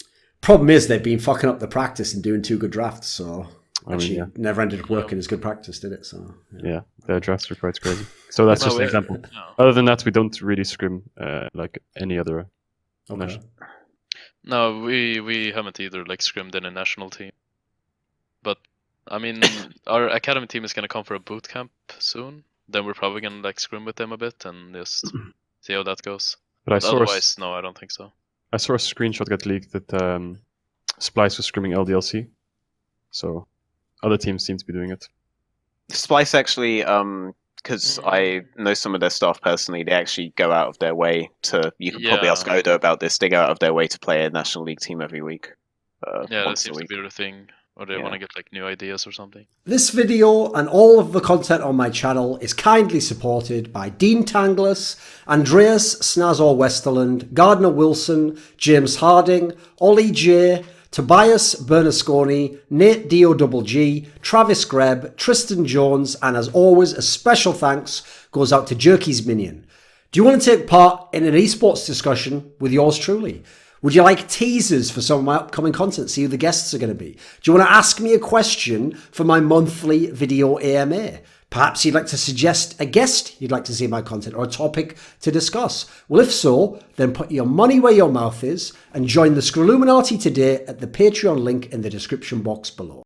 Problem is, they've been fucking up the practice and doing 2 good drafts, so I mean, actually yeah. never ended up working as good practice, did it? So Yeah, their drafts are quite crazy. So that's No, just an we- example. no. Other than that, we don't really scrim like any other. Okay. No, we haven't either like scrimmed in a national team. But I mean, our academy team is gonna come for a boot camp soon. Then we're probably gonna like scrim with them a bit and just see how that goes. But But otherwise, no, I don't think so. I saw a screenshot get leaked that Splice was scrimming LDLC. So other teams seem to be doing it. Splice actually, because I know some of their staff personally, they actually go out of their way to. You could probably Yeah. ask Odo about this. They go out of their way to play a National League team every week. Yeah, that once a seems to week. be the thing. Or they Yeah. want to get like new ideas or something. This video and all of the content on my channel is kindly supported by Dean Tanglis, Andreas Snazore Westerlund, Gardner Wilson, James Harding, OllieJ, Tobias Bernasconi, NateDOhDoubleG, Travis Greb, Tristan Jones, and as always, a special thanks goes out to Jerky's Minion. Do you want to take part in an esports discussion with yours truly? Would you like teasers for some of my upcoming content? See who the guests are going to be. Do you want to ask me a question for my monthly video AMA? Perhaps you'd like to suggest a guest you'd like to see in my content or a topic to discuss. Well, if so, then put your money where your mouth is and join the Scrilluminati today at the Patreon link in the description box below.